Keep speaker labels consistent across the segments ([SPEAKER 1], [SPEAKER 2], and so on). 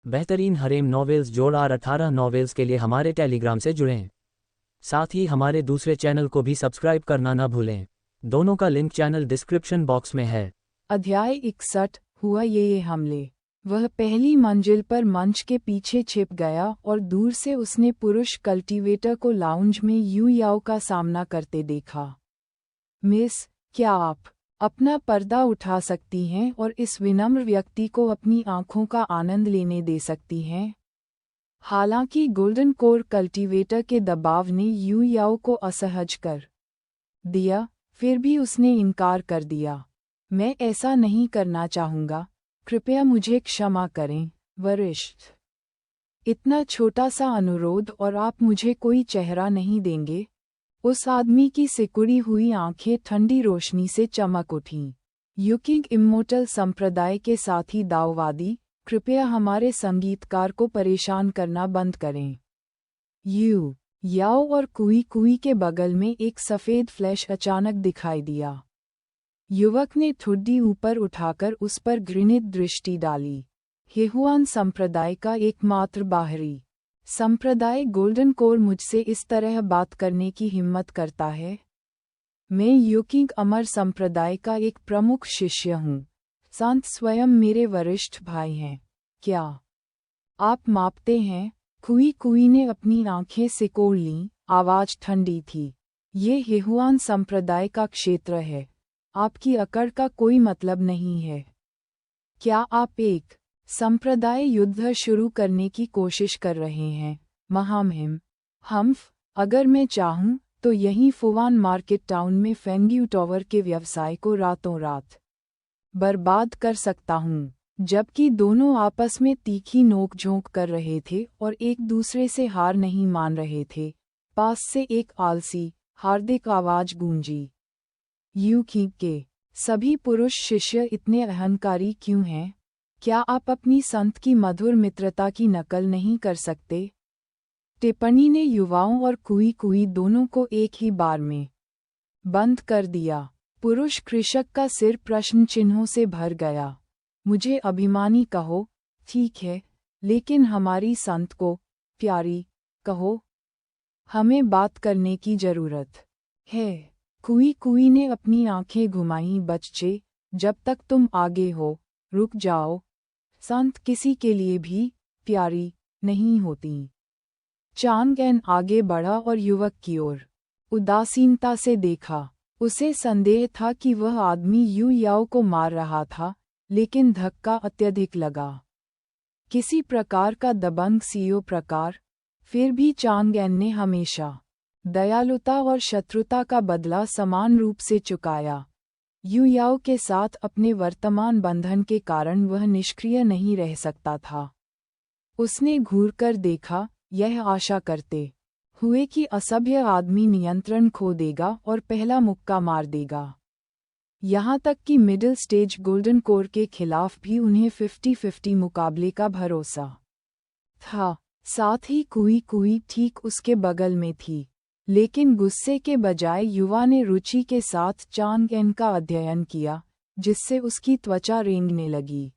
[SPEAKER 1] बेहतरीन harem novels जोड़ार 18 novels के लिए हमारे टेलीग्राम से जुड़ें। साथ ही हमारे दूसरे चैनल को भी सब्सक्राइब करना न भूलें। दोनों का लिंक चैनल डिस्क्रिप्शन बॉक्स में है।
[SPEAKER 2] अध्याय 61। हुआ ये हमले। वह पहली मंजिल पर मंच के पीछे छिप गया और दूर से उसने पुरुष कल्टीवेटर को लाउंज में यू याओ का सामना करते देखा। मिस, क्या आप अपना पर्दा उठा सकती हैं और इस विनम्र व्यक्ति को अपनी आंखों का आनंद लेने दे सकती हैं? हालांकि गोल्डन कोर कल्टीवेटर के दबाव ने यू याओ को असहज कर दिया, फिर भी उसने इनकार कर दिया। मैं ऐसा नहीं करना चाहूँगा, कृपया मुझे क्षमा करें, वरिष्ठ। इतना छोटा सा अनुरोध और आप मुझे कोई चेहरा नहीं देंगे? उस आदमी की सिकुड़ी हुई आंखें ठंडी रोशनी से चमक उठीं। युकिंग इम्मोर्टल संप्रदाय के साथी दाववादी, कृपया हमारे संगीतकार को परेशान करना बंद करें। यू याओ और कुई कुई के बगल में एक सफ़ेद फ्लैश अचानक दिखाई दिया। युवक ने ठुड्डी ऊपर उठाकर उस पर घृणित दृष्टि डाली। हेहुआन संप्रदाय का एकमात्र बाहरी संप्रदाय गोल्डन कोर मुझसे इस तरह बात करने की हिम्मत करता है? मैं युकिंग अमर संप्रदाय का एक प्रमुख शिष्य हूँ। संत स्वयं मेरे वरिष्ठ भाई हैं। क्या आप मापते हैं? कुई कुई ने अपनी आंखें सिकोड़ लीं, आवाज ठंडी थी। ये हेहुआन संप्रदाय का क्षेत्र है। आपकी अकड़ का कोई मतलब नहीं है। क्या आप एक संप्रदाय युद्ध शुरू करने की कोशिश कर रहे हैं? महामहिम हम्फ, अगर मैं चाहूं तो यहीं फुवान मार्केट टाउन में फेंग्यू टावर के व्यवसाय को रातों रात बर्बाद कर सकता हूं। जबकि दोनों आपस में तीखी नोक-झोंक कर रहे थे और एक दूसरे से हार नहीं मान रहे थे, पास से एक आलसी, हार्दिक आवाज गूंजी। युकिंग के सभी पुरुष शिष्य इतने अहंकारी क्यों हैं? क्या आप अपनी संत की मधुर मित्रता की नकल नहीं कर सकते? टिप्पणी ने युवाओं और कुई कुई दोनों को एक ही बार में बंद कर दिया। पुरुष कृषक का सिर प्रश्न चिन्हों से भर गया। मुझे अभिमानी कहो, ठीक है, लेकिन हमारी संत को प्यारी कहो। हमें बात करने की जरूरत है। कुई कुई ने अपनी आंखें घुमाईं। बच्चे, जब तक तुम आगे हो, रुक जाओ। संत किसी के लिए भी प्यारी नहीं होती। चांगएन आगे बढ़ा और युवक की ओर उदासीनता से देखा। उसे संदेह था कि वह आदमी यू याओ को मार रहा था, लेकिन धक्का अत्यधिक लगा। किसी प्रकार का दबंग सीओ प्रकार। फिर भी चांगएन ने हमेशा दयालुता और शत्रुता का बदला समान रूप से चुकाया। यू याओ के साथ अपने वर्तमान बंधन के कारण वह निष्क्रिय नहीं रह सकता था। उसने घूरकर देखा, यह आशा करते हुए कि असभ्य आदमी नियंत्रण खो देगा और पहला मुक्का मार देगा। यहाँ तक कि मिडिल स्टेज गोल्डन कोर के खिलाफ भी उन्हें 50-50 मुकाबले का भरोसा था। साथ ही कुई कुई ठीक उसके बगल में थी, लेकिन गुस्से के बजाय युवा ने रुचि के साथ चांगएन का अध्ययन किया, जिससे उसकी त्वचा रेंगने लगी।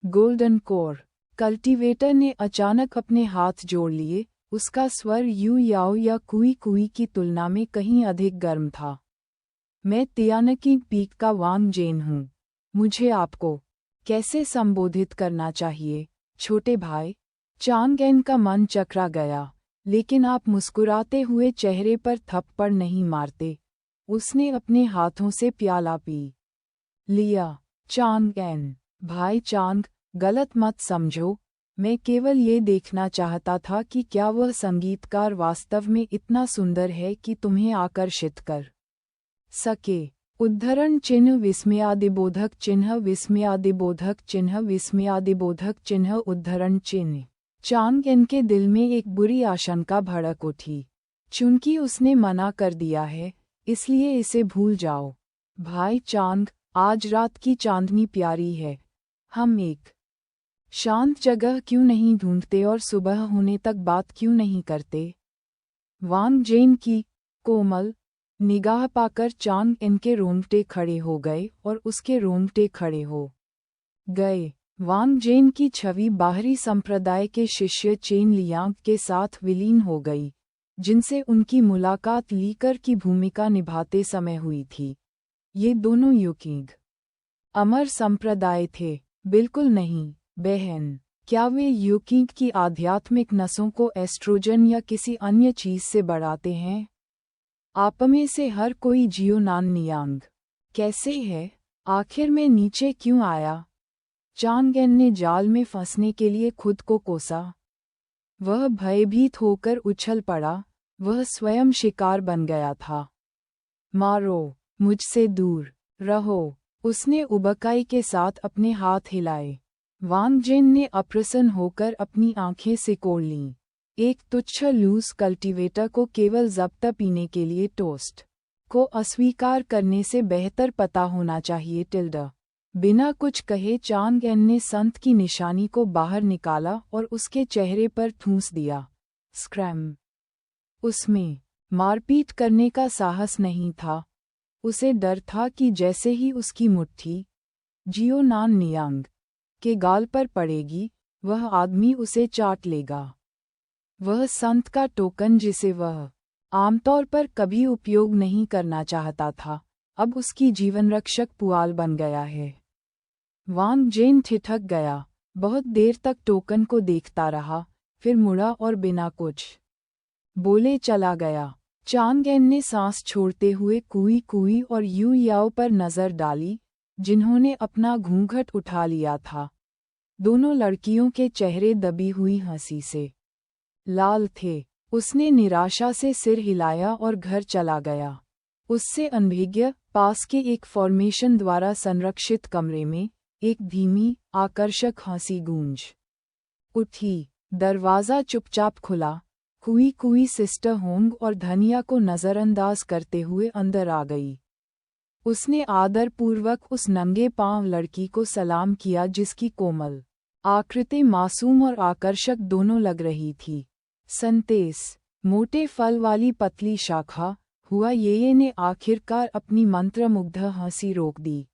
[SPEAKER 2] गोल्डन कोर कल्टीवेटर ने अचानक अपने हाथ जोड़ लिए। उसका स्वर यू याओ या कुई कुई की तुलना में कहीं अधिक गर्म था। मैं तियानकी पीक का वांग जेन हूँ। मुझे आपको कैसे संबोधित करना चाहिए, छोटे भाई? चांगएन का मन चकरा गया, लेकिन आप मुस्कुराते हुए चेहरे पर थप्पड़ नहीं मारते। उसने अपने हाथों से प्याला पी लिया। चांगएन, भाई चांग, गलत मत समझो। मैं केवल ये देखना चाहता था कि क्या वह संगीतकार वास्तव में इतना सुंदर है कि तुम्हें आकर्षित कर सके। उद्धरण चिन्ह विस्मयादिबोधक चिन्ह विस्मयादिबोधक चिन्ह विस्मयादिबोधक चिन्ह उद्धरण चिन्ह। चांगएन के दिल में एक बुरी आशंका भड़क उठी। चूंकि उसने मना कर दिया है, इसलिए इसे भूल जाओ। भाई चांग, आज रात की चांदनी प्यारी है। हम एक शांत जगह क्यों नहीं ढूंढते और सुबह होने तक बात क्यों नहीं करते? वांग जेन की कोमल निगाह पाकर चांगएन के रोंगटे खड़े हो गए और उसके रोंगटे खड़े हो गए। वांग जेन की छवि बाहरी संप्रदाय के शिष्य चेन लियांग के साथ विलीन हो गई, जिनसे उनकी मुलाकात लीकर की भूमिका निभाते समय हुई थी। ये दोनों यूकिंग अमर संप्रदाय थे? बिल्कुल नहीं, बहन। क्या वे यूकिंग की आध्यात्मिक नसों को एस्ट्रोजन या किसी अन्य चीज से बढ़ाते हैं? आपमें से हर कोई जियोनान नियांग कैसे है? आखिर में नीचे क्यों आया? चांगेन ने जाल में फंसने के लिए खुद को कोसा। वह भयभीत होकर उछल पड़ा, वह स्वयं शिकार बन गया था। मारो, मुझसे दूर रहो, उसने उबकाई के साथ अपने हाथ हिलाए। वांग जेन ने अप्रसन्न होकर अपनी आंखें सिकोड़ लीं। एक तुच्छ लूज कल्टीवेटर को केवल ज़ब्त पीने के लिए टोस्ट को अस्वीकार करने से बेहतर पता होना चाहिए। टिल्डा बिना कुछ कहे चांगएन ने संत की निशानी को बाहर निकाला और उसके चेहरे पर ठूंस दिया। स्क्रैम। उसमें मारपीट करने का साहस नहीं था। उसे डर था कि जैसे ही उसकी मुट्ठी जियोनान नियांग के गाल पर पड़ेगी, वह आदमी उसे चाट लेगा। वह संत का टोकन जिसे वह आमतौर पर कभी उपयोग नहीं करना चाहता था, अब उसकी जीवनरक्षक पुआल बन गया है। वांग जेन ठिठक गया, बहुत देर तक टोकन को देखता रहा, फिर मुड़ा और बिना कुछ बोले चला गया। चांगएन ने सांस छोड़ते हुए कुई कुई और यू याओ पर नजर डाली, जिन्होंने अपना घूंघट उठा लिया था। दोनों लड़कियों के चेहरे दबी हुई हंसी से लाल थे। उसने निराशा से सिर हिलाया और घर चला गया। उससे अनभिज्ञ पास के एक फॉर्मेशन द्वारा संरक्षित कमरे में एक धीमी, आकर्षक हंसी गूंज उठी। दरवाज़ा चुपचाप खुला। कुई कुई सिस्टर होंग और धनिया को नज़रअंदाज करते हुए अंदर आ गई। उसने आदरपूर्वक उस नंगे पांव लड़की को सलाम किया जिसकी कोमल आकृति मासूम और आकर्षक दोनों लग रही थी। संतेस, मोटे फल वाली पतली शाखा, हुआ ये ने आखिरकार अपनी मंत्रमुग्ध हंसी रोक दी।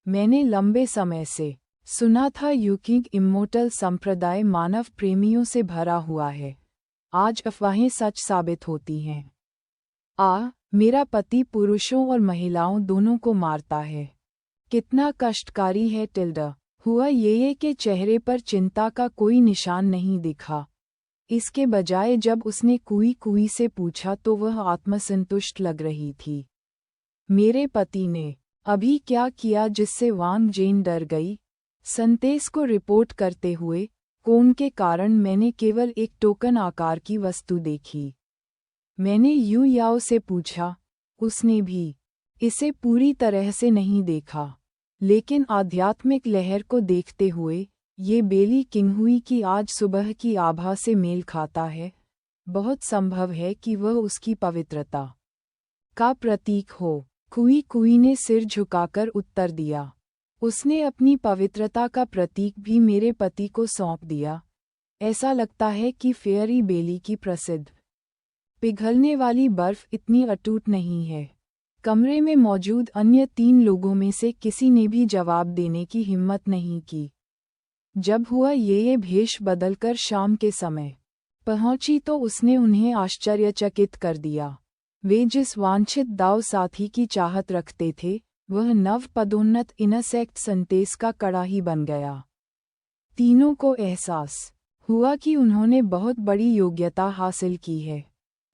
[SPEAKER 2] मैंने लंबे समय से सुना था यूकिंग इम्मोर्टल संप्रदाय मानव प्रेमियों से भरा हुआ है। आज अफवाहें सच साबित होती हैं। मेरा पति पुरुषों और महिलाओं दोनों को मारता है। कितना कष्टकारी है। टिल्डा हुआ ये के चेहरे पर चिंता का कोई निशान नहीं दिखा। इसके बजाय जब उसने कुई कुई से पूछा तो वह आत्मसंतुष्ट लग रही थी। मेरे पति ने अभी क्या किया जिससे वांग जेन डर गई? संतेस को रिपोर्ट करते हुए, कोण के कारण मैंने केवल एक टोकन आकार की वस्तु देखी। मैंने यू याओ से पूछा, उसने भी इसे पूरी तरह से नहीं देखा, लेकिन आध्यात्मिक लहर को देखते हुए ये बेली किंगहुई की आज सुबह की आभा से मेल खाता है। बहुत संभव है कि वह उसकी पवित्रता का प्रतीक हो। कुई कुई ने सिर झुकाकर उत्तर दिया। उसने अपनी पवित्रता का प्रतीक भी मेरे पति को सौंप दिया। ऐसा लगता है कि फेयरी बेली की प्रसिद्ध पिघलने वाली बर्फ इतनी अटूट नहीं है। कमरे में मौजूद अन्य 3 लोगों में से किसी ने भी जवाब देने की हिम्मत नहीं की। जब हुआ ये भेष बदलकर शाम के समय पहुंची तो उसने उन्हें आश्चर्यचकित कर दिया। वे जिस वांछित दाव साथी की चाहत रखते थे, वह नव पदोन्नत इनसेक्ट संतेस का कड़ा ही बन गया। तीनों को एहसास हुआ कि उन्होंने बहुत बड़ी योग्यता हासिल की है।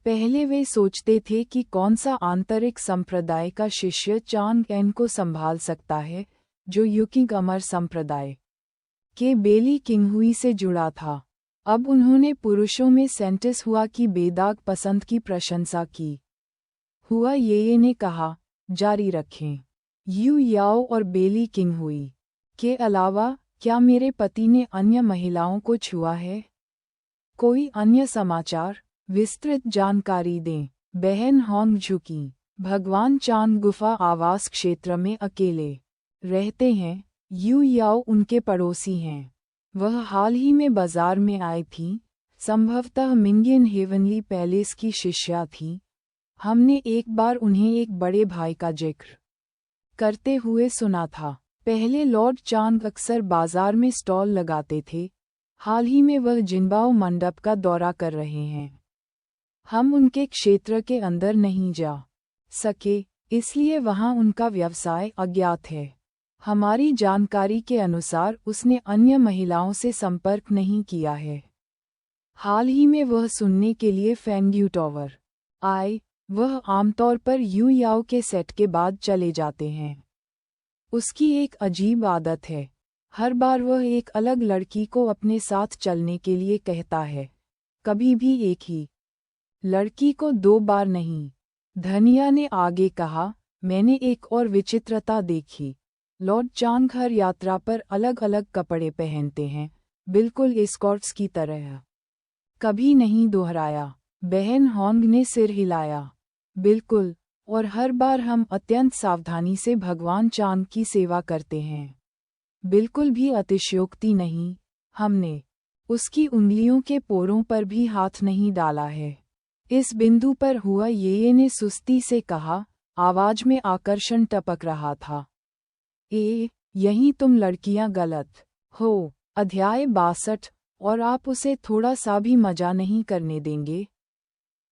[SPEAKER 2] पहले वे सोचते थे कि कौन सा आंतरिक संप्रदाय का शिष्य चांगएन को संभाल सकता है, जो यूकिंग अमर संप्रदाय के बेली किंगहुई से जुड़ा था। अब उन्होंने पुरुषों में सेंटिस हुआ की बेदाग पसंद की प्रशंसा की। हुआ ये ने कहा, जारी रखें। यू याओ और बेली किंगहुई के अलावा क्या मेरे पति ने अन्य महिलाओं को छुआ है? कोई अन्य समाचार? विस्तृत जानकारी दें। बहन होंग झुकी। भगवान चांद गुफा आवास क्षेत्र में अकेले रहते हैं। यू याओ उनके पड़ोसी हैं। वह हाल ही में बाजार में आई थी, संभवतः मिंगियन हेवनली पैलेस की शिष्या थी। हमने एक बार उन्हें एक बड़े भाई का जिक्र करते हुए सुना था। पहले लॉर्ड चांग अक्सर बाजार में स्टॉल लगाते थे, हाल ही में वह जिनबाओ मंडप का दौरा कर रहे हैं। हम उनके क्षेत्र के अंदर नहीं जा सके, इसलिए वहां उनका व्यवसाय अज्ञात है। हमारी जानकारी के अनुसार उसने अन्य महिलाओं से संपर्क नहीं किया है। हाल ही में वह सुनने के लिए फेंग्यू टॉवर आए। वह आमतौर पर यू याओ के सेट के बाद चले जाते हैं। उसकी एक अजीब आदत है, हर बार वह एक अलग लड़की को अपने साथ चलने के लिए कहता है, कभी भी एक ही लड़की को 2 बार नहीं। धनिया ने आगे कहा, मैंने एक और विचित्रता देखी। लॉर्ड चांग हर यात्रा पर अलग अलग कपड़े पहनते हैं, बिल्कुल एस्कॉर्ट्स की तरह। कभी नहीं दोहराया। बहन होंग ने सिर हिलाया। बिल्कुल, और हर बार हम अत्यंत सावधानी से भगवान चांग की सेवा करते हैं। बिल्कुल भी अतिशयोक्ति नहीं। हमने उसकी उंगलियों के पोरों पर भी हाथ नहीं डाला है। इस बिंदु पर हुआ ये ने सुस्ती से कहा, आवाज में आकर्षण टपक रहा था। यहीं तुम लड़कियां गलत हो। अध्याय 62। और आप उसे थोड़ा सा भी मजा नहीं करने देंगे?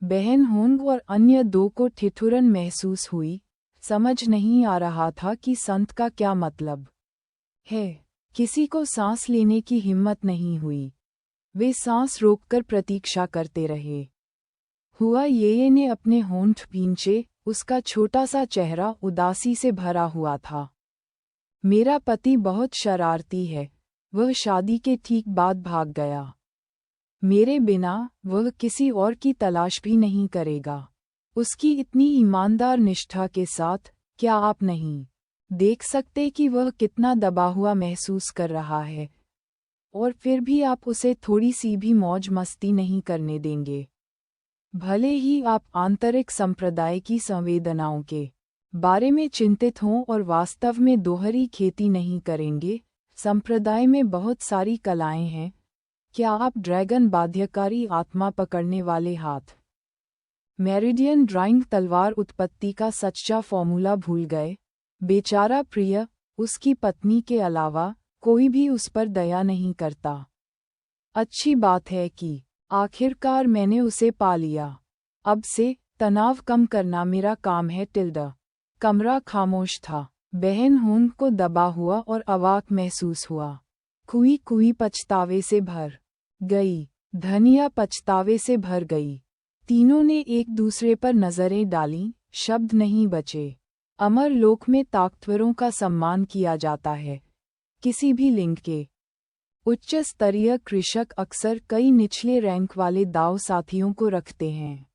[SPEAKER 2] बहन होंग और अन्य 2 को ठिठुरन महसूस हुई। समझ नहीं आ रहा था कि संत का क्या मतलब है। किसी को सांस लेने की हिम्मत नहीं हुई। वे सांस रोककर प्रतीक्षा करते रहे। हुआ ये ने अपने होंठ भींचे, उसका छोटा सा चेहरा उदासी से भरा हुआ था। मेरा पति बहुत शरारती है, वह शादी के ठीक बाद भाग गया। मेरे बिना वह किसी और की तलाश भी नहीं करेगा। उसकी इतनी ईमानदार निष्ठा के साथ क्या आप नहीं देख सकते कि वह कितना दबा हुआ महसूस कर रहा है? और फिर भी आप उसे थोड़ी सी भी मौज मस्ती नहीं करने देंगे। भले ही आप आंतरिक संप्रदाय की संवेदनाओं के बारे में चिंतित हों और वास्तव में दोहरी खेती नहीं करेंगे। संप्रदाय में बहुत सारी कलाएं हैं। क्या आप ड्रैगन बाध्यकारी आत्मा पकड़ने वाले हाथ मेरिडियन ड्राइंग तलवार उत्पत्ति का सच्चा फॉर्मूला भूल गए? बेचारा प्रिय, उसकी पत्नी के अलावा कोई भी उस पर दया नहीं करता। अच्छी बात है कि आखिरकार मैंने उसे पा लिया। अब से तनाव कम करना मेरा काम है। टिल्डा। कमरा खामोश था। बहन होंग को दबा हुआ और अवाक महसूस हुआ। कुई पछतावे से भर गई। धनिया पछतावे से भर गई। तीनों ने एक दूसरे पर नजरें डालीं, शब्द नहीं बचे। अमर लोक में ताकतवरों का सम्मान किया जाता है। किसी भी लिंग के उच्च स्तरीय कृषक अक्सर कई निचले रैंक वाले दाव साथियों को रखते हैं।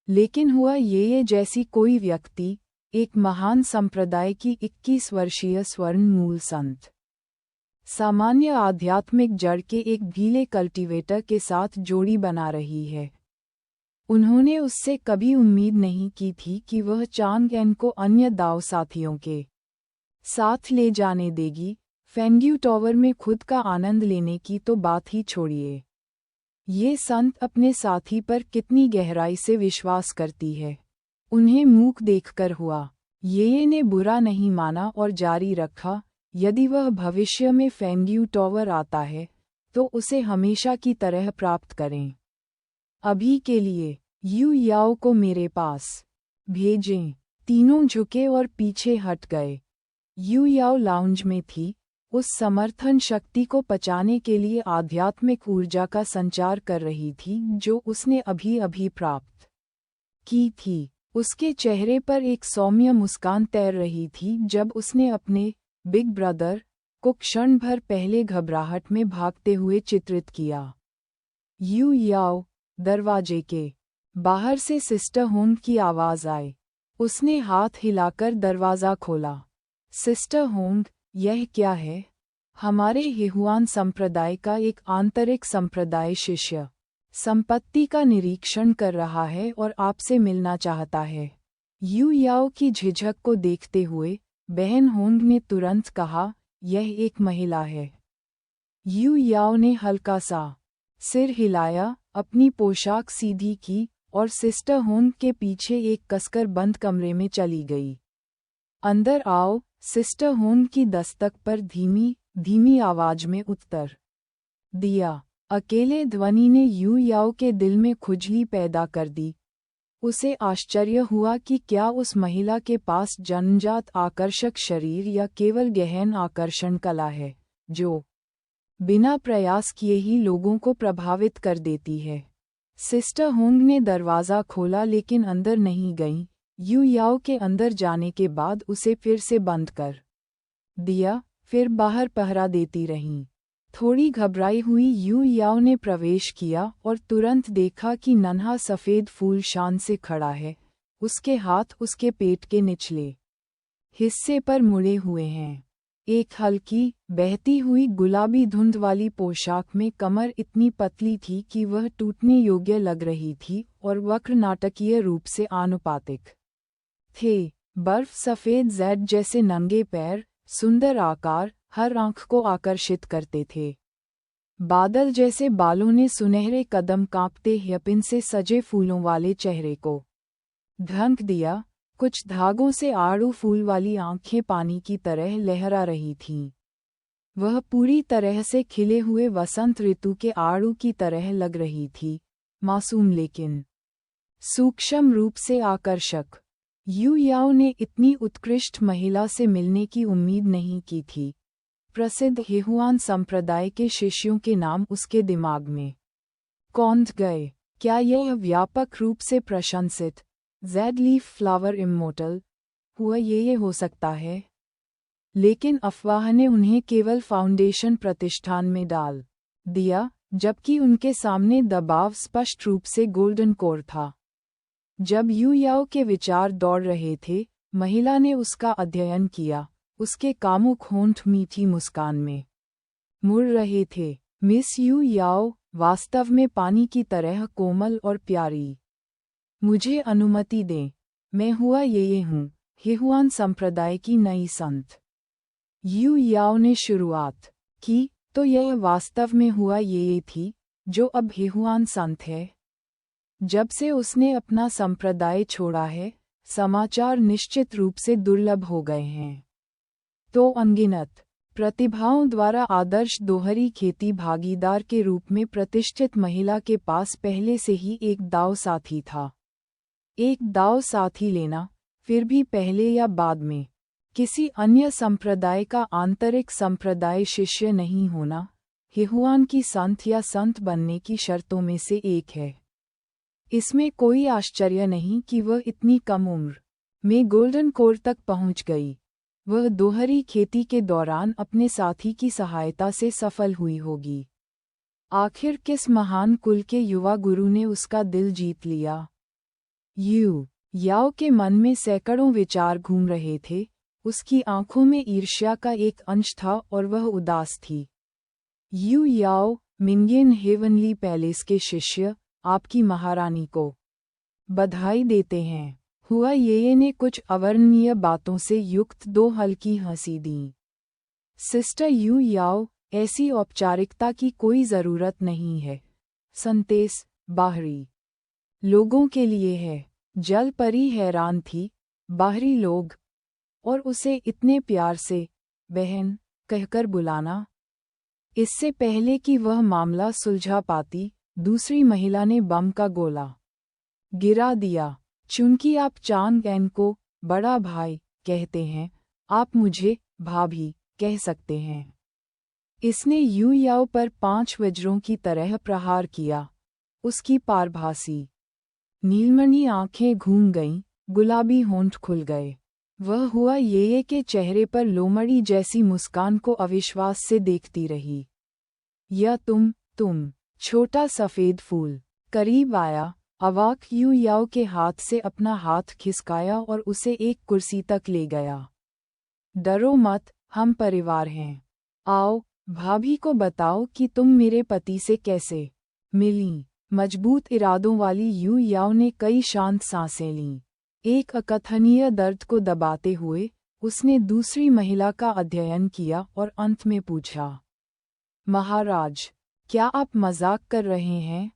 [SPEAKER 2] लेकिन हुआ ये जैसी कोई व्यक्ति, एक महान संप्रदाय की 21 वर्षीय स्वर्ण मूल संत, सामान्य आध्यात्मिक जड़ के एक भीले कल्टीवेटर के साथ जोड़ी बना रही है। उन्होंने उससे कभी उम्मीद नहीं की थी कि वह चांग एन को अन्य दाव साथियों के साथ ले जाने देगी। फेंग्यू टॉवर में खुद का आनंद लेने की तो बात ही छोड़िए। ये संत अपने साथी पर कितनी गहराई से विश्वास करती है। उन्हें मूक देखकर हुआ ये ने बुरा नहीं माना और जारी रखा, यदि वह भविष्य में फेंग्यू टॉवर आता है तो उसे हमेशा की तरह प्राप्त करें। अभी के लिए यू याओ को मेरे पास भेजें। तीनों झुके और पीछे हट गए। यू याओ लाउंज में थी, उस समर्थन शक्ति को पचाने के लिए आध्यात्मिक ऊर्जा का संचार कर रही थी जो उसने अभी अभी प्राप्त की थी। उसके चेहरे पर एक सौम्य मुस्कान तैर रही थी जब उसने अपने बिग ब्रदर को क्षण भर पहले घबराहट में भागते हुए चित्रित किया। यू याओ। दरवाजे के बाहर से सिस्टर होंग की आवाज आई। उसने हाथ हिलाकर दरवाजा खोला। सिस्टर होंग, यह क्या है? हमारे हेहुआन संप्रदाय का एक आंतरिक संप्रदाय शिष्य संपत्ति का निरीक्षण कर रहा है और आपसे मिलना चाहता है। यू याओ की झिझक को देखते हुए बहन होंग ने तुरंत कहा, यह एक महिला है। यू याओ ने हल्का सा सिर हिलाया, अपनी पोशाक सीधी की और सिस्टर होंग के पीछे एक कसकर बंद कमरे में चली गई। अंदर आओ, सिस्टर होंग की दस्तक पर धीमी धीमी आवाज में उत्तर दिया। अकेले ध्वनि ने यू याओ के दिल में खुजली पैदा कर दी। उसे आश्चर्य हुआ कि क्या उस महिला के पास जन्मजात आकर्षक शरीर या केवल गहन आकर्षण कला है, जो बिना प्रयास किए ही लोगों को प्रभावित कर देती है। सिस्टर होंग ने दरवाज़ा खोला लेकिन अंदर नहीं गईं। यू याओ के अंदर जाने के बाद उसे फिर से बंद कर दिया, फिर बाहर पहरा देती रहीं। थोड़ी घबराई हुई यू याओ ने प्रवेश किया और तुरंत देखा कि नन्हा सफ़ेद फूल शान से खड़ा है। उसके हाथ उसके पेट के निचले हिस्से पर मुड़े हुए हैं। एक हल्की, बहती हुई गुलाबी धुंध वाली पोशाक में कमर इतनी पतली थी कि वह टूटने योग्य लग रही थी और वक्र नाटकीय रूप से आनुपातिक थे। बर्फ सफ़ेद ज़ैड जैसे नंगे पैर, सुंदर आकार, हर आंख को आकर्षित करते थे। बादल जैसे बालों ने सुनहरे कदम कांपते हेयपिन से सजे फूलों वाले चेहरे को ढंक दिया। कुछ धागों से आड़ू फूल वाली आंखें पानी की तरह लहरा रही थीं। वह पूरी तरह से खिले हुए वसंत ऋतु के आड़ू की तरह लग रही थी, मासूम लेकिन सूक्ष्म रूप से आकर्षक। यू याओ ने इतनी उत्कृष्ट महिला से मिलने की उम्मीद नहीं की थी। प्रसिद्ध हेहुआन संप्रदाय के शिष्यों के नाम उसके दिमाग में कौंध गए। क्या यह व्यापक रूप से प्रशंसित ज़ैड लीफ फ्लावर इम्मोर्टल हुआ ये हो सकता है? लेकिन अफवाह ने उन्हें केवल फाउंडेशन प्रतिष्ठान में डाल दिया, जबकि उनके सामने दबाव स्पष्ट रूप से गोल्डन कोर था। जब यू याओ के विचार दौड़ रहे थे, महिला ने उसका अध्ययन किया। उसके कामुक होंठ मीठी मुस्कान में मुड़ रहे थे। मिस यू याओ वास्तव में पानी की तरह कोमल और प्यारी। मुझे अनुमति दें, मैं हुआ ये हूँ, हेहुआन संप्रदाय की नई संत। यू याओ ने शुरुआत की, तो यह वास्तव में हुआ ये थी, जो अब हेहुआन संत है। जब से उसने अपना संप्रदाय छोड़ा है, समाचार निश्चित रूप से दुर्लभ हो गए हैं। तो अनगिनत प्रतिभाओं द्वारा आदर्श दोहरी खेती भागीदार के रूप में प्रतिष्ठित महिला के पास पहले से ही एक दाव साथी था। एक दाव साथी लेना, फिर भी पहले या बाद में, किसी अन्य संप्रदाय का आंतरिक संप्रदाय शिष्य नहीं होना, हेहुआन की संत या संत बनने की शर्तों में से एक है। इसमें कोई आश्चर्य नहीं कि वह इतनी कम उम्र में गोल्डन कोर तक पहुंच गई। वह दोहरी खेती के दौरान अपने साथी की सहायता से सफल हुई होगी। आखिर किस महान कुल के युवा गुरु ने उसका दिल जीत लिया? यू याओ के मन में सैकड़ों विचार घूम रहे थे। उसकी आंखों में ईर्ष्या का एक अंश था और वह उदास थी। यू याओ, मिंगियन हेवनली पैलेस के शिष्य आपकी महारानी को बधाई देते हैं। हुआ ये ने कुछ अवर्णनीय बातों से युक्त दो हल्की हंसी दी। सिस्टर यू याओ, ऐसी औपचारिकता की कोई ज़रूरत नहीं है। संदेश बाहरी लोगों के लिए है। जल परी हैरान थी। बाहरी लोग, और उसे इतने प्यार से बहन कहकर बुलाना। इससे पहले कि वह मामला सुलझा पाती, दूसरी महिला ने बम का गोला गिरा दिया। चूंकि आप चांग एन को बड़ा भाई कहते हैं, आप मुझे भाभी कह सकते हैं। इसने यू याओ पर 5 वज्रों की तरह प्रहार किया। उसकी पारभासी नीलमणि आंखें घूम गईं, गुलाबी होंठ खुल गए। वह हुआ ये के चेहरे पर लोमड़ी जैसी मुस्कान को अविश्वास से देखती रही। या तुम छोटा सफ़ेद फूल करीब आया। अवाक यू याओ के हाथ से अपना हाथ खिसकाया और उसे एक कुर्सी तक ले गया। डरो मत, हम परिवार हैं। आओ, भाभी को बताओ कि तुम मेरे पति से कैसे मिलीं। मजबूत इरादों वाली यू याओ ने कई शांत सांसें लीं। एक अकथनीय दर्द को दबाते हुए उसने दूसरी महिला का अध्ययन किया और अंत में पूछा, महाराज, क्या आप मजाक कर रहे हैं?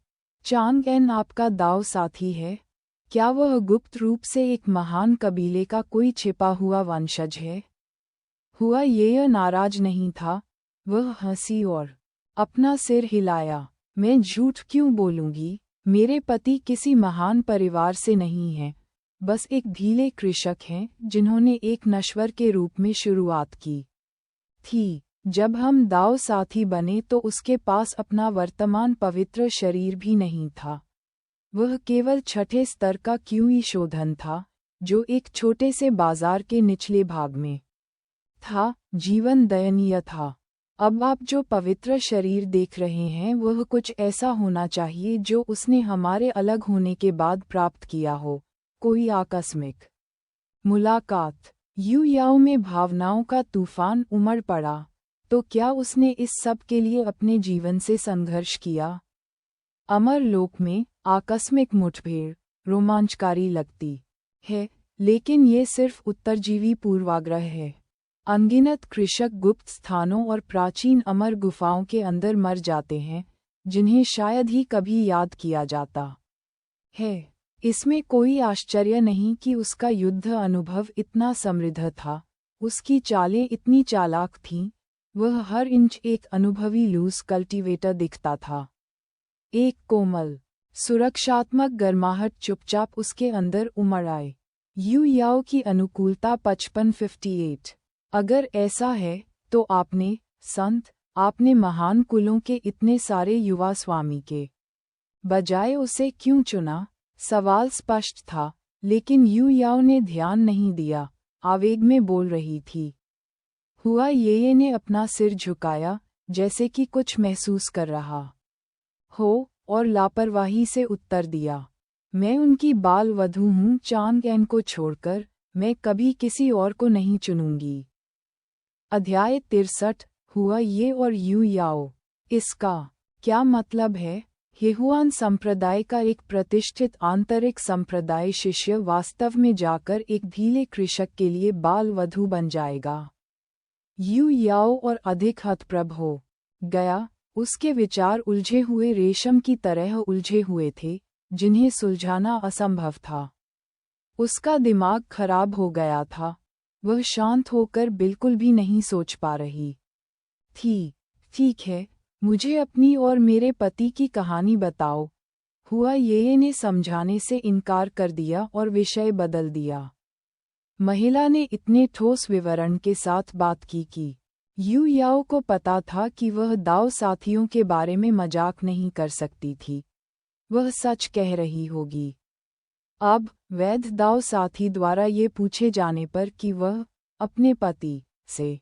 [SPEAKER 2] चांग एन आपका दाव साथी है? क्या वह गुप्त रूप से एक महान कबीले का कोई छिपा हुआ वंशज है? हुआ ये नाराज नहीं था, वह हंसी और अपना सिर हिलाया। मैं झूठ क्यों बोलूंगी, मेरे पति किसी महान परिवार से नहीं हैं, बस एक ढीले कृषक हैं जिन्होंने एक नश्वर के रूप में शुरुआत की थी। जब हम दाव साथी बने तो उसके पास अपना वर्तमान पवित्र शरीर भी नहीं था। वह केवल छठे स्तर का क्यूई शोधन था, जो एक छोटे से बाजार के निचले भाग में था। जीवन दयनीय था। अब आप जो पवित्र शरीर देख रहे हैं वह कुछ ऐसा होना चाहिए जो उसने हमारे अलग होने के बाद प्राप्त किया हो, कोई आकस्मिक मुलाकात। यू याओ में भावनाओं का तूफान उमड़ पड़ा। तो क्या उसने इस सब के लिए अपने जीवन से संघर्ष किया? अमर लोक में आकस्मिक मुठभेड़ रोमांचकारी लगती है, लेकिन ये सिर्फ उत्तरजीवी पूर्वाग्रह है। अनगिनत कृषक गुप्त स्थानों और प्राचीन अमर गुफाओं के अंदर मर जाते हैं, जिन्हें शायद ही कभी याद किया जाता है। इसमें कोई आश्चर्य नहीं कि उसका युद्ध अनुभव इतना समृद्ध था, उसकी चालें इतनी चालाक थीं, वह हर इंच एक अनुभवी लूज कल्टीवेटर दिखता था। एक कोमल, सुरक्षात्मक गर्माहट चुपचाप उसके अंदर उमड़ आए। यू याओ की अनुकूलता 55-58। अगर ऐसा है, तो आपने, संत, आपने महान कुलों के इतने सारे युवा स्वामी के बजाय उसे क्यों चुना? सवाल स्पष्ट था, लेकिन यू याओ ने ध्यान नहीं दिया, आवेग में बोल रही थी। हुआ ये ने अपना सिर झुकाया, जैसे कि कुछ महसूस कर रहा हो, और लापरवाही से उत्तर दिया, मैं उनकी बाल वधू हूँ। चांग एन को छोड़कर मैं कभी किसी और को नहीं चुनूंगी। अध्याय 63। हुआ ये और यू याओ। इसका क्या मतलब है? हेहुआन संप्रदाय का एक प्रतिष्ठित आंतरिक संप्रदाय शिष्य वास्तव में जाकर एक ढीले कृषक के लिए बाल वधू बन जाएगा। यू याओ और अधिक हतप्रभ हो गया। उसके विचार उलझे हुए रेशम की तरह उलझे हुए थे, जिन्हें सुलझाना असंभव था। उसका दिमाग खराब हो गया था। वह शांत होकर बिल्कुल भी नहीं सोच पा रही थी। ठीक है, मुझे अपनी और मेरे पति की कहानी बताओ। हुआ ये ने समझाने से इनकार कर दिया और विषय बदल दिया। महिला ने इतने ठोस विवरण के साथ बात की कि यू याओ को पता था कि वह दाव साथियों के बारे में मजाक नहीं कर सकती थी। वह सच कह रही होगी। अब वैध दाव साथी द्वारा ये पूछे जाने पर कि वह अपने पति से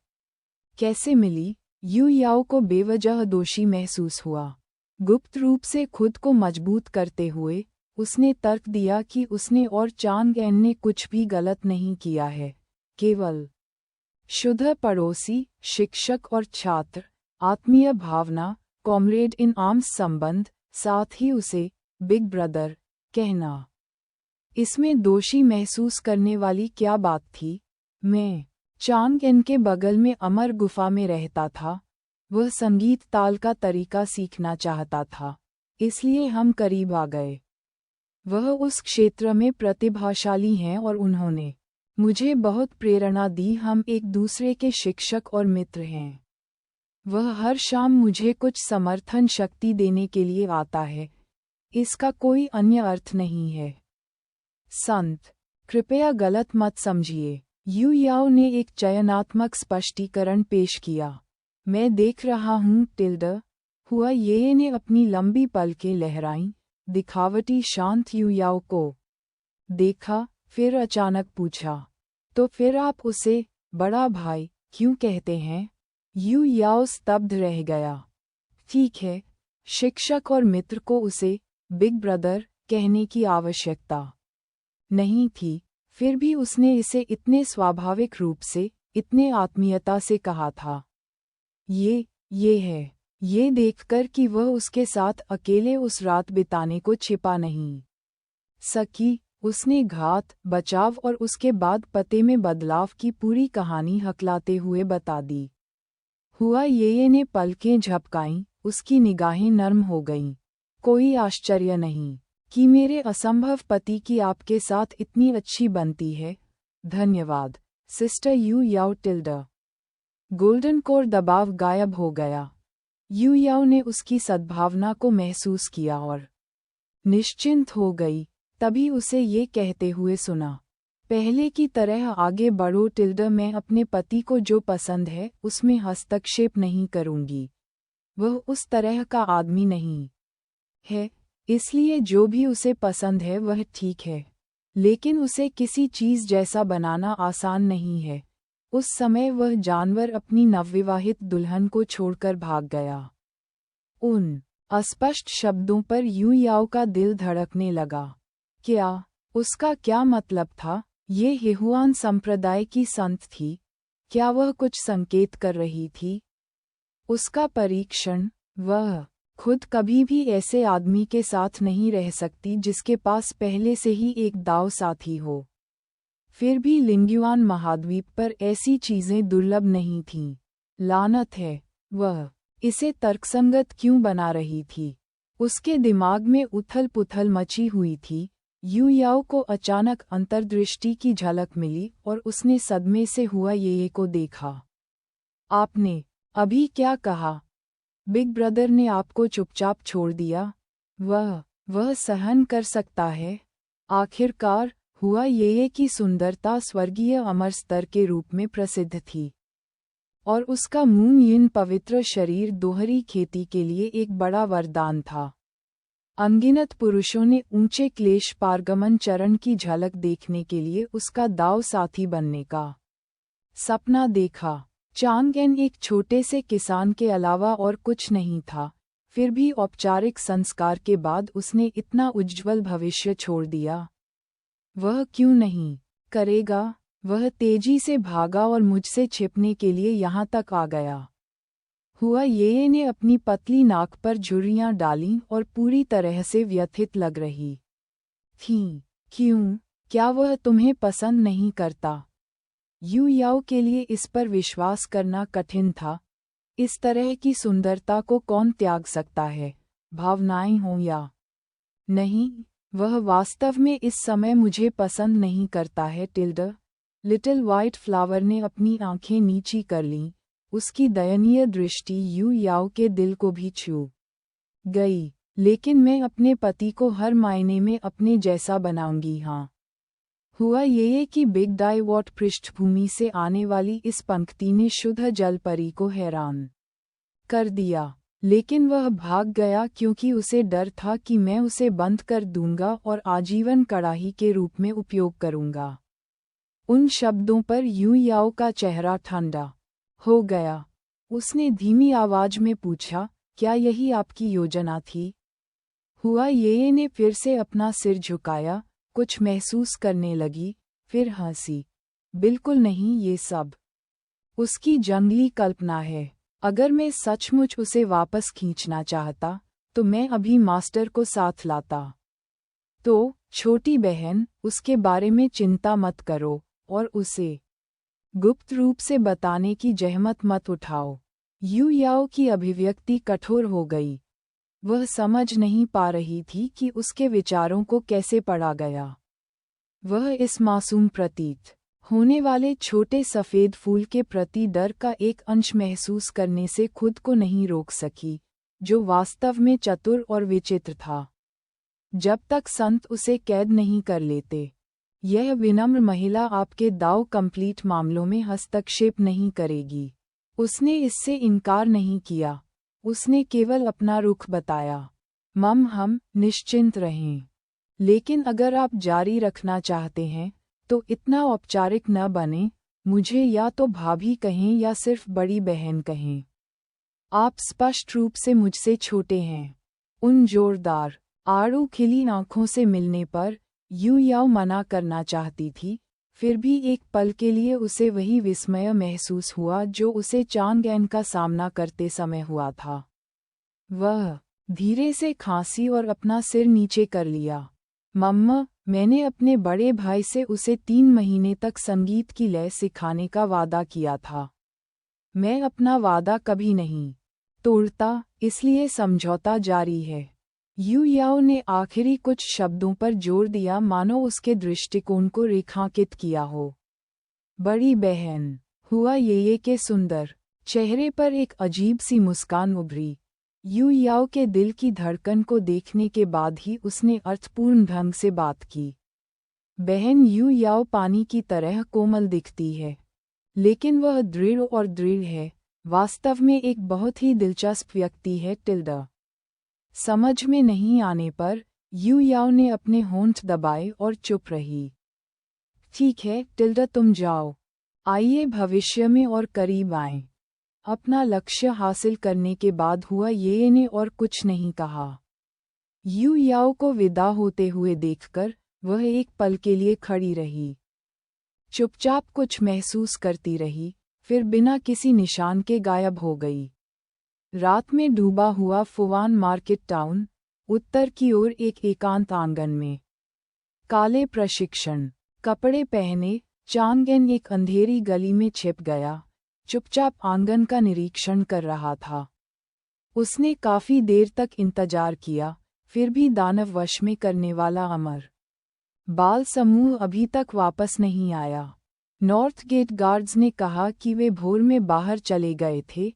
[SPEAKER 2] कैसे मिली, यू याओ को बेवजह दोषी महसूस हुआ। गुप्त रूप से खुद को मजबूत करते हुए उसने तर्क दिया कि उसने और चांग एन ने कुछ भी गलत नहीं किया है, केवल शुद्ध पड़ोसी, शिक्षक और छात्र, आत्मीय भावना, कॉमरेड इन आर्म्स संबंध, साथ ही उसे बिग ब्रदर कहना। इसमें दोषी महसूस करने वाली क्या बात थी? मैं चांग एन के बगल में अमर गुफा में रहता था। वह संगीत ताल का तरीका सीखना चाहता था, इसलिए हम करीब आ गए। वह उस क्षेत्र में प्रतिभाशाली हैं और उन्होंने मुझे बहुत प्रेरणा दी। हम एक दूसरे के शिक्षक और मित्र हैं। वह हर शाम मुझे कुछ समर्थन शक्ति देने के लिए आता है। इसका कोई अन्य अर्थ नहीं है। संत, कृपया गलत मत समझिए। यू याओ ने एक चयनात्मक स्पष्टीकरण पेश किया। मैं देख रहा हूँ टिल्ड। हुआ ये ने अपनी लंबी पलकें लहराईं, दिखावटी शांत यू याओ को देखा, फिर अचानक पूछा, तो फिर आप उसे बड़ा भाई क्यों कहते हैं? यू याओ स्तब्ध रह गया। ठीक है, शिक्षक और मित्र को उसे बिग ब्रदर कहने की आवश्यकता नहीं थी, फिर भी उसने इसे इतने स्वाभाविक रूप से, इतने आत्मीयता से कहा था। ये है। ये देखकर कि वह उसके साथ अकेले उस रात बिताने को छिपा नहीं सकी, उसने घात, बचाव और उसके बाद पते में बदलाव की पूरी कहानी हकलाते हुए बता दी। हुआ ये ने पलकें झपकाईं, उसकी निगाहें नर्म हो गईं। कोई आश्चर्य नहीं कि मेरे असंभव पति की आपके साथ इतनी अच्छी बनती है। धन्यवाद, सिस्टर यू याओ टिल्ड। गोल्डन कोर दबाव गायब हो गया। यू याओ ने उसकी सद्भावना को महसूस किया और निश्चिंत हो गई। तभी उसे ये कहते हुए सुना, पहले की तरह आगे बढ़ो टिल्डा, मैं अपने पति को जो पसंद है उसमें हस्तक्षेप नहीं करूंगी। वह उस तरह का आदमी नहीं है, इसलिए जो भी उसे पसंद है वह ठीक है, लेकिन उसे किसी चीज जैसा बनाना आसान नहीं है। उस समय वह जानवर अपनी नवविवाहित दुल्हन को छोड़कर भाग गया। उन अस्पष्ट शब्दों पर यू याओ का दिल धड़कने लगा। क्या उसका क्या मतलब था? ये हिहुआन संप्रदाय की संत थी। क्या वह कुछ संकेत कर रही थी? उसका परीक्षण, वह खुद कभी भी ऐसे आदमी के साथ नहीं रह सकती जिसके पास पहले से ही एक दाव साथी हो। फिर भी लिंग्युआन महाद्वीप पर ऐसी चीजें दुर्लभ नहीं थीं। लानत है, वह इसे तर्कसंगत क्यों बना रही थी? उसके दिमाग में उथल पुथल मची हुई थी। यू याओ को अचानक अंतर्दृष्टि की झलक मिली और उसने सदमे से हुआ ये को देखा। आपने अभी क्या कहा? बिग ब्रदर ने आपको चुपचाप छोड़ दिया? वह सहन कर सकता है। आखिरकार हुआ ये की सुंदरता स्वर्गीय अमर स्तर के रूप में प्रसिद्ध थी, और उसका मून यिन पवित्र शरीर दोहरी खेती के लिए एक बड़ा वरदान था। अनगिनत पुरुषों ने ऊंचे क्लेश पारगमन चरण की झलक देखने के लिए उसका दाव साथी बनने का सपना देखा। चांगएन एक छोटे से किसान के अलावा और कुछ नहीं था, फिर भी औपचारिक संस्कार के बाद उसने इतना उज्ज्वल भविष्य छोड़ दिया। वह क्यों नहीं करेगा? वह तेजी से भागा और मुझसे छिपने के लिए यहाँ तक आ गया। हुआ ये ने अपनी पतली नाक पर झुर्रियाँ डालीं और पूरी तरह से व्यथित लग रही थीं। क्यों? क्या वह तुम्हें पसंद नहीं करता? यू याओ के लिए इस पर विश्वास करना कठिन था। इस तरह की सुंदरता को कौन त्याग सकता है, भावनाएं हों या नहीं? वह वास्तव में इस समय मुझे पसंद नहीं करता है टिल्डा। लिटिल व्हाइट फ्लावर ने अपनी आंखें नीची कर लीं। उसकी दयनीय दृष्टि यू याओ के दिल को भी छू गई। लेकिन मैं अपने पति को हर मायने में अपने जैसा बनाऊंगी। हाँ। हुआ ये कि बिग डाइवॉट पृष्ठभूमि से आने वाली इस पंक्ति ने शुद्ध जल परी को हैरान कर दिया, लेकिन वह भाग गया क्योंकि उसे डर था कि मैं उसे बंद कर दूंगा और आजीवन कड़ाही के रूप में उपयोग करूंगा। उन शब्दों पर यू याओ का चेहरा ठंडा हो गया। उसने धीमी आवाज में पूछा, क्या यही आपकी योजना थी? हुआ ये ने फिर से अपना सिर झुकाया, कुछ महसूस करने लगी, फिर हंसी। बिल्कुल नहीं, ये सब उसकी जंगली कल्पना है। अगर मैं सचमुच उसे वापस खींचना चाहता तो मैं अभी मास्टर को साथ लाता। तो छोटी बहन, उसके बारे में चिंता मत करो और उसे गुप्त रूप से बताने की जहमत मत उठाओ। यू याओ की अभिव्यक्ति कठोर हो गई। वह समझ नहीं पा रही थी कि उसके विचारों को कैसे पढ़ा गया। वह इस मासूम प्रतीत होने वाले छोटे सफ़ेद फूल के प्रति डर का एक अंश महसूस करने से खुद को नहीं रोक सकी, जो वास्तव में चतुर और विचित्र था। जब तक संत उसे कैद नहीं कर लेते, यह विनम्र महिला आपके दाव कंप्लीट मामलों में हस्तक्षेप नहीं करेगी। उसने इससे इनकार नहीं किया, उसने केवल अपना रुख बताया। हम निश्चिंत रहें, लेकिन अगर आप जारी रखना चाहते हैं तो इतना औपचारिक न बने। मुझे या तो भाभी कहें या सिर्फ बड़ी बहन कहें। आप स्पष्ट रूप से मुझसे छोटे हैं। उन जोरदार आड़ू खिली आंखों से मिलने पर यू याओ मना करना चाहती थी, फिर भी एक पल के लिए उसे वही विस्मय महसूस हुआ जो उसे चांगएन का सामना करते समय हुआ था। वह धीरे से खांसी और अपना सिर नीचे कर लिया। मम्मा, मैंने अपने बड़े भाई से उसे 3 महीने तक संगीत की लय सिखाने का वादा किया था। मैं अपना वादा कभी नहीं तोड़ता, इसलिए समझौता जारी है। यू याओ ने आखिरी कुछ शब्दों पर जोर दिया, मानो उसके दृष्टिकोण को रेखांकित किया हो। बड़ी बहन, हुआ ये के सुंदर चेहरे पर एक अजीब सी मुस्कान उभरी। यू याओ के दिल की धड़कन को देखने के बाद ही उसने अर्थपूर्ण ढंग से बात की। बहन, यू याओ पानी की तरह कोमल दिखती है, लेकिन वह दृढ़ और दृढ़ है, वास्तव में एक बहुत ही दिलचस्प व्यक्ति है टिल्डा। समझ में नहीं आने पर यू याओ ने अपने होंठ दबाए और चुप रही। ठीक है टिल्डा, तुम जाओ। आइए भविष्य में और करीब आएं। अपना लक्ष्य हासिल करने के बाद हुआ ये ने और कुछ नहीं कहा। यू याओ को विदा होते हुए देखकर वह एक पल के लिए खड़ी रही। चुपचाप कुछ महसूस करती रही, फिर बिना किसी निशान के गायब हो गई। रात में डूबा हुआ फुवान मार्केट टाउन, उत्तर की ओर एक एकांत आंगन में। काले प्रशिक्षण कपड़े पहने चांगेन एक अंधेरी गली में छिप गया, चुपचाप आंगन का निरीक्षण कर रहा था। उसने काफी देर तक इंतजार किया, फिर भी दानव वश में करने वाला अमर बाल समूह अभी तक वापस नहीं आया। नॉर्थ गेट गार्ड्स ने कहा कि वे भोर में बाहर चले गए थे।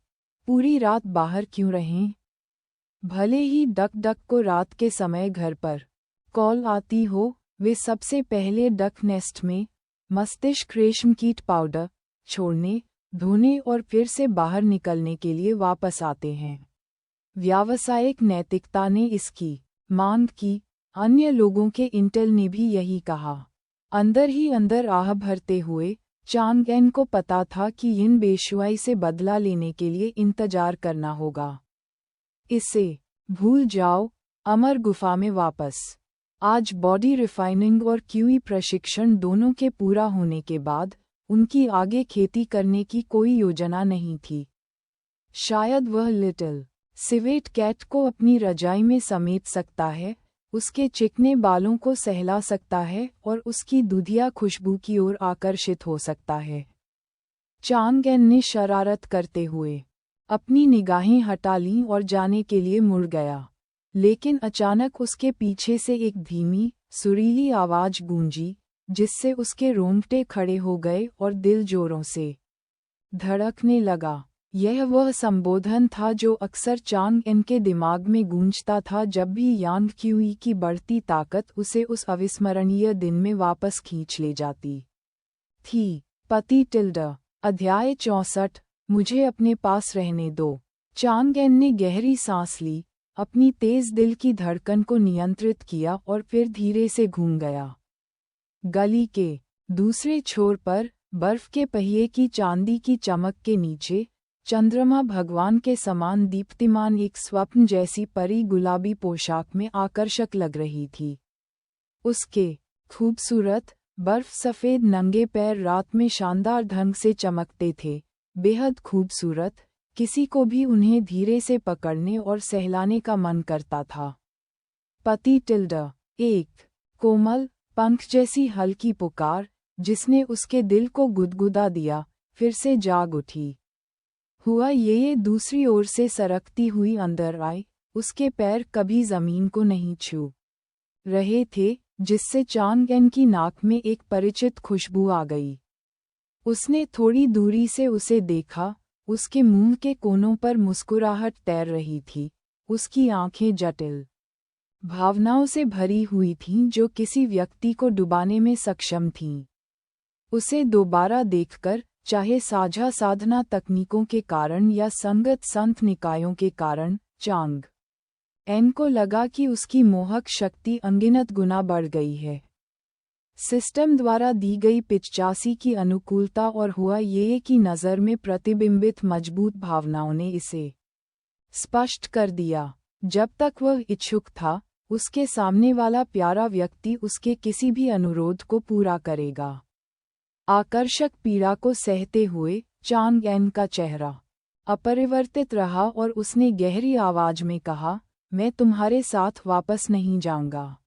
[SPEAKER 2] पूरी रात बाहर क्यों रहें? भले ही डक डक को रात के समय घर पर कॉल आती हो, वे सबसे पहले डक नेस्ट में मस्तिष्क रेशम कीट पाउडर छोड़ने, धोने और फिर से बाहर निकलने के लिए वापस आते हैं। व्यावसायिक नैतिकता ने इसकी मांग की, अन्य लोगों के इंटेल ने भी यही कहा। अंदर ही अंदर आह भरते हुए चांगएन को पता था कि इन बेशुआई से बदला लेने के लिए इंतजार करना होगा। इसे भूल जाओ। अमर गुफा में वापस। आज बॉडी रिफाइनिंग और क्यूई प्रशिक्षण दोनों के पूरा होने के बाद उनकी आगे खेती करने की कोई योजना नहीं थी। शायद वह लिटिल सिवेट कैट को अपनी रजाई में समेट सकता है, उसके चिकने बालों को सहला सकता है और उसकी दूधिया खुशबू की ओर आकर्षित हो सकता है। चांगएन ने शरारत करते हुए अपनी निगाहें हटा लीं और जाने के लिए मुड़ गया, लेकिन अचानक उसके पीछे से एक धीमी, सुरीली आवाज गूंजी, जिससे उसके रोंगटे खड़े हो गए और दिल जोरों से धड़कने लगा। यह वह संबोधन था जो अक्सर चांगएन के दिमाग में गूंजता था जब भी यांग क्यूई की बढ़ती ताकत उसे उस अविस्मरणीय दिन में वापस खींच ले जाती थी। पति टिल्डा। अध्याय 64। मुझे अपने पास रहने दो। चांगएन ने गहरी सांस ली, अपनी तेज दिल की धड़कन को नियंत्रित किया और फिर धीरे से घूम गया। गली के दूसरे छोर पर बर्फ के पहिए की चांदी की चमक के नीचे चंद्रमा भगवान के समान दीप्तिमान एक स्वप्न जैसी परी गुलाबी पोशाक में आकर्षक लग रही थी। उसके खूबसूरत बर्फ सफ़ेद नंगे पैर रात में शानदार ढंग से चमकते थे, बेहद खूबसूरत। किसी को भी उन्हें धीरे से पकड़ने और सहलाने का मन करता था। पति टिल्डा। एक कोमल पंख जैसी हल्की पुकार, जिसने उसके दिल को गुदगुदा दिया, फिर से जाग उठी। हुआ ये दूसरी ओर से सरकती हुई अंदर आई, उसके पैर कभी जमीन को नहीं छू रहे थे, जिससे चांगएन की नाक में एक परिचित खुशबू आ गई। उसने थोड़ी दूरी से उसे देखा, उसके मुंह के कोनों पर मुस्कुराहट तैर रही थी, उसकी आंखें जटिल भावनाओं से भरी हुई थीं जो किसी व्यक्ति को डुबाने में सक्षम थीं। उसे दोबारा देखकर, चाहे साझा साधना तकनीकों के कारण या संगत संत निकायों के कारण, चांगएन को लगा कि उसकी मोहक शक्ति अनगिनत गुना बढ़ गई है। सिस्टम द्वारा दी गई 85 की अनुकूलता और हुआ ये की नज़र में प्रतिबिंबित मजबूत भावनाओं ने इसे स्पष्ट कर दिया। जब तक वह इच्छुक था, उसके सामने वाला प्यारा व्यक्ति उसके किसी भी अनुरोध को पूरा करेगा। आकर्षक पीड़ा को सहते हुए चांगएन का चेहरा अपरिवर्तित रहा और उसने गहरी आवाज में कहा, मैं तुम्हारे साथ वापस नहीं जाऊंगा।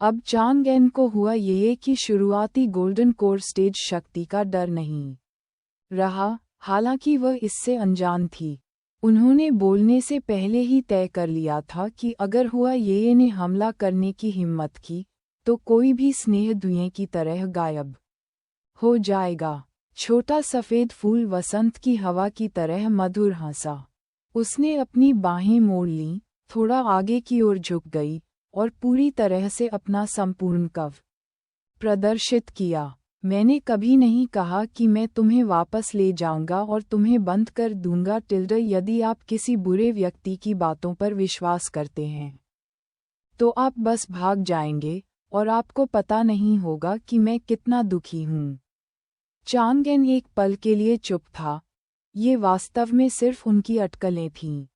[SPEAKER 2] अब चांगएन को हुआ ये कि शुरुआती गोल्डन कोर स्टेज शक्ति का डर नहीं रहा, हालांकि वह इससे अनजान थी। उन्होंने बोलने से पहले ही तय कर लिया था कि अगर हुआ ये ने हमला करने की हिम्मत की, तो कोई भी स्नेह धुएं की तरह गायब हो जाएगा। छोटा सफेद फूल वसंत की हवा की तरह मधुर हंसा। उसने अपनी बाहें मोड़ लीं, थोड़ा आगे की ओर झुक गई और पूरी तरह से अपना संपूर्ण कव प्रदर्शित किया। मैंने कभी नहीं कहा कि मैं तुम्हें वापस ले जाऊंगा और तुम्हें बंद कर दूंगा यदि आप किसी बुरे व्यक्ति की बातों पर विश्वास करते हैं तो आप बस भाग जाएंगे और आपको पता नहीं होगा कि मैं कितना दुखी हूँ। चांगेन एक पल के लिए चुप था। ये वास्तव में सिर्फ उनकी अटकलें थीं।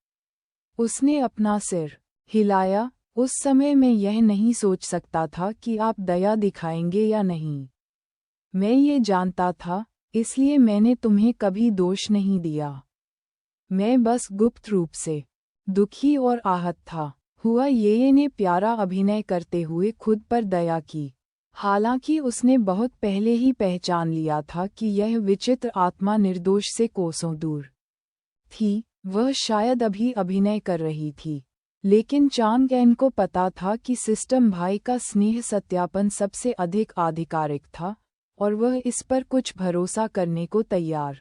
[SPEAKER 2] उसने अपना सिर हिलाया। उस समय मैं यह नहीं सोच सकता था कि आप दया दिखाएंगे या नहीं। मैं ये जानता था, इसलिए मैंने तुम्हें कभी दोष नहीं दिया। मैं बस गुप्त रूप से दुखी और आहत था। हुआ ये ने प्यारा अभिनय करते हुए खुद पर दया की। हालांकि उसने बहुत पहले ही पहचान लिया था कि यह विचित्र आत्मा निर्दोष से कोसों दूर थी। वह शायद अभी अभिनय कर रही थी, लेकिन चांगएन को पता था कि सिस्टम भाई का स्नेह सत्यापन सबसे अधिक आधिकारिक था और वह इस पर कुछ भरोसा करने को तैयार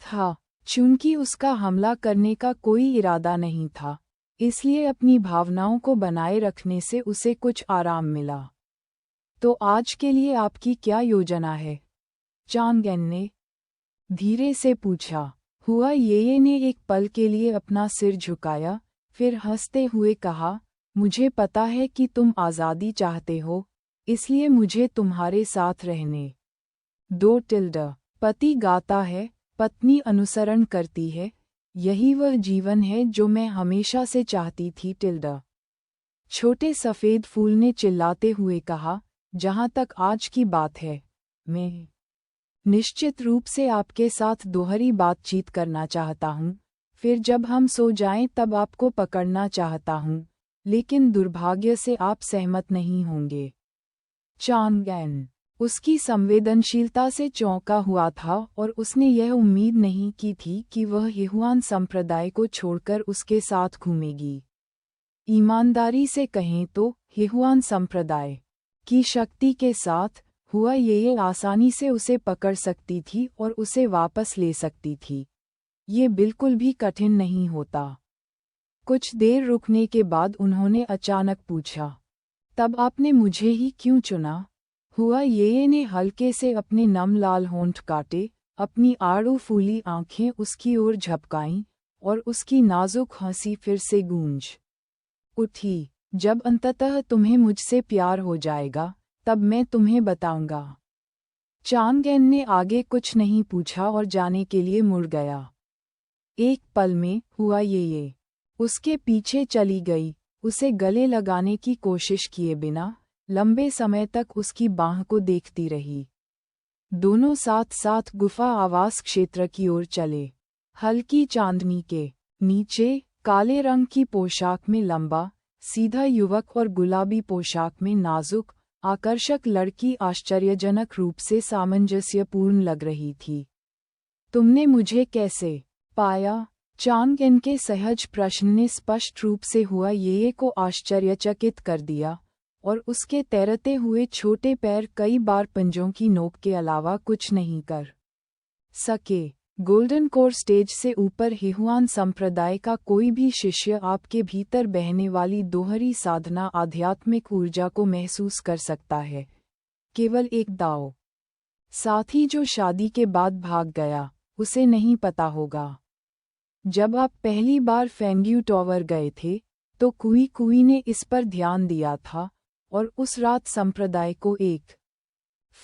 [SPEAKER 2] था। चूंकि उसका हमला करने का कोई इरादा नहीं था, इसलिए अपनी भावनाओं को बनाए रखने से उसे कुछ आराम मिला। तो आज के लिए आपकी क्या योजना है? चांगएन ने धीरे से पूछा। हुआ ये ने एक पल के लिए अपना सिर झुकाया, फिर हंसते हुए कहा, मुझे पता है कि तुम आज़ादी चाहते हो, इसलिए मुझे तुम्हारे साथ रहने दो पति गाता है, पत्नी अनुसरण करती है, यही वह जीवन है जो मैं हमेशा से चाहती थी छोटे सफ़ेद फूल ने चिल्लाते हुए कहा, जहाँ तक आज की बात है, मैं निश्चित रूप से आपके साथ दोहरी बातचीत करना चाहता हूँ। फिर जब हम सो जाएं तब आपको पकड़ना चाहता हूँ, लेकिन दुर्भाग्य से आप सहमत नहीं होंगे। चांगएन उसकी संवेदनशीलता से चौंका हुआ था और उसने यह उम्मीद नहीं की थी कि वह हेहुआन संप्रदाय को छोड़कर उसके साथ घूमेगी। ईमानदारी से कहें तो हेहुआन संप्रदाय की शक्ति के साथ हुआ ये आसानी से उसे पकड़ सकती थी और उसे वापस ले सकती थी। ये बिल्कुल भी कठिन नहीं होता। कुछ देर रुकने के बाद उन्होंने अचानक पूछा, तब आपने मुझे ही क्यों चुना? हुआ ये ने हल्के से अपने नम लाल होंठ काटे, अपनी आड़ू फूली आंखें उसकी ओर झपकाईं और उसकी नाजुक हंसी फिर से गूंज उठी। जब अंततः तुम्हें मुझसे प्यार हो जाएगा, तब मैं तुम्हें बताऊंगा। चांगएन ने आगे कुछ नहीं पूछा और जाने के लिए मुड़ गया। एक पल में हुआ ये उसके पीछे चली गई, उसे गले लगाने की कोशिश किए बिना लंबे समय तक उसकी बाह को देखती रही। दोनों साथ साथ गुफा आवास क्षेत्र की ओर चले। हल्की चांदनी के नीचे काले रंग की पोशाक में लंबा सीधा युवक और गुलाबी पोशाक में नाजुक आकर्षक लड़की आश्चर्यजनक रूप से सामंजस्यपूर्ण लग रही थी। तुमने मुझे कैसे पाया? चांगएन के सहज प्रश्न ने स्पष्ट रूप से हुआ ये को आश्चर्यचकित कर दिया और उसके तैरते हुए छोटे पैर कई बार पंजों की नोक के अलावा कुछ नहीं कर सके। गोल्डन कोर स्टेज से ऊपर हेहुआन संप्रदाय का कोई भी शिष्य आपके भीतर बहने वाली दोहरी साधना आध्यात्मिक ऊर्जा को महसूस कर सकता है। केवल एक दाव साथी जो शादी के बाद भाग गया, उसे नहीं पता होगा। जब आप पहली बार फेंग्यू टॉवर गए थे, तो कुई कुई ने इस पर ध्यान दिया था और उस रात संप्रदाय को एक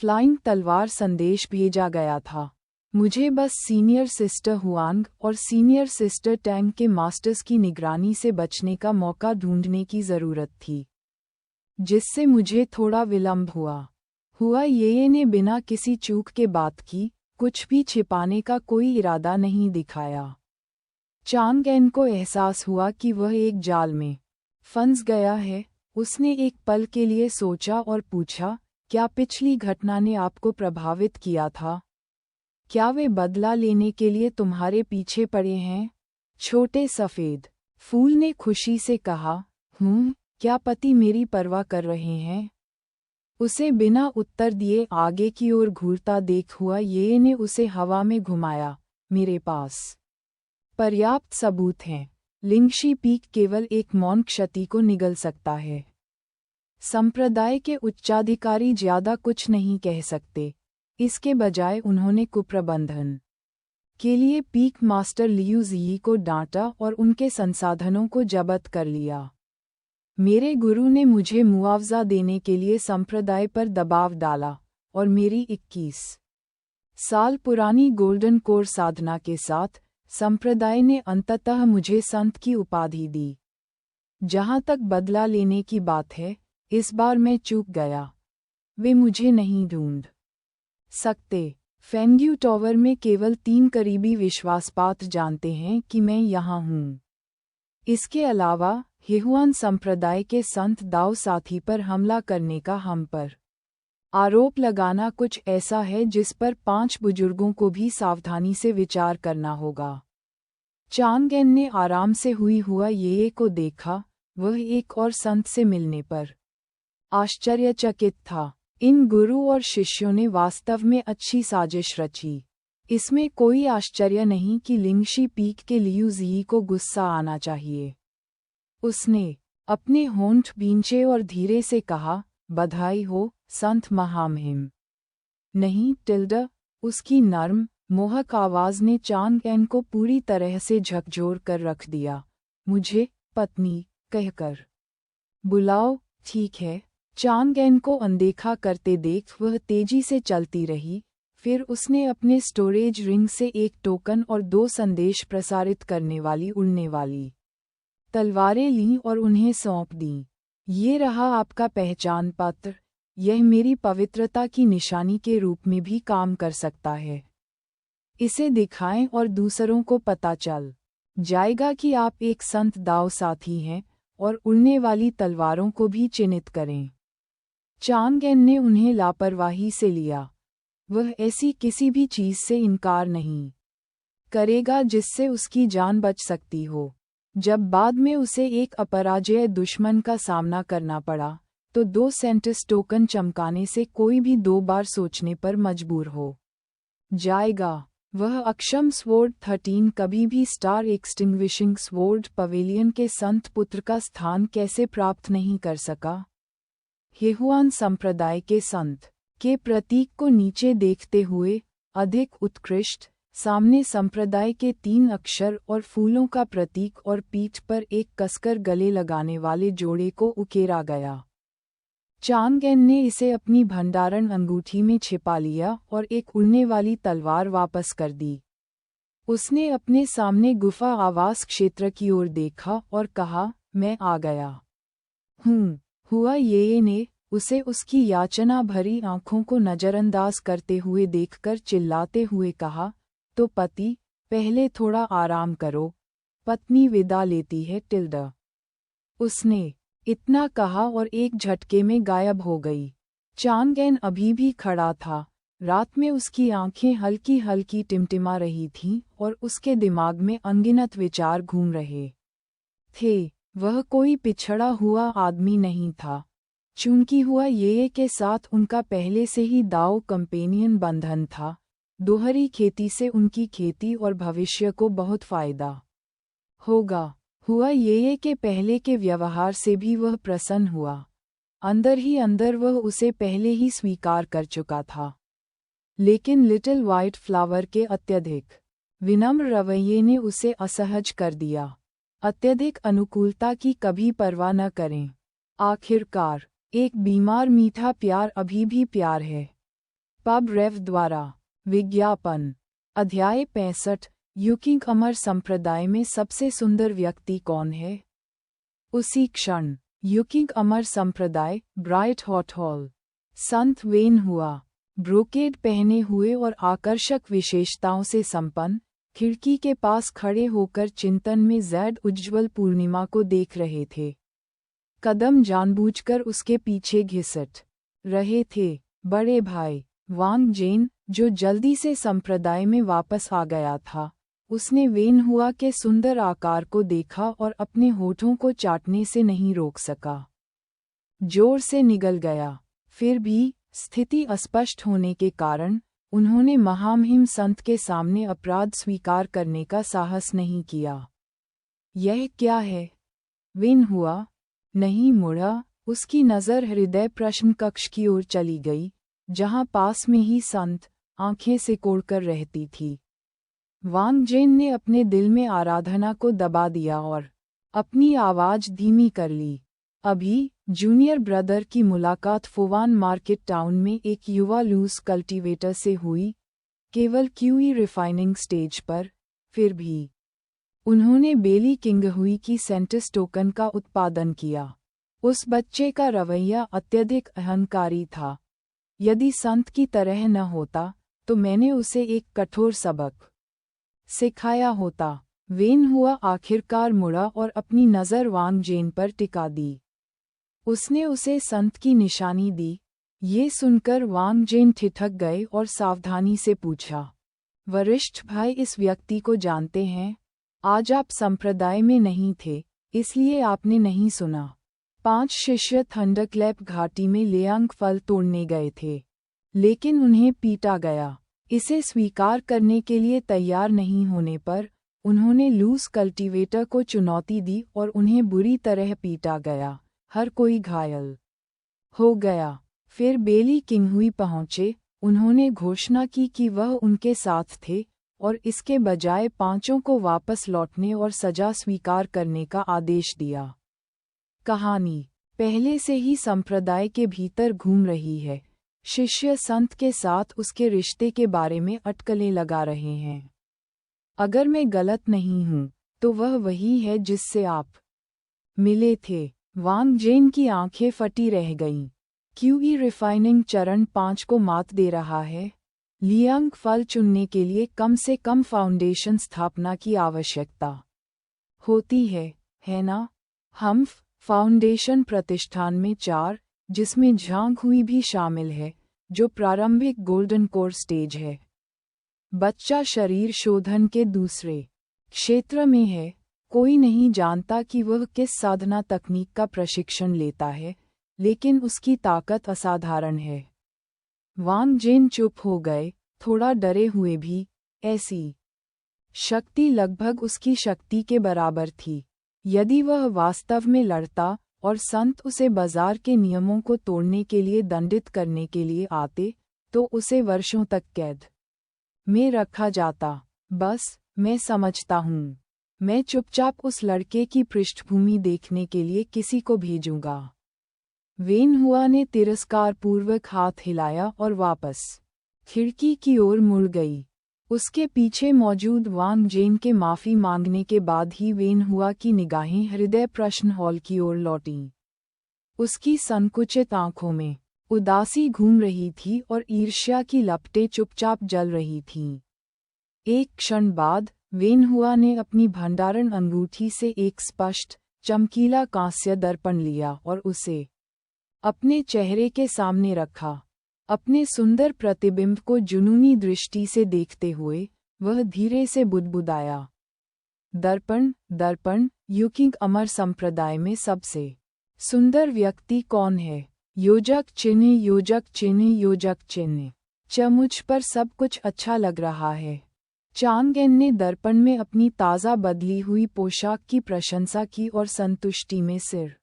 [SPEAKER 2] फ्लाइंग तलवार संदेश भेजा गया था। मुझे बस सीनियर सिस्टर हुआंग और सीनियर सिस्टर टैंग के मास्टर्स की निगरानी से बचने का मौका ढूंढने की ज़रूरत थी, जिससे मुझे थोड़ा विलंब हुआ ये ने बिना किसी चूक के बात की, कुछ भी छिपाने का कोई इरादा नहीं दिखाया। चांगएन को एहसास हुआ कि वह एक जाल में फंस गया है। उसने एक पल के लिए सोचा और पूछा, क्या पिछली घटना ने आपको प्रभावित किया था? क्या वे बदला लेने के लिए तुम्हारे पीछे पड़े हैं? छोटे सफ़ेद फूल ने खुशी से कहा, क्या पति मेरी परवाह कर रहे हैं? उसे बिना उत्तर दिए आगे की ओर घूरता देख हुआ ये ने उसे हवा में घुमाया। मेरे पास पर्याप्त सबूत हैं। लिंगशी पीक केवल एक मौन क्षति को निगल सकता है। संप्रदाय के उच्चाधिकारी ज्यादा कुछ नहीं कह सकते। इसके बजाय उन्होंने कुप्रबंधन के लिए पीक मास्टर लियू जी को डांटा और उनके संसाधनों को जब्त कर लिया। मेरे गुरु ने मुझे मुआवजा देने के लिए संप्रदाय पर दबाव डाला और मेरी 21 साल पुरानी गोल्डन कोर साधना के साथ संप्रदाय ने अंततः मुझे संत की उपाधि दी। जहां तक बदला लेने की बात है, इस बार मैं चूक गया। वे मुझे नहीं ढूंढ सकते। फेंग्यू टॉवर में केवल 3 करीबी विश्वासपात्र जानते हैं कि मैं यहाँ हूँ। इसके अलावा हेहुआन संप्रदाय के संत दाव साथी पर हमला करने का हम पर आरोप लगाना कुछ ऐसा है जिस पर 5 बुजुर्गों को भी सावधानी से विचार करना होगा। चांगेन ने आराम से हुई हुआ ये को देखा। वह एक और संत से मिलने पर आश्चर्यचकित था। इन गुरु और शिष्यों ने वास्तव में अच्छी साजिश रची। इसमें कोई आश्चर्य नहीं कि लिंगशी पीक के लियू जी को गुस्सा आना चाहिए। उसने अपने होंठ भींचे और धीरे से कहा, बधाई हो संत महामहिम। नहीं टिल्डा, उसकी नर्म मोहक आवाज ने चांगएन को पूरी तरह से झकझोर कर रख दिया। मुझे पत्नी कहकर बुलाओ। ठीक है। चांगएन को अनदेखा करते देख वह तेजी से चलती रही। फिर उसने अपने स्टोरेज रिंग से एक टोकन और 2 संदेश प्रसारित करने वाली उड़ने वाली तलवारें लीं और उन्हें सौंप दीं। ये रहा आपका पहचान पत्र। यह मेरी पवित्रता की निशानी के रूप में भी काम कर सकता है। इसे दिखाएं और दूसरों को पता चल जाएगा कि आप एक संत दाव साथी हैं, और उड़ने वाली तलवारों को भी चिन्हित करें। चांगएन ने उन्हें लापरवाही से लिया। वह ऐसी किसी भी चीज से इनकार नहीं करेगा जिससे उसकी जान बच सकती हो। जब बाद में उसे एक अपराजेय दुश्मन का सामना करना पड़ा, तो 2 सेंटिस टोकन चमकाने से कोई भी 2 बार सोचने पर मजबूर हो जाएगा। वह अक्षम स्वॉर्ड 13 कभी भी स्टार एक्सटिंग्विशिंग स्वॉर्ड पवेलियन के संत पुत्र का स्थान कैसे प्राप्त नहीं कर सका। हेहुआन संप्रदाय के संत के प्रतीक को नीचे देखते हुए अधिक उत्कृष्ट सामने संप्रदाय के 3 अक्षर और फूलों का प्रतीक और पीठ पर एक कसकर गले लगाने वाले जोड़े को उकेरा गया। चांगएन ने इसे अपनी भंडारण अंगूठी में छिपा लिया और एक उड़ने वाली तलवार वापस कर दी। उसने अपने सामने गुफा आवास क्षेत्र की ओर देखा और कहा, मैं आ गया हूँ। हुआ ये ने उसे उसकी याचना भरी आंखों को नजरअंदाज करते हुए देखकर चिल्लाते हुए कहा, तो पति, पहले थोड़ा आराम करो, पत्नी विदा लेती है टिल्डा। उसने इतना कहा और एक झटके में गायब हो गई। चांगएन अभी भी खड़ा था। रात में उसकी आंखें हल्की हल्की टिमटिमा रही थीं और उसके दिमाग में अनगिनत विचार घूम रहे थे। वह कोई पिछड़ा हुआ आदमी नहीं था। चूंकि हुआ ये के साथ उनका पहले से ही दाव कंपेनियन बंधन था, दोहरी खेती से उनकी खेती और भविष्य को बहुत फायदा होगा। हुआ ये के पहले के व्यवहार से भी वह प्रसन्न हुआ। अंदर ही अंदर वह उसे पहले ही स्वीकार कर चुका था। लेकिन लिटिल व्हाइट फ्लावर के अत्यधिक विनम्र रवैये ने उसे असहज कर दिया। अत्यधिक अनुकूलता की कभी परवाह न करें। आखिरकार एक बीमार मीठा प्यार अभी भी प्यार है। पब रेव द्वारा विज्ञापन। अध्याय 65। युकिंग अमर संप्रदाय में सबसे सुंदर व्यक्ति कौन है? उसी क्षण युकिंग अमर संप्रदाय bright hot hall. Sant when हुआ ब्रोकेड पहने हुए और आकर्षक विशेषताओं से संपन्न, खिड़की के पास खड़े होकर चिंतन में जैड उज्ज्वल पूर्णिमा को देख रहे थे। कदम जानबूझकर उसके पीछे घिसट रहे थे बड़े भाई वांग जेन, जो जल्दी से संप्रदाय में वापस आ गया था। उसने वेन हुआ के सुंदर आकार को देखा और अपने होठों को चाटने से नहीं रोक सका। जोर से निगल गया। फिर भी स्थिति अस्पष्ट होने के कारण उन्होंने महामहिम संत के सामने अपराध स्वीकार करने का साहस नहीं किया। यह क्या है? वेन हुआ नहीं मुड़ा। उसकी नज़र हृदय प्रश्न कक्ष की ओर चली गई, जहां पास में ही संत आंखें सिकोड़कर रहती थी। वांग जेन ने अपने दिल में आराधना को दबा दिया और अपनी आवाज धीमी कर ली। अभी जूनियर ब्रदर की मुलाकात फुवान मार्केट टाउन में एक युवा लूज कल्टीवेटर से हुई, केवल क्यूई रिफाइनिंग स्टेज पर। फिर भी उन्होंने बेली किंगहुई की सेंटिस टोकन का उत्पादन किया। उस बच्चे का रवैया अत्यधिक अहंकारी था। यदि संत की तरह न होता तो मैंने उसे एक कठोर सबक सिखाया होता। वेन हुआ आखिरकार मुड़ा और अपनी नज़र वांग जेन पर टिका दी। उसने उसे संत की निशानी दी। ये सुनकर वांग जेन ठिठक गए और सावधानी से पूछा, वरिष्ठ भाई, इस व्यक्ति को जानते हैं? आज आप संप्रदाय में नहीं थे, इसलिए आपने नहीं सुना। 5 शिष्य थंडरक्लैप घाटी में लियांग फल तोड़ने गए थे, लेकिन उन्हें पीटा गया। इसे स्वीकार करने के लिए तैयार नहीं होने पर उन्होंने लूज कल्टीवेटर को चुनौती दी और उन्हें बुरी तरह पीटा गया। हर कोई घायल हो गया। फिर बेली किंगहुई पहुंचे। उन्होंने घोषणा की कि वह उनके साथ थे और इसके बजाय 5 को वापस लौटने और सजा स्वीकार करने का आदेश दिया। कहानी पहले से ही संप्रदाय के भीतर घूम रही है। शिष्य संत के साथ उसके रिश्ते के बारे में अटकलें लगा रहे हैं। अगर मैं गलत नहीं हूँ तो वह वही है जिससे आप मिले थे। वांग जेन की आंखें फटी रह गईं। क्यूई रिफाइनिंग चरण 5 को मात दे रहा है। लियांग फल चुनने के लिए कम से कम फाउंडेशन स्थापना की आवश्यकता होती है ना? हम फाउंडेशन प्रतिष्ठान में 4, जिसमें झांग हुई भी शामिल है, जो प्रारंभिक गोल्डन कोर स्टेज है। बच्चा शरीर शोधन के दूसरे क्षेत्र में है। कोई नहीं जानता कि वह किस साधना तकनीक का प्रशिक्षण लेता है, लेकिन उसकी ताकत असाधारण है। वांग जेन चुप हो गए, थोड़ा डरे हुए भी। ऐसी शक्ति लगभग उसकी शक्ति के बराबर थी। यदि वह वास्तव में लड़ता और संत उसे बाजार के नियमों को तोड़ने के लिए दंडित करने के लिए आते, तो उसे वर्षों तक कैद में रखा जाता। बस मैं समझता हूँ। मैं चुपचाप उस लड़के की पृष्ठभूमि देखने के लिए किसी को भेजूंगा। वेन हुआ ने तिरस्कारपूर्वक हाथ हिलाया और वापस खिड़की की ओर मुड़ गई। उसके पीछे मौजूद वांग जेन के माफी मांगने के बाद ही वेन हुआ की निगाहें हृदय प्रश्न हॉल की ओर लौटीं। उसकी संकुचित आंखों में उदासी घूम रही थी और ईर्ष्या की लपटें चुपचाप जल रही थीं। एक क्षण बाद वेन हुआ ने अपनी भंडारण अंगूठी से एक स्पष्ट, चमकीला कांस्य दर्पण लिया और उसे अपने चेहरे के सामने रखा। अपने सुंदर प्रतिबिंब को जुनूनी दृष्टि से देखते हुए वह धीरे से बुदबुदाया, दर्पण, दर्पण, युकिंग अमर संप्रदाय में सबसे सुंदर व्यक्ति कौन है? योजक चिन्ह, योजक चिन्ह, योजक चिन्ह। मुझ पर सब कुछ अच्छा लग रहा है। चांगेन ने दर्पण में अपनी ताज़ा बदली हुई पोशाक की प्रशंसा की और संतुष्टि में सिर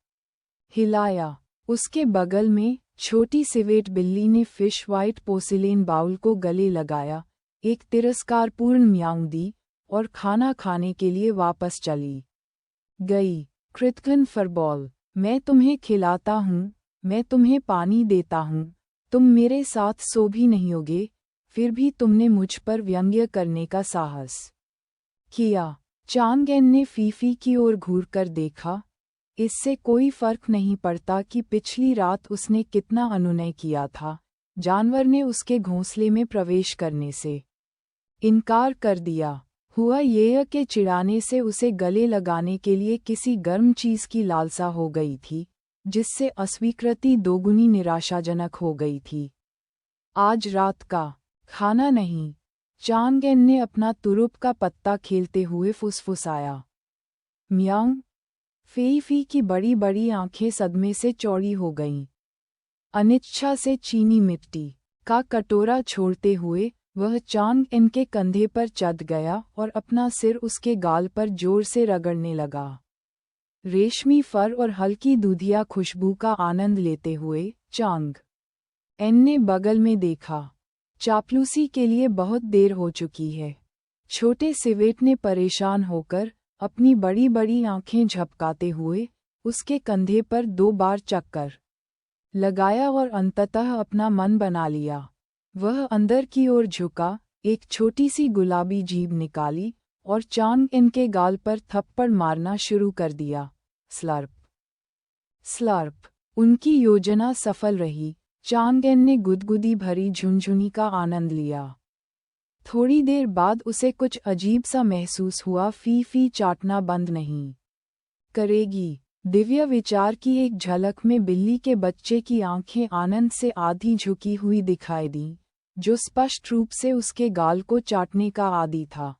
[SPEAKER 2] हिलाया। उसके बगल में छोटी सिवेट बिल्ली ने फिश वाइट पोसिलेन बाउल को गले लगाया, एक तिरस्कारपूर्ण म्याऊं दी और खाना खाने के लिए वापस चली गई। कृतघ्न फरबॉल, मैं तुम्हें खिलाता हूँ, मैं तुम्हें पानी देता हूँ, तुम मेरे साथ सो भी नहीं होगे, फिर भी तुमने मुझ पर व्यंग्य करने का साहस किया। चांगेन ने फीफी की ओर घूरकर देखा। इससे कोई फर्क नहीं पड़ता कि पिछली रात उसने कितना अनुनय किया था। जानवर ने उसके घोंसले में प्रवेश करने से इनकार कर दिया। हुआ ये कि चिढ़ाने से उसे गले लगाने के लिए किसी गर्म चीज की लालसा हो गई थी, जिससे अस्वीकृति दोगुनी निराशाजनक हो गई थी। आज रात का खाना नहीं, चांगेन ने अपना तुरुप का पत्ता खेलते हुए फुसफुसाया। म्याऊं। फीफी की बड़ी बड़ी आंखें सदमे से चौड़ी हो गईं। अनिच्छा से चीनी मिट्टी का कटोरा छोड़ते हुए वह चांग एन के कंधे पर चढ़ गया और अपना सिर उसके गाल पर जोर से रगड़ने लगा। रेशमी फर और हल्की दूधिया खुशबू का आनंद लेते हुए चांग एन ने बगल में देखा। चापलूसी के लिए बहुत देर हो चुकी है। छोटे सिवेट ने परेशान होकर अपनी बड़ी बड़ी आंखें झपकाते हुए उसके कंधे पर 2 बार चक्कर लगाया और अंततः अपना मन बना लिया। वह अंदर की ओर झुका, एक छोटी सी गुलाबी जीभ निकाली और चांग एन के गाल पर थप्पड़ मारना शुरू कर दिया। Slurp slurp. उनकी योजना सफल रही। चांग एन ने गुदगुदी भरी झुनझुनी का आनंद लिया। थोड़ी देर बाद उसे कुछ अजीब सा महसूस हुआ। फी चाटना बंद नहीं करेगी। दिव्य विचार की एक झलक में बिल्ली के बच्चे की आंखें आनंद से आधी झुकी हुई दिखाई दी, जो स्पष्ट रूप से उसके गाल को चाटने का आदी था।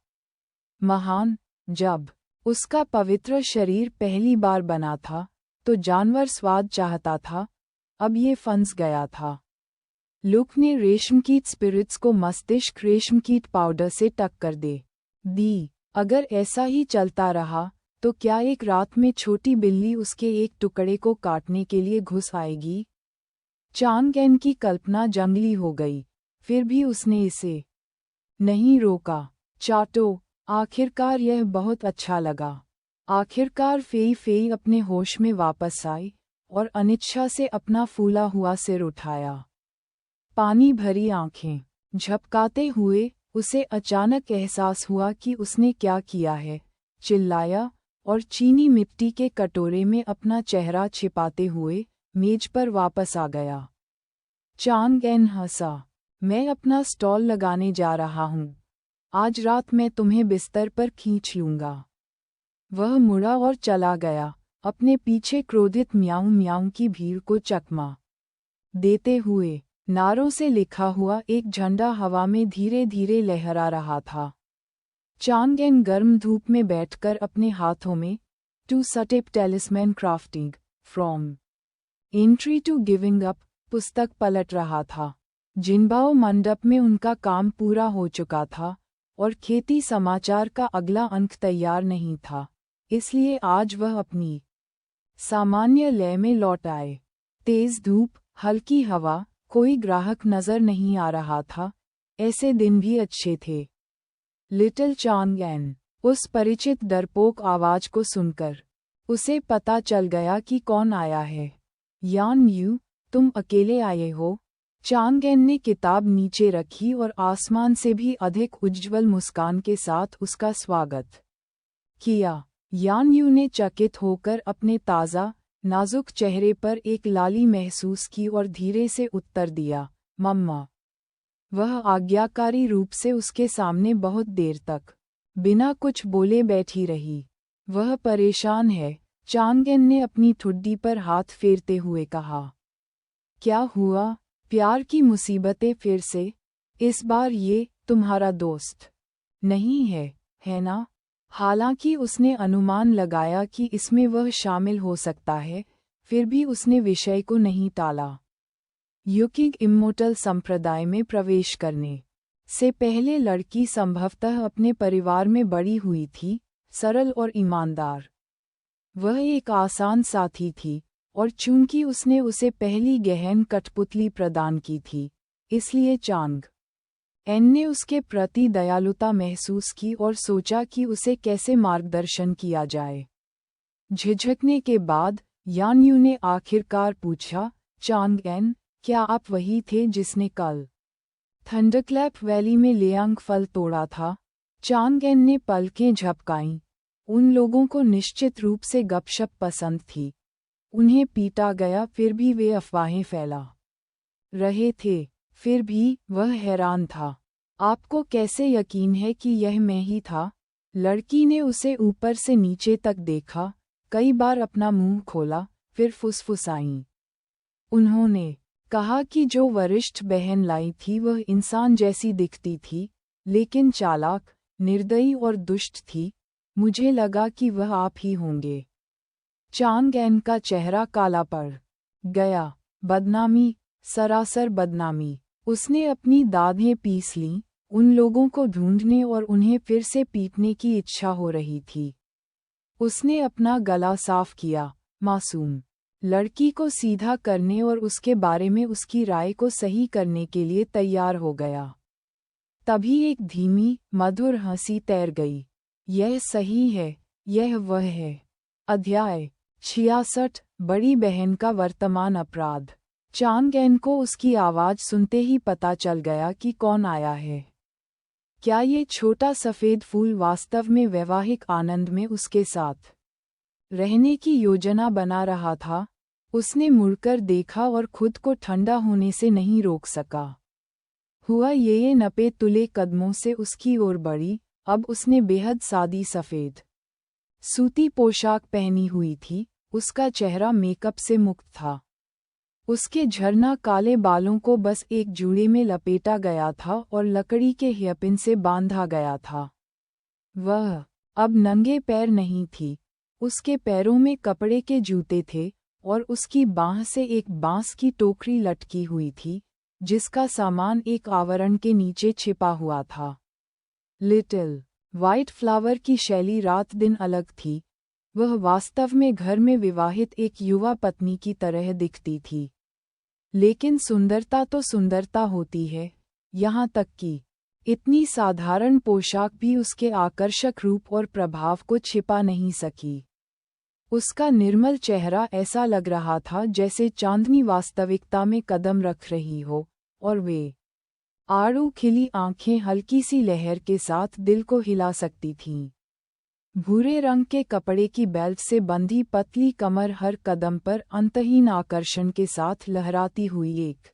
[SPEAKER 2] महान। जब उसका पवित्र शरीर पहली बार बना था तो जानवर स्वाद चाहता था, अब ये फंस गया था। लुक ने रेशमकीट स्पिरिट्स को मस्तिष्क रेशमकीट पाउडर से टक्कर दे दी। अगर ऐसा ही चलता रहा तो क्या एक रात में छोटी बिल्ली उसके एक टुकड़े को काटने के लिए घुस आएगी? चांग एन की कल्पना जंगली हो गई, फिर भी उसने इसे नहीं रोका। चाटो। आखिरकार यह बहुत अच्छा लगा। आखिरकार फेई अपने होश में वापस आई और अनिच्छा से अपना फूला हुआ सिर उठाया। पानी भरी आंखें झपकाते हुए उसे अचानक एहसास हुआ कि उसने क्या किया है। चिल्लाया और चीनी मिट्टी के कटोरे में अपना चेहरा छिपाते हुए मेज पर वापस आ गया। चांग एन हंसा। मैं अपना स्टॉल लगाने जा रहा हूँ। आज रात मैं तुम्हें बिस्तर पर खींच लूंगा। वह मुड़ा और चला गया, अपने पीछे क्रोधित म्याऊं म्याऊं की भीड़ को चकमा देते हुए। नारों से लिखा हुआ एक झंडा हवा में धीरे धीरे लहरा रहा था। चांग एन गर्म धूप में बैठकर अपने हाथों में two step talisman crafting from entry to giving up पुस्तक पलट रहा था। जिनबाओ मंडप में उनका काम पूरा हो चुका था और खेती समाचार का अगला अंक तैयार नहीं था, इसलिए आज वह अपनी सामान्य लय में लौट आए। तेज धूप, हल्की हवा, कोई ग्राहक नजर नहीं आ रहा था। ऐसे दिन भी अच्छे थे। लिटिल चांग एन। उस परिचित डरपोक आवाज को सुनकर उसे पता चल गया कि कौन आया है। यान यू, तुम अकेले आए हो? चांग एन ने किताब नीचे रखी और आसमान से भी अधिक उज्ज्वल मुस्कान के साथ उसका स्वागत किया। यान यू ने चकित होकर अपने ताज़ा, नाजुक चेहरे पर एक लाली महसूस की और धीरे से उत्तर दिया, मम्मा। वह आज्ञाकारी रूप से उसके सामने बहुत देर तक बिना कुछ बोले बैठी रही। वह परेशान है, चांग एन ने अपनी ठुड्डी पर हाथ फेरते हुए कहा। क्या हुआ? प्यार की मुसीबतें फिर से? इस बार ये तुम्हारा दोस्त नहीं है, है ना? हालांकि उसने अनुमान लगाया कि इसमें वह शामिल हो सकता है, फिर भी उसने विषय को नहीं टाला। युकिंग इम्मोर्टल संप्रदाय में प्रवेश करने से पहले लड़की संभवतः अपने परिवार में बड़ी हुई थी, सरल और ईमानदार। वह एक आसान साथी थी, और चूंकि उसने उसे पहली गहन कठपुतली प्रदान की थी, इसलिए चांग एन ने उसके प्रति दयालुता महसूस की और सोचा कि उसे कैसे मार्गदर्शन किया जाए। झिझकने के बाद यान यू ने आखिरकार पूछा, चांग एन, क्या आप वही थे जिसने कल थंडरक्लैप वैली में लियांग फल तोड़ा था? चांग एन ने पलकें झपकाईं। उन लोगों को निश्चित रूप से गपशप पसंद थी। उन्हें पीटा गया, फिर भी वे अफवाहें फैला रहे थे। फिर भी वह हैरान था। आपको कैसे यकीन है कि यह मैं ही था? लड़की ने उसे ऊपर से नीचे तक देखा, कई बार अपना मुंह खोला, फिर फुसफुसाई। उन्होंने कहा कि जो वरिष्ठ बहन लाई थी वह इंसान जैसी दिखती थी, लेकिन चालाक, निर्दयी और दुष्ट थी। मुझे लगा कि वह आप ही होंगे। चांग एन का चेहरा काला पड़ गया। बदनामी? सरासर बदनामी। उसने अपनी दाढ़ें पीस लीं, उन लोगों को ढूंढने और उन्हें फिर से पीटने की इच्छा हो रही थी। उसने अपना गला साफ किया, मासूम लड़की को सीधा करने और उसके बारे में उसकी राय को सही करने के लिए तैयार हो गया। तभी एक धीमी, मधुर हंसी तैर गई। यह सही है, यह वह है। अध्याय 66, बड़ी बहन का वर्तमान अपराध। चांगएन को उसकी आवाज सुनते ही पता चल गया कि कौन आया है। क्या ये छोटा सफेद फूल वास्तव में वैवाहिक आनंद में उसके साथ रहने की योजना बना रहा था? उसने मुड़कर देखा और खुद को ठंडा होने से नहीं रोक सका। हुआ ये नपे तुले कदमों से उसकी ओर बढ़ी। अब उसने बेहद सादी सफेद सूती पोशाक पहनी हुई थी, उसका चेहरा मेकअप से मुक्त था। उसके झरना काले बालों को बस एक जूड़े में लपेटा गया था और लकड़ी के हेयरपिन से बांधा गया था। वह अब नंगे पैर नहीं थी, उसके पैरों में कपड़े के जूते थे और उसकी बांह से एक बांस की टोकरी लटकी हुई थी, जिसका सामान एक आवरण के नीचे छिपा हुआ था। लिटिल व्हाइट फ्लावर की शैली रात दिन अलग थी। वह वास्तव में घर में विवाहित एक युवा पत्नी की तरह दिखती थी। लेकिन सुंदरता तो सुंदरता होती है, यहाँ तक कि इतनी साधारण पोशाक भी उसके आकर्षक रूप और प्रभाव को छिपा नहीं सकी। उसका निर्मल चेहरा ऐसा लग रहा था जैसे चांदनी वास्तविकता में कदम रख रही हो, और वे आड़ू खिली आंखें हल्की सी लहर के साथ दिल को हिला सकती थीं। भूरे रंग के कपड़े की बेल्ट से बंधी पतली कमर हर कदम पर अंतहीन आकर्षण के साथ लहराती हुई एक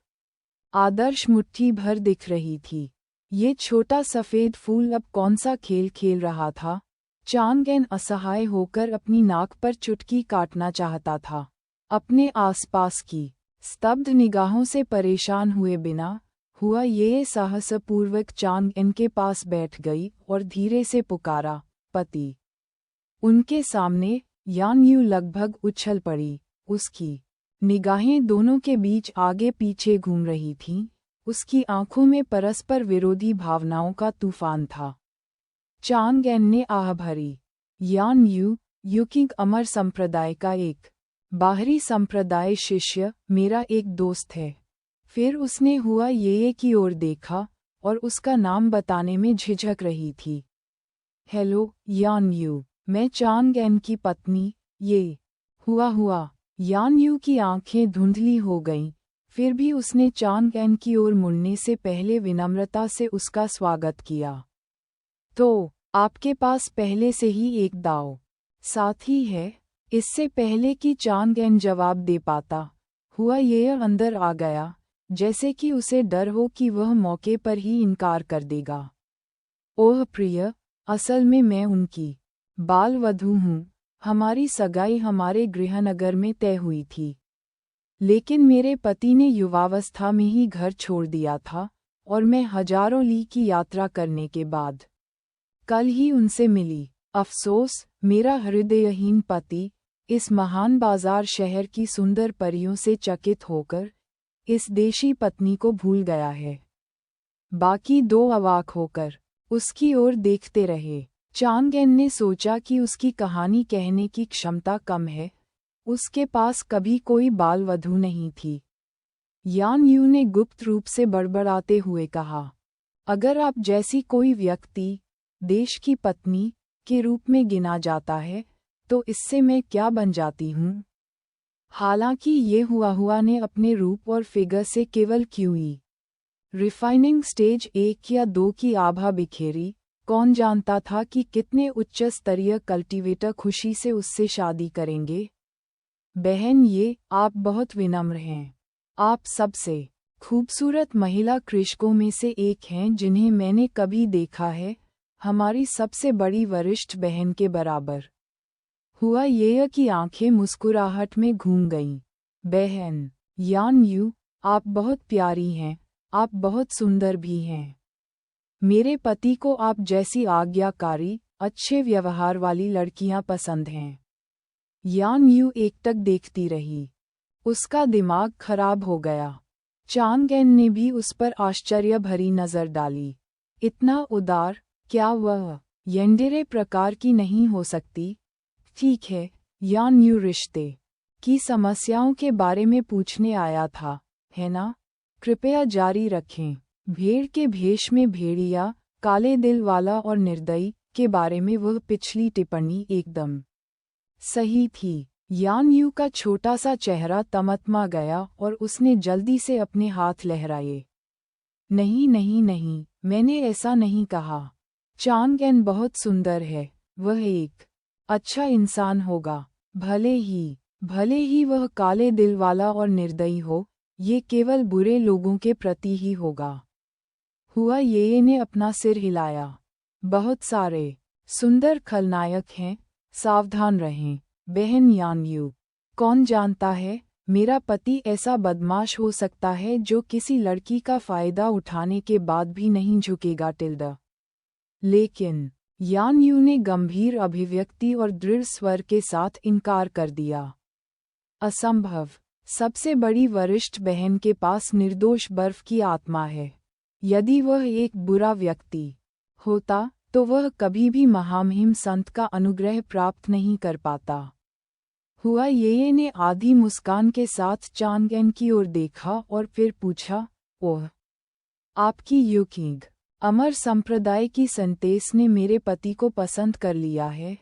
[SPEAKER 2] आदर्श मुट्ठी भर दिख रही थी। ये छोटा सफेद फूल अब कौन सा खेल खेल रहा था? चांगएन असहाय होकर अपनी नाक पर चुटकी काटना चाहता था। अपने आसपास की स्तब्ध निगाहों से परेशान हुए बिना हुआ ये साहसपूर्वक चांगएन के पास बैठ गई और धीरे से पुकारा, पति। उनके सामने यान यू लगभग उछल पड़ी। उसकी निगाहें दोनों के बीच आगे पीछे घूम रही थीं, उसकी आंखों में परस्पर विरोधी भावनाओं का तूफान था। चांगएन ने आह भरी। यान यू, यूकिंग अमर संप्रदाय का एक बाहरी संप्रदाय शिष्य, मेरा एक दोस्त है। फिर उसने हुआ ये की ओर देखा और उसका नाम बताने में झिझक रही थी। हेलो यान यू, मैं चांगएन की पत्नी। ये हुआ। यान यू की आंखें धुंधली हो गईं, फिर भी उसने चांगएन की ओर मुड़ने से पहले विनम्रता से उसका स्वागत किया। तो आपके पास पहले से ही एक दाव साथी है? इससे पहले कि चांगएन जवाब दे पाता, हुआ ये अंदर आ गया, जैसे कि उसे डर हो कि वह मौके पर ही इनकार कर देगा। ओह प्रिय, असल में मैं उनकी बाल वधू हूँ। हमारी सगाई हमारे गृहनगर में तय हुई थी, लेकिन मेरे पति ने युवावस्था में ही घर छोड़ दिया था और मैं हजारों ली की यात्रा करने के बाद कल ही उनसे मिली। अफसोस, मेरा हृदयहीन पति इस महान बाजार शहर की सुंदर परियों से चकित होकर इस देशी पत्नी को भूल गया है। बाकी दो अवाक होकर उसकी ओर देखते रहे। चांगएन ने सोचा कि उसकी कहानी कहने की क्षमता कम है, उसके पास कभी कोई बाल वधू नहीं थी। यान यू ने गुप्त रूप से बड़बड़ाते हुए कहा, अगर आप जैसी कोई व्यक्ति देश की पत्नी के रूप में गिना जाता है, तो इससे मैं क्या बन जाती हूँ? हालांकि ये हुआ ने अपने रूप और फिगर से केवल क्यूई रिफाइनिंग स्टेज 1 या 2 की आभा बिखेरी। कौन जानता था कि कितने उच्च स्तरीय कल्टीवेटर खुशी से उससे शादी करेंगे। बहन, ये आप बहुत विनम्र हैं। आप सबसे खूबसूरत महिला कृषकों में से एक हैं जिन्हें मैंने कभी देखा है, हमारी सबसे बड़ी वरिष्ठ बहन के बराबर। हुआ ये कि आंखें मुस्कुराहट में घूम गईं। बहन यान यू, आप बहुत प्यारी हैं, आप बहुत सुंदर भी हैं। मेरे पति को आप जैसी आज्ञाकारी, अच्छे व्यवहार वाली लड़कियां पसंद हैं। यान यू एकटक देखती रही। उसका दिमाग खराब हो गया। चांगएन ने भी उस पर आश्चर्य भरी नजर डाली। इतना उदार, क्या वह येंडेरे प्रकार की नहीं हो सकती? ठीक है, यान यू रिश्ते की समस्याओं के बारे में पूछने आया था, है ना? कृपया जारी रखें। भेड़ के भेष में भेड़िया, काले दिल वाला और निर्दयी के बारे में वह पिछली टिप्पणी एकदम सही थी। यान यू का छोटा सा चेहरा तमतमा गया और उसने जल्दी से अपने हाथ लहराए। नहीं नहीं नहीं, मैंने ऐसा नहीं कहा। चांगएन बहुत सुंदर है, वह एक अच्छा इंसान होगा। भले ही वह काले दिल वाला और निर्दयी हो, ये केवल बुरे लोगों के प्रति ही होगा। हुआ ये ने अपना सिर हिलाया। बहुत सारे सुंदर खलनायक हैं, सावधान रहें, बहन यान यू। कौन जानता है, मेरा पति ऐसा बदमाश हो सकता है जो किसी लड़की का फायदा उठाने के बाद भी नहीं झुकेगा टिल्डा। लेकिन यान यू ने गंभीर अभिव्यक्ति और दृढ़ स्वर के साथ इनकार कर दिया। असंभव। सबसे बड़ी वरिष्ठ बहन के पास निर्दोष बर्फ की आत्मा है। यदि वह एक बुरा व्यक्ति होता तो वह कभी भी महामहिम संत का अनुग्रह प्राप्त नहीं कर पाता। हुआ ये ने आधी मुस्कान के साथ चांगएन की ओर देखा और फिर पूछा, ओह, आपकी युकिंग अमर संप्रदाय की संतेस ने मेरे पति को पसंद कर लिया है।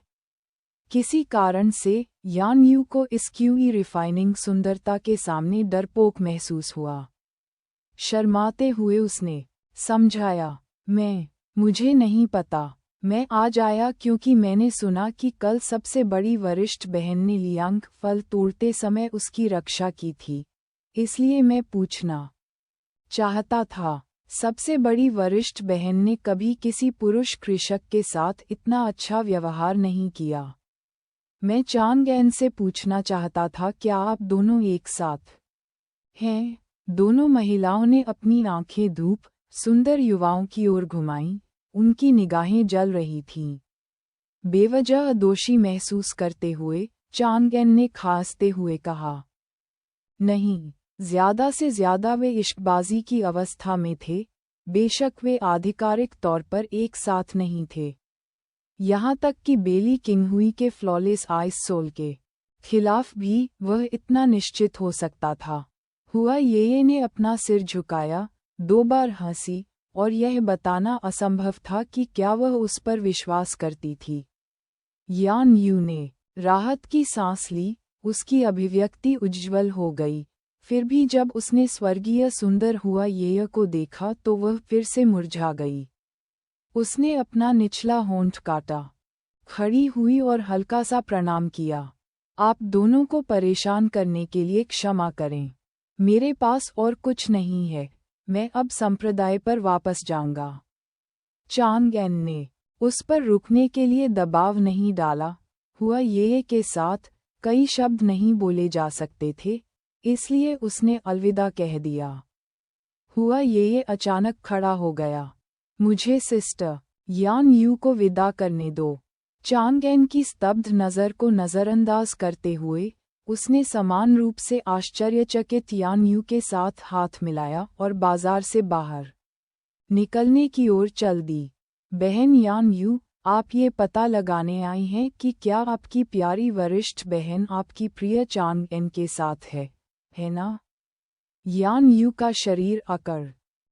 [SPEAKER 2] किसी कारण से यान यू को इस क्यूई रिफाइनिंग सुंदरता के सामने डरपोक महसूस हुआ। शर्माते हुए उसने समझाया, मुझे नहीं पता। मैं आज आया क्योंकि मैंने सुना कि कल सबसे बड़ी वरिष्ठ बहन ने लियांग फल तोड़ते समय उसकी रक्षा की थी, इसलिए मैं पूछना चाहता था। सबसे बड़ी वरिष्ठ बहन ने कभी किसी पुरुष कृषक के साथ इतना अच्छा व्यवहार नहीं किया। मैं चांगएन से पूछना चाहता था, क्या आप दोनों एक साथ हैं? दोनों महिलाओं ने अपनी आंखें धूप सुंदर युवाओं की ओर घुमाईं, उनकी निगाहें जल रही थीं। बेवजह दोषी महसूस करते हुए चांगएन ने खांसते हुए कहा, नहीं, ज्यादा से ज्यादा वे इश्कबाजी की अवस्था में थे, बेशक वे आधिकारिक तौर पर एक साथ नहीं थे। यहाँ तक कि बेली किंगहुई के फ्लॉलेस आइस सोल के खिलाफ भी वह इतना निश्चित हो सकता था। हुआ ये ने अपना सिर झुकाया, 2 बार हंसी, और यह बताना असंभव था कि क्या वह उस पर विश्वास करती थी। यान यू ने राहत की सांस ली, उसकी अभिव्यक्ति उज्ज्वल हो गई। फिर भी जब उसने स्वर्गीय सुंदर हुआ ये को देखा तो वह फिर से मुरझा गई। उसने अपना निचला होंठ काटा, खड़ी हुई और हल्का सा प्रणाम किया। आप दोनों को परेशान करने के लिए क्षमा करें। मेरे पास और कुछ नहीं है, मैं अब संप्रदाय पर वापस जाऊंगा। चांगएन ने उस पर रुकने के लिए दबाव नहीं डाला। हुआ ये के साथ कई शब्द नहीं बोले जा सकते थे, इसलिए उसने अलविदा कह दिया। हुआ ये अचानक खड़ा हो गया। मुझे सिस्टर यान यू को विदा करने दो। चांगएन की स्तब्ध नज़र को नज़रअंदाज करते हुए उसने समान रूप से आश्चर्यचकित यान यू के साथ हाथ मिलाया और बाजार से बाहर निकलने की ओर चल दी। बहन यान यू, आप ये पता लगाने आई हैं कि क्या आपकी प्यारी वरिष्ठ बहन आपकी प्रिय चांगएन के साथ है ना? यान यू का शरीर अकड़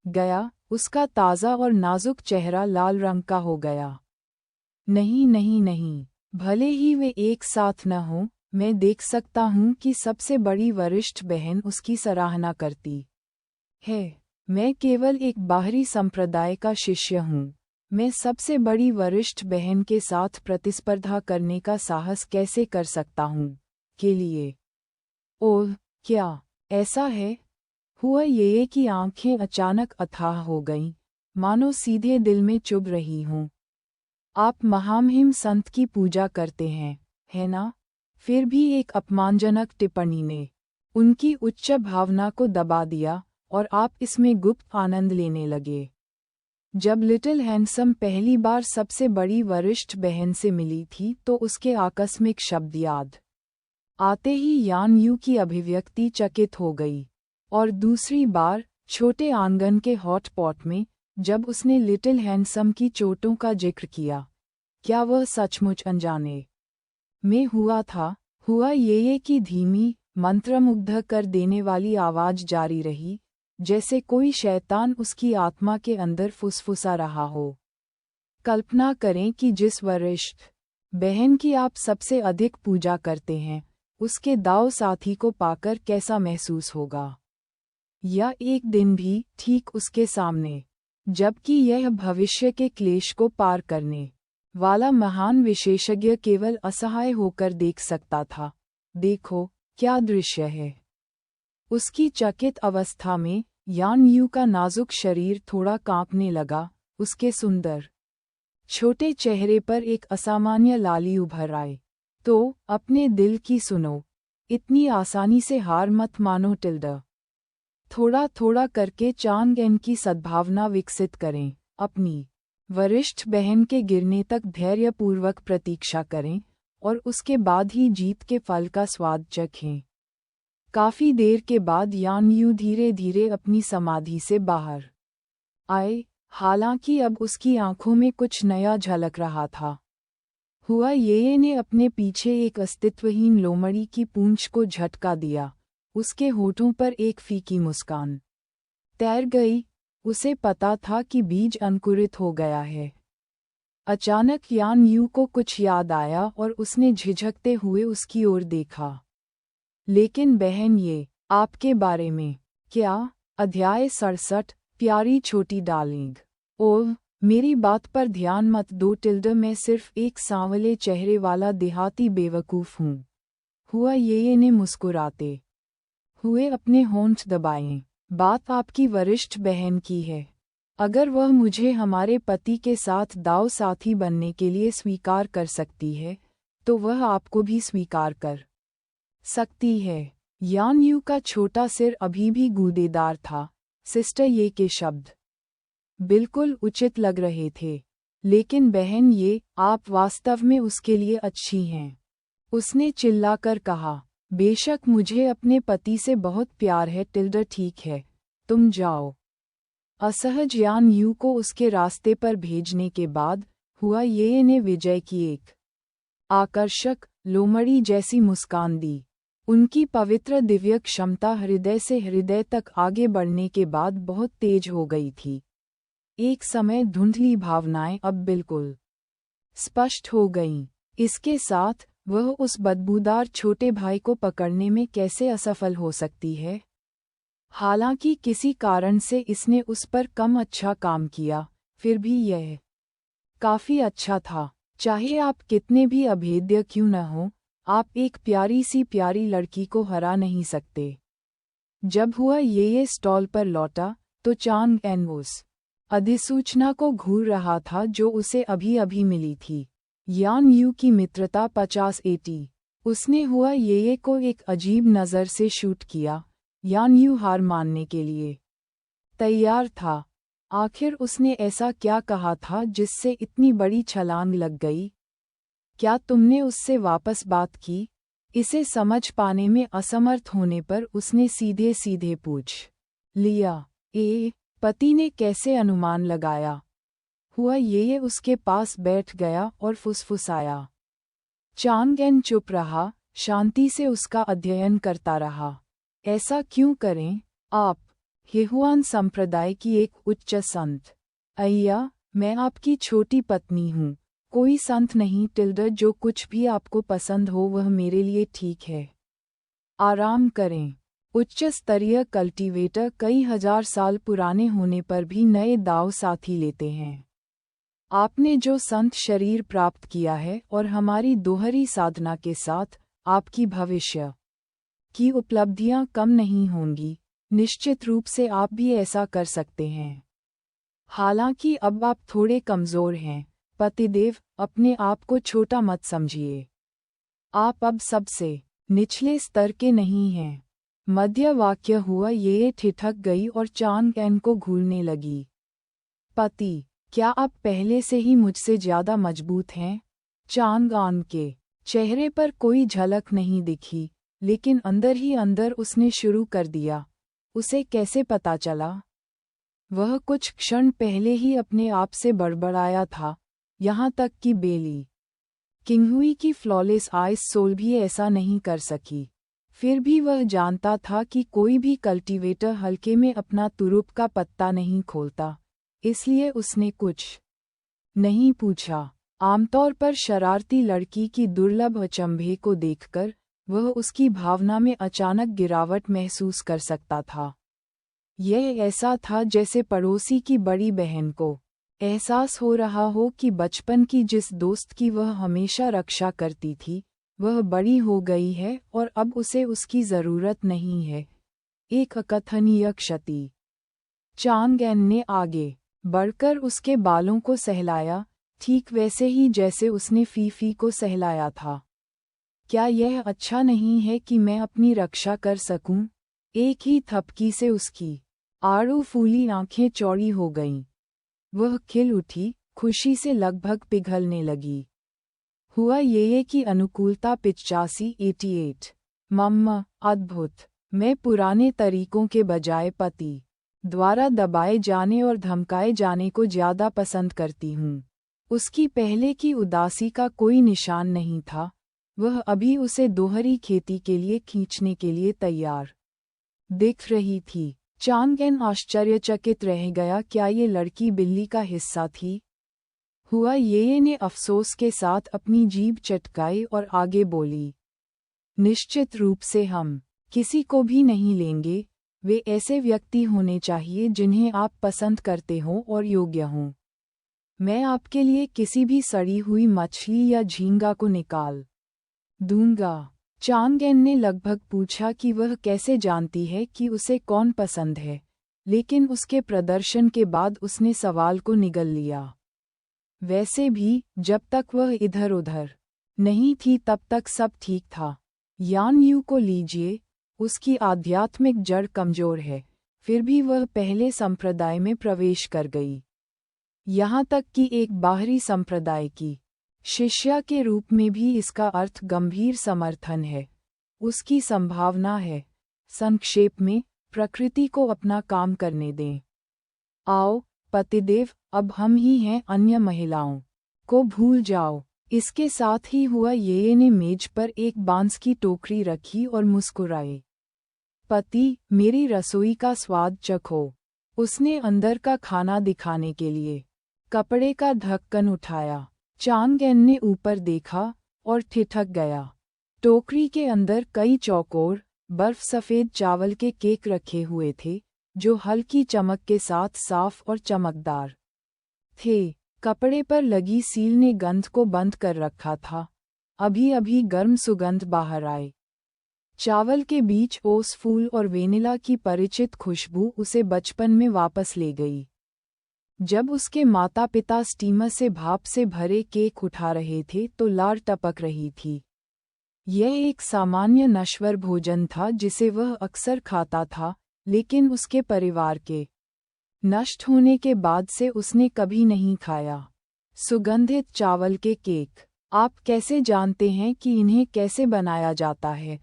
[SPEAKER 2] गया, उसका ताज़ा और नाजुक चेहरा लाल रंग का हो गया। नहीं नहीं नहीं, भले ही वे एक साथ न हों, मैं देख सकता हूँ कि सबसे बड़ी वरिष्ठ बहन उसकी सराहना करती है। मैं केवल एक बाहरी संप्रदाय का शिष्य हूँ। मैं सबसे बड़ी वरिष्ठ बहन के साथ प्रतिस्पर्धा करने का साहस कैसे कर सकता हूँ के लिए? ओह, क्या ऐसा है? हुआ ये कि आंखें अचानक अथाह हो गईं, मानो सीधे दिल में चुभ रही हों। आप महामहिम संत की पूजा करते हैं, है ना? फिर भी एक अपमानजनक टिप्पणी ने उनकी उच्च भावना को दबा दिया और आप इसमें गुप्त आनंद लेने लगे। जब लिटिल हैंडसम पहली बार सबसे बड़ी वरिष्ठ बहन से मिली थी तो उसके आकस्मिक शब्द याद आते ही यान यू की अभिव्यक्ति चकित हो गई। और दूसरी बार छोटे आंगन के हॉट पॉट में जब उसने लिटिल हैंडसम की चोटों का जिक्र किया। क्या वह सचमुच अनजाने में हुआ था? हुआ ये की धीमी, मंत्रमुग्ध कर देने वाली आवाज जारी रही, जैसे कोई शैतान उसकी आत्मा के अंदर फुसफुसा रहा हो। कल्पना करें कि जिस वरिष्ठ बहन की आप सबसे अधिक पूजा करते हैं, उसके दाव साथी को पाकर कैसा महसूस होगा। या एक दिन भी ठीक उसके सामने, जबकि यह भविष्य के क्लेश को पार करने वाला महान विशेषज्ञ केवल असहाय होकर देख सकता था। देखो, क्या दृश्य है। उसकी चकित अवस्था में यान यू का नाजुक शरीर थोड़ा कांपने लगा, उसके सुंदर छोटे चेहरे पर एक असामान्य लाली उभर आई। तो अपने दिल की सुनो, इतनी आसानी से हार मत मानो टिल्डा। थोड़ा थोड़ा करके चांगएन की सद्भावना विकसित करें, अपनी वरिष्ठ बहन के गिरने तक धैर्यपूर्वक प्रतीक्षा करें और उसके बाद ही जीत के फल का स्वाद चखें। काफी देर के बाद यान यू धीरे धीरे अपनी समाधि से बाहर आए, हालांकि अब उसकी आंखों में कुछ नया झलक रहा था। हुआ ये ने अपने पीछे एक अस्तित्वहीन लोमड़ी की पूंछ को झटका दिया। उसके होठों पर एक फीकी मुस्कान तैर गई। उसे पता था कि बीज अंकुरित हो गया है। अचानक यान यू को कुछ याद आया और उसने झिझकते हुए उसकी ओर देखा। लेकिन बहन, ये आपके बारे में क्या? अध्याय 67। प्यारी छोटी डार्लिंग। ओह, मेरी बात पर ध्यान मत दो टिल्डा, मैं सिर्फ एक सांवले चेहरे वाला देहाती बेवकूफ हूँ। हुआ ये ने मुस्कुराते हुए अपने होंठ दबाए। बात आपकी वरिष्ठ बहन की है। अगर वह मुझे हमारे पति के साथ दाव साथी बनने के लिए स्वीकार कर सकती है, तो वह आपको भी स्वीकार कर सकती है। यान यू का छोटा सिर अभी भी गूदेदार था। सिस्टर, ये के शब्द बिल्कुल उचित लग रहे थे। लेकिन बहन, ये आप वास्तव में उसके लिए अच्छी हैं, उसने चिल्लाकर कहा। बेशक मुझे अपने पति से बहुत प्यार है टिल्डा, ठीक है, तुम जाओ। असहज यान यू को उसके रास्ते पर भेजने के बाद हुआ ये ने विजय की एक आकर्षक, लोमड़ी जैसी मुस्कान दी। उनकी पवित्र दिव्य क्षमता हृदय से हृदय तक आगे बढ़ने के बाद बहुत तेज हो गई थी। एक समय धुंधली भावनाएं अब बिल्कुल स्पष्ट हो गईं। इसके साथ वह उस बदबूदार छोटे भाई को पकड़ने में कैसे असफल हो सकती है? हालांकि किसी कारण से इसने उस पर कम अच्छा काम किया, फिर भी यह काफी अच्छा था। चाहे आप कितने भी अभेद्य क्यों न हो, आप एक प्यारी सी प्यारी लड़की को हरा नहीं सकते। जब हुआ ये स्टॉल पर लौटा, तो चांगएन उस अधिसूचना को घूर रहा था जो उसे अभी अभी मिली थी। यान यू की मित्रता 50-80। उसने हुआ ये को एक अजीब नज़र से शूट किया। यान यू हार मानने के लिए तैयार था। आखिर उसने ऐसा क्या कहा था जिससे इतनी बड़ी छलांग लग गई? क्या तुमने उससे वापस बात की? इसे समझ पाने में असमर्थ होने पर उसने सीधे सीधे पूछ लिया। पति ने कैसे अनुमान लगाया? हुआ ये उसके पास बैठ गया और फुसफुसाया। चांगएन चुप रहा, शांति से उसका अध्ययन करता रहा। ऐसा क्यों करें? आप हेहुआन संप्रदाय की एक उच्च संत। अय्या, मैं आपकी छोटी पत्नी हूँ, कोई संत नहीं टिल्डा। जो कुछ भी आपको पसंद हो वह मेरे लिए ठीक है। आराम करें। उच्च स्तरीय कल्टीवेटर कई हजार साल पुराने होने पर भी नए दाव साथी लेते हैं। आपने जो संत शरीर प्राप्त किया है और हमारी दोहरी साधना के साथ आपकी भविष्य की उपलब्धियां कम नहीं होंगी। निश्चित रूप से आप भी ऐसा कर सकते हैं। हालांकि अब आप थोड़े कमज़ोर हैं, पतिदेव, अपने आप को छोटा मत समझिए। आप अब सबसे निचले स्तर के नहीं हैं। मध्य वाक्य हुआ ये ठिठक गई और चांगएन को घूरने लगी। पति, क्या आप पहले से ही मुझसे ज्यादा मजबूत हैं? चांगएन के चेहरे पर कोई झलक नहीं दिखी, लेकिन अंदर ही अंदर उसने शुरू कर दिया। उसे कैसे पता चला? वह कुछ क्षण पहले ही अपने आप से बड़बड़ाया था, यहाँ तक कि बेली किंगहुई की फ्लॉलेस आइस सोल भी ऐसा नहीं कर सकी। फिर भी वह जानता था कि कोई भी कल्टीवेटर हल्के में अपना तुरुप का पत्ता नहीं खोलता, इसलिए उसने कुछ नहीं पूछा। आमतौर पर शरारती लड़की की दुर्लभ अचंभे को देखकर वह उसकी भावना में अचानक गिरावट महसूस कर सकता था। यह ऐसा था जैसे पड़ोसी की बड़ी बहन को एहसास हो रहा हो कि बचपन की जिस दोस्त की वह हमेशा रक्षा करती थी, वह बड़ी हो गई है और अब उसे उसकी जरूरत नहीं है। एक अकथनीय क्षति। चांगएन ने आगे बढ़कर उसके बालों को सहलाया, ठीक वैसे ही जैसे उसने फीफी को सहलाया था। क्या यह अच्छा नहीं है कि मैं अपनी रक्षा कर सकूं? एक ही थपकी से उसकी आड़ू फूली आंखें चौड़ी हो गईं। वह खिल उठी, खुशी से लगभग पिघलने लगी। हुआ ये की अनुकूलता 85-88। मम्मा, अद्भुत। मैं पुराने तरीकों के बजाय पति द्वारा दबाए जाने और धमकाए जाने को ज्यादा पसंद करती हूँ। उसकी पहले की उदासी का कोई निशान नहीं था, वह अभी उसे दोहरी खेती के लिए खींचने के लिए तैयार दिख रही थी। चांगएन आश्चर्यचकित रह गया, क्या ये लड़की बिल्ली का हिस्सा थी? हुआ ये ने अफसोस के साथ अपनी जीभ चटकाई और आगे बोली, निश्चित रूप से हम किसी को भी नहीं लेंगे। वे ऐसे व्यक्ति होने चाहिए जिन्हें आप पसंद करते हों और योग्य हों। मैं आपके लिए किसी भी सड़ी हुई मछली या झींगा को निकाल दूंगा। चांगएन ने लगभग पूछा कि वह कैसे जानती है कि उसे कौन पसंद है, लेकिन उसके प्रदर्शन के बाद उसने सवाल को निगल लिया। वैसे भी जब तक वह इधर उधर नहीं थी तब तक सब ठीक था। यान यू को लीजिए, उसकी आध्यात्मिक जड़ कमजोर है, फिर भी वह पहले संप्रदाय में प्रवेश कर गई। यहाँ तक कि एक बाहरी संप्रदाय की शिष्या के रूप में भी इसका अर्थ गंभीर समर्थन है। उसकी संभावना है। संक्षेप में, प्रकृति को अपना काम करने दें। आओ पतिदेव, अब हम ही हैं, अन्य महिलाओं को भूल जाओ। इसके साथ ही हुआ ये ने मेज पर एक बांस की टोकरी रखी और मुस्कुराए। पति, मेरी रसोई का स्वाद चखो। उसने अंदर का खाना दिखाने के लिए कपड़े का ढक्कन उठाया। चांगएन ने ऊपर देखा और ठिठक गया। टोकरी के अंदर कई चौकोर बर्फ सफ़ेद चावल के केक रखे हुए थे, जो हल्की चमक के साथ साफ और चमकदार थे। कपड़े पर लगी सील ने गंध को बंद कर रखा था। अभी अभी गर्म सुगंध बाहर आए। चावल के बीच ओस फूल और वेनिला की परिचित खुशबू उसे बचपन में वापस ले गई। जब उसके माता पिता स्टीमर से भाप से भरे केक उठा रहे थे तो लार टपक रही थी। यह एक सामान्य नश्वर भोजन था जिसे वह अक्सर खाता था, लेकिन उसके परिवार के नष्ट होने के बाद से उसने कभी नहीं खाया। सुगंधित चावल के केक, आप कैसे जानते हैं कि इन्हें कैसे बनाया जाता है?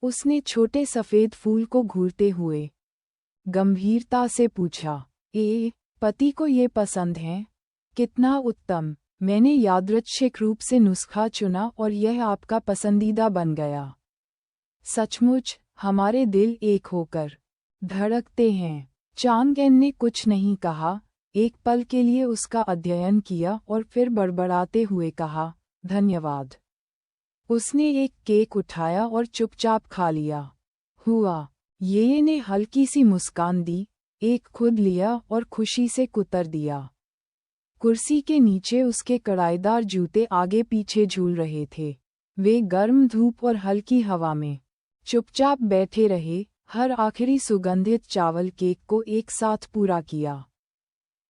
[SPEAKER 2] उसने छोटे सफ़ेद फूल को घूरते हुए गंभीरता से पूछा। पति को ये पसंद है? कितना उत्तम। मैंने यादृच्छिक रूप से नुस्खा चुना और यह आपका पसंदीदा बन गया। सचमुच, हमारे दिल एक होकर धड़कते हैं। चांगएन ने कुछ नहीं कहा, एक पल के लिए उसका अध्ययन किया और फिर बड़बड़ाते हुए कहा, धन्यवाद। उसने एक केक उठाया और चुपचाप खा लिया। हुआ ये ने हल्की सी मुस्कान दी, एक खुद लिया और खुशी से कुतर दिया। कुर्सी के नीचे उसके कड़ाईदार जूते आगे पीछे झूल रहे थे। वे गर्म धूप और हल्की हवा में चुपचाप बैठे रहे, हर आखिरी सुगंधित चावल केक को एक साथ पूरा किया।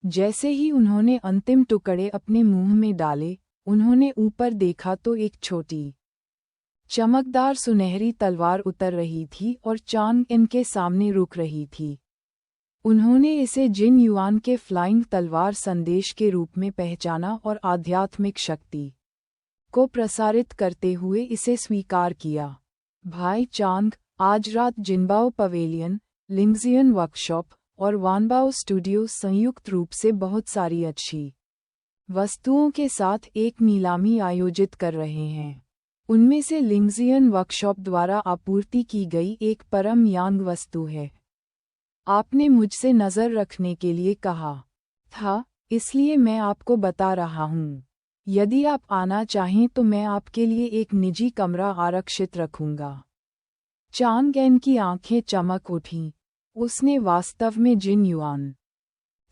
[SPEAKER 2] जैसे ही उन्होंने अंतिम टुकड़े अपने मुंह में डाले, उन्होंने ऊपर देखा तो एक छोटी चमकदार सुनहरी तलवार उतर रही थी और चांगएन के सामने रुक रही थी। उन्होंने इसे जिन युआन के फ्लाइंग तलवार संदेश के रूप में पहचाना और आध्यात्मिक शक्ति को प्रसारित करते हुए इसे स्वीकार किया। भाई चांग, आज रात जिनबाओ पवेलियन लिंगजियन वर्कशॉप और वानबाओ स्टूडियो संयुक्त रूप से बहुत सारी अच्छी वस्तुओं के साथ एक नीलामी आयोजित कर रहे हैं। उनमें से लिंगजियन वर्कशॉप द्वारा आपूर्ति की गई एक परम यांग वस्तु है। आपने मुझसे नज़र रखने के लिए कहा था, इसलिए मैं आपको बता रहा हूँ। यदि आप आना चाहें तो मैं आपके लिए एक निजी कमरा आरक्षित रखूंगा। चांग एन की आंखें चमक उठीं। उसने वास्तव में जिन युआन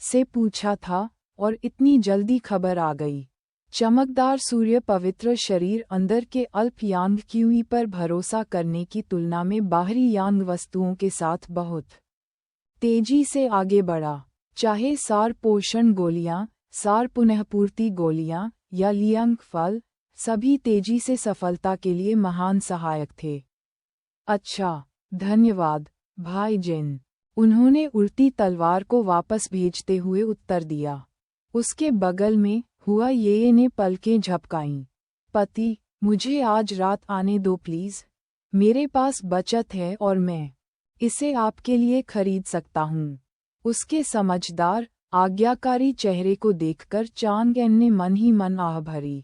[SPEAKER 2] से पूछा था और इतनी जल्दी खबर आ गई। चमकदार सूर्य पवित्र शरीर अंदर के अल्प यांग क्यूई पर भरोसा करने की तुलना में बाहरी यांग वस्तुओं के साथ बहुत तेजी से आगे बढ़ा। चाहे सार पोषण गोलियां, सार पुनःपूर्ति गोलियां या लियांग फल, सभी तेजी से सफलता के लिए महान सहायक थे। अच्छा, धन्यवाद भाई जिन, उन्होंने उड़ती तलवार को वापस भेजते हुए उत्तर दिया। उसके बगल में हुआ ये ने पलकें झपकाईं। पति, मुझे आज रात आने दो प्लीज। मेरे पास बचत है और मैं इसे आपके लिए खरीद सकता हूँ। उसके समझदार, आज्ञाकारी चेहरे को देखकर चांग एन ने मन ही मन आह भरी।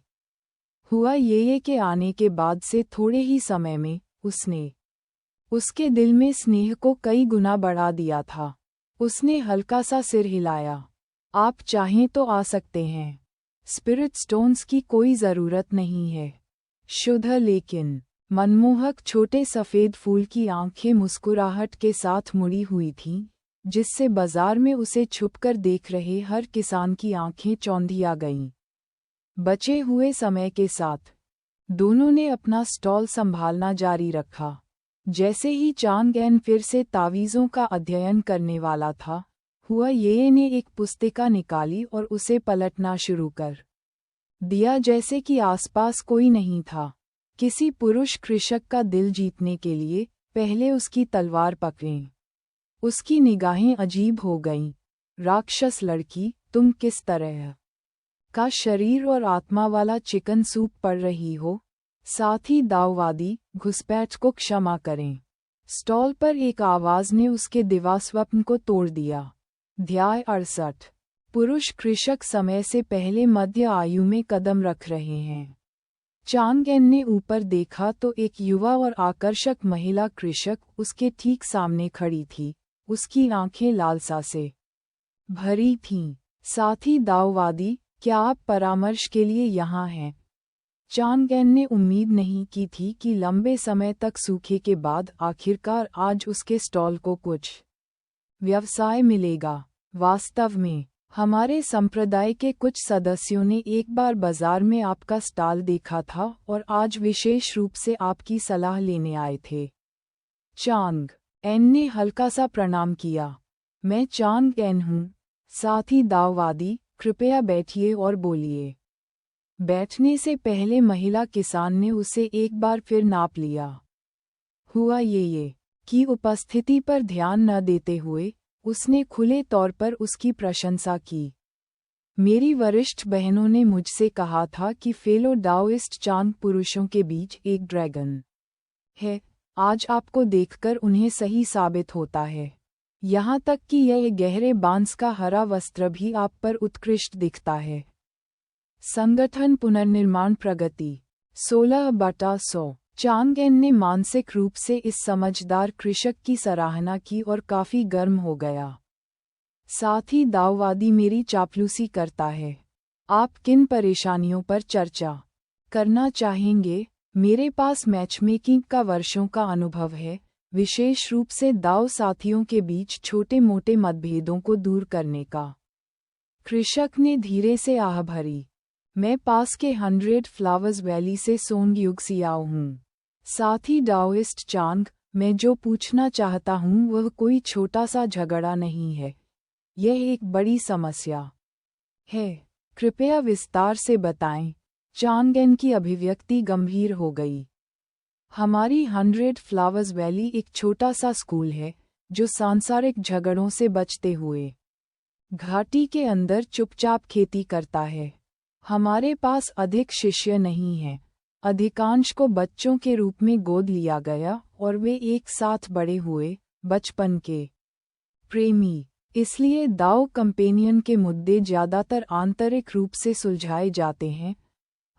[SPEAKER 2] हुआ ये के आने के बाद से थोड़े ही समय में उसने उसके दिल में स्नेह को कई गुना बढ़ा दिया था। उसने हल्का सा सिर हिलाया। आप चाहें तो आ सकते हैं। स्पिरिट स्टोन्स की कोई ज़रूरत नहीं है। शुद्ध लेकिन मनमोहक छोटे सफ़ेद फूल की आंखें मुस्कुराहट के साथ मुड़ी हुई थीं, जिससे बाजार में उसे छुपकर देख रहे हर किसान की आंखें चौंधिया गईं। बचे हुए समय के साथ दोनों ने अपना स्टॉल संभालना जारी रखा। जैसे ही चांग एन फिर से तावीज़ों का अध्ययन करने वाला था, हुआ ये ने एक पुस्तिका निकाली और उसे पलटना शुरू कर दिया जैसे कि आसपास कोई नहीं था। किसी पुरुष कृषक का दिल जीतने के लिए पहले उसकी तलवार पकड़ें। उसकी निगाहें अजीब हो गईं। राक्षस लड़की, तुम किस तरह का शरीर और आत्मा वाला चिकन सूप पढ़ रही हो? साथ ही दाववादी, घुसपैठ को क्षमा करें। स्टॉल पर एक आवाज़ ने उसके दिवास्वप्न को तोड़ दिया। अध्याय 68। पुरुष कृषक समय से पहले मध्य आयु में कदम रख रहे हैं। चांग एन ने ऊपर देखा तो एक युवा और आकर्षक महिला कृषक उसके ठीक सामने खड़ी थी। उसकी आंखें लालसा से भरी थीं। साथ ही दाववादी, क्या आप परामर्श के लिए यहाँ हैं? चांग एन ने उम्मीद नहीं की थी कि लंबे समय तक सूखे के बाद आखिरकार आज उसके स्टॉल को कुछ व्यवसाय मिलेगा। वास्तव में हमारे संप्रदाय के कुछ सदस्यों ने एक बार बाजार में आपका स्टॉल देखा था और आज विशेष रूप से आपकी सलाह लेने आए थे। चांग एन ने हल्का सा प्रणाम किया। मैं चांग एन हूँ। साथ ही दाववादी, कृपया बैठिए और बोलिए। बैठने से पहले महिला किसान ने उसे एक बार फिर नाप लिया। हुआ ये की उपस्थिति पर ध्यान न देते हुए उसने खुले तौर पर उसकी प्रशंसा की। मेरी वरिष्ठ बहनों ने मुझसे कहा था कि फेलो डाओइस्ट चांग पुरुषों के बीच एक ड्रैगन है। आज आपको देखकर उन्हें सही साबित होता है। यहाँ तक कि यह गहरे बांस का हरा वस्त्र भी आप पर उत्कृष्ट दिखता है। संगठन पुनर्निर्माण प्रगति 16/100। चांग एन ने मानसिक रूप से इस समझदार कृषक की सराहना की और काफी गर्म हो गया। साथ ही दाववादी मेरी चापलूसी करता है। आप किन परेशानियों पर चर्चा करना चाहेंगे? मेरे पास मैचमेकिंग का वर्षों का अनुभव है, विशेष रूप से दाव साथियों के बीच छोटे मोटे मतभेदों को दूर करने का। कृषक ने धीरे से आह भरी। मैं पास के 100 फ्लावर्स वैली से सोंग युग सियाओ हूँ। साथ ही डाओइस्ट चांग, मैं जो पूछना चाहता हूँ वह कोई छोटा सा झगड़ा नहीं है। यह एक बड़ी समस्या है। कृपया विस्तार से बताएं। चांग एन की अभिव्यक्ति गंभीर हो गई। हमारी 100 फ्लावर्स वैली एक छोटा सा स्कूल है जो सांसारिक झगड़ों से बचते हुए घाटी के अंदर चुपचाप खेती करता है। हमारे पास अधिक शिष्य नहीं हैं। अधिकांश को बच्चों के रूप में गोद लिया गया और वे एक साथ बड़े हुए। बचपन के प्रेमी। इसलिए दाओ कंपेनियन के मुद्दे ज़्यादातर आंतरिक रूप से सुलझाए जाते हैं।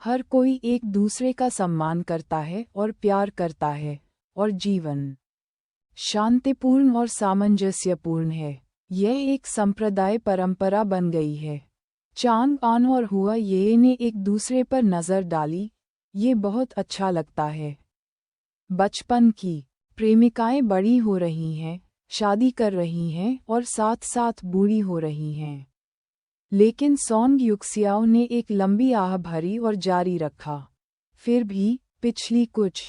[SPEAKER 2] हर कोई एक दूसरे का सम्मान करता है और प्यार करता है, और जीवन शांतिपूर्ण और सामंजस्यपूर्ण है। यह एक संप्रदाय परंपरा बन गई है। चांग आन और हुआ ये ने एक दूसरे पर नज़र डाली। ये बहुत अच्छा लगता है। बचपन की प्रेमिकाएं बड़ी हो रही हैं, शादी कर रही हैं और साथ साथ बूढ़ी हो रही हैं। लेकिन सॉन्ग युक्सियाओ ने एक लंबी आह भरी और जारी रखा। फिर भी पिछली कुछ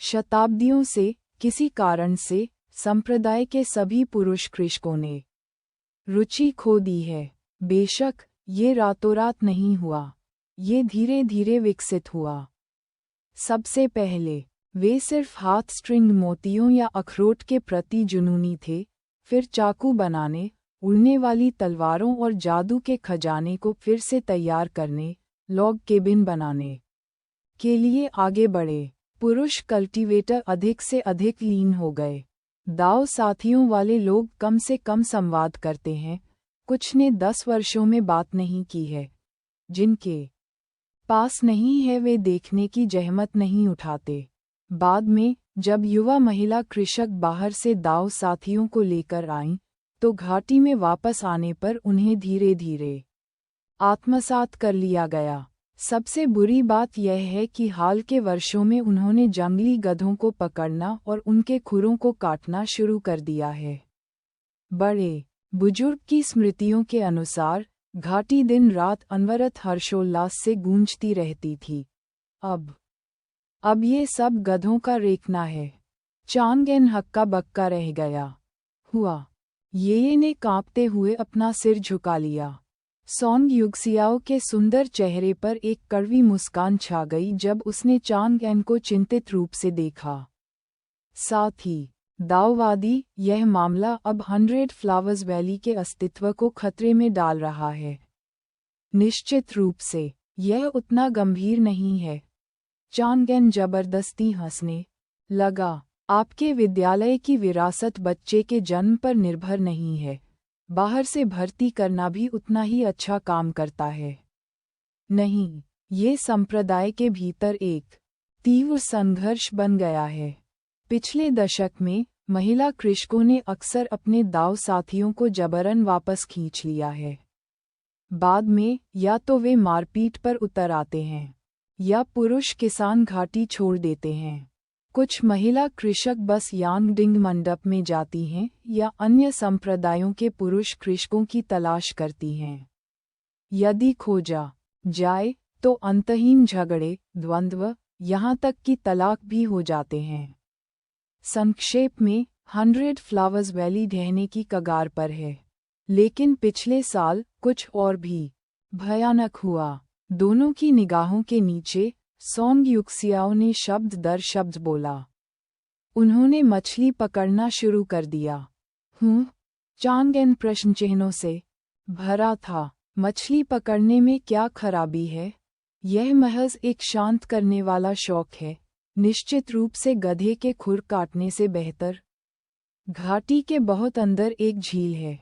[SPEAKER 2] शताब्दियों से किसी कारण से संप्रदाय के सभी पुरुष कृषकों ने रुचि खो दी है। बेशक ये रातों रात नहीं हुआ, ये धीरे धीरे विकसित हुआ। सबसे पहले वे सिर्फ हाथ स्ट्रिंग मोतियों या अखरोट के प्रति जुनूनी थे, फिर चाकू बनाने, उड़ने वाली तलवारों और जादू के खजाने को फिर से तैयार करने, लॉग केबिन बनाने के लिए आगे बढ़े। पुरुष कल्टीवेटर अधिक से अधिक लीन हो गए। दाव साथियों वाले लोग कम से कम संवाद करते हैं। कुछ ने 10 वर्षों में बात नहीं की है। जिनके पास नहीं है वे देखने की जहमत नहीं उठाते। बाद में जब युवा महिला कृषक बाहर से दाव साथियों को लेकर आईं, तो घाटी में वापस आने पर उन्हें धीरे धीरे आत्मसात कर लिया गया। सबसे बुरी बात यह है कि हाल के वर्षों में उन्होंने जंगली गधों को पकड़ना और उनके खुरों को काटना शुरू कर दिया है। बड़े बुजुर्ग की स्मृतियों के अनुसार घाटी दिन रात अनवरत हर्षोल्लास से गूंजती रहती थी। अब ये सब गधों का रेखना है। चांगेन हक्का बक्का रह गया। हुआ ये ने कांपते हुए अपना सिर झुका लिया। सॉन्ग युक्सियाओ के सुंदर चेहरे पर एक कड़वी मुस्कान छा गई जब उसने चांगएन को चिंतित रूप से देखा। साथ ही दाववादी यह मामला अब 100 फ्लावर्स वैली के अस्तित्व को खतरे में डाल रहा है। निश्चित रूप से यह उतना गंभीर नहीं है। चांगएन जबरदस्ती हंसने लगा। आपके विद्यालय की विरासत बच्चे के जन्म पर निर्भर नहीं है। बाहर से भर्ती करना भी उतना ही अच्छा काम करता है। नहीं, ये संप्रदाय के भीतर एक तीव्र संघर्ष बन गया है। पिछले दशक में महिला कृषकों ने अक्सर अपने दाव साथियों को जबरन वापस खींच लिया है। बाद में या तो वे मारपीट पर उतर आते हैं या पुरुष किसान घाटी छोड़ देते हैं। कुछ महिला कृषक बस यांगडिंग मंडप में जाती हैं या अन्य संप्रदायों के पुरुष कृषकों की तलाश करती हैं। यदि खोजा जाए तो अंतहीन झगड़े, द्वंद्व, यहाँ तक कि तलाक भी हो जाते हैं। संक्षेप में 100 फ्लावर्स वैली ढहने की कगार पर है। लेकिन पिछले साल कुछ और भी भयानक हुआ। दोनों की निगाहों के नीचे सॉन्ग युक्सियाओ ने शब्द दर शब्द बोला। उन्होंने मछली पकड़ना शुरू कर दिया। चांगएन प्रश्न चिन्हों से भरा था। मछली पकड़ने में क्या खराबी है? यह महज एक शांत करने वाला शौक है, निश्चित रूप से गधे के खुर काटने से बेहतर। घाटी के बहुत अंदर एक झील है।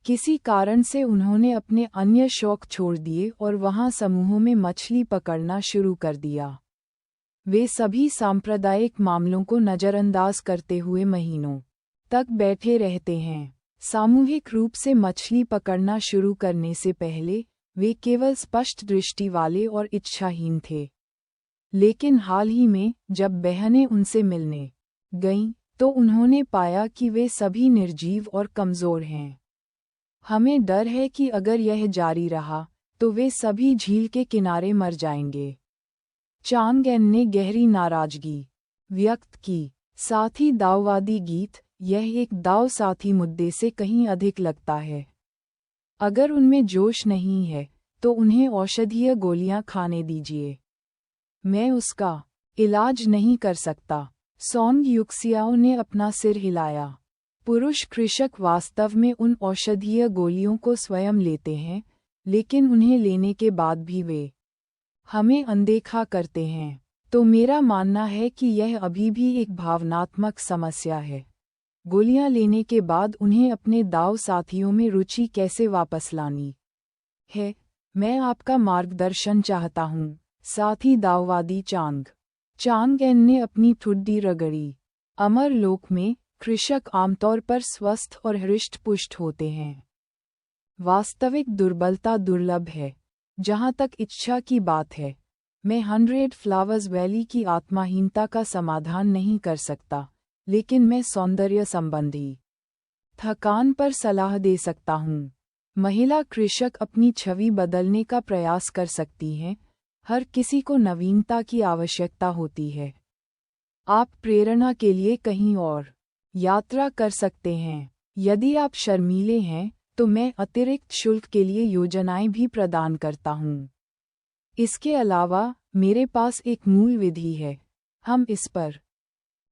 [SPEAKER 2] किसी कारण से उन्होंने अपने अन्य शौक छोड़ दिए और वहां समूहों में मछली पकड़ना शुरू कर दिया। वे सभी सांप्रदायिक मामलों को नज़रअंदाज करते हुए महीनों तक बैठे रहते हैं। सामूहिक रूप से मछली पकड़ना शुरू करने से पहले वे केवल स्पष्ट दृष्टि वाले और इच्छाहीन थे। लेकिन हाल ही में जब बहनें उनसे मिलने गईं, तो उन्होंने पाया कि वे सभी निर्जीव और कमज़ोर हैं। हमें डर है कि अगर यह जारी रहा तो वे सभी झील के किनारे मर जाएंगे। चांगएन ने गहरी नाराजगी व्यक्त की। साथ ही दाववादी गीत, यह एक दाव साथी मुद्दे से कहीं अधिक लगता है। अगर उनमें जोश नहीं है तो उन्हें औषधीय गोलियां खाने दीजिए। मैं उसका इलाज नहीं कर सकता। सॉन्ग युक्सियाओ ने अपना सिर हिलाया। पुरुष कृषक वास्तव में उन औषधीय गोलियों को स्वयं लेते हैं, लेकिन उन्हें लेने के बाद भी वे हमें अनदेखा करते हैं। तो मेरा मानना है कि यह अभी भी एक भावनात्मक समस्या है। गोलियां लेने के बाद उन्हें अपने दाव साथियों में रुचि कैसे वापस लानी है, मैं आपका मार्गदर्शन चाहता हूँ। साथी दाववादी चांग एन ने अपनी ठुड्डी रगड़ी। अमर लोक में कृषक आमतौर पर स्वस्थ और हृष्ट-पुष्ट होते हैं। वास्तविक दुर्बलता दुर्लभ है। जहाँ तक इच्छा की बात है, मैं 100 फ्लावर्स वैली की आत्माहीनता का समाधान नहीं कर सकता, लेकिन मैं सौंदर्य संबंधी थकान पर सलाह दे सकता हूँ। महिला कृषक अपनी छवि बदलने का प्रयास कर सकती हैं। हर किसी को नवीनता की आवश्यकता होती है। आप प्रेरणा के लिए कहीं और यात्रा कर सकते हैं। यदि आप शर्मीले हैं, तो मैं अतिरिक्त शुल्क के लिए योजनाएं भी प्रदान करता हूँ। इसके अलावा मेरे पास एक मूल विधि है। हम इस पर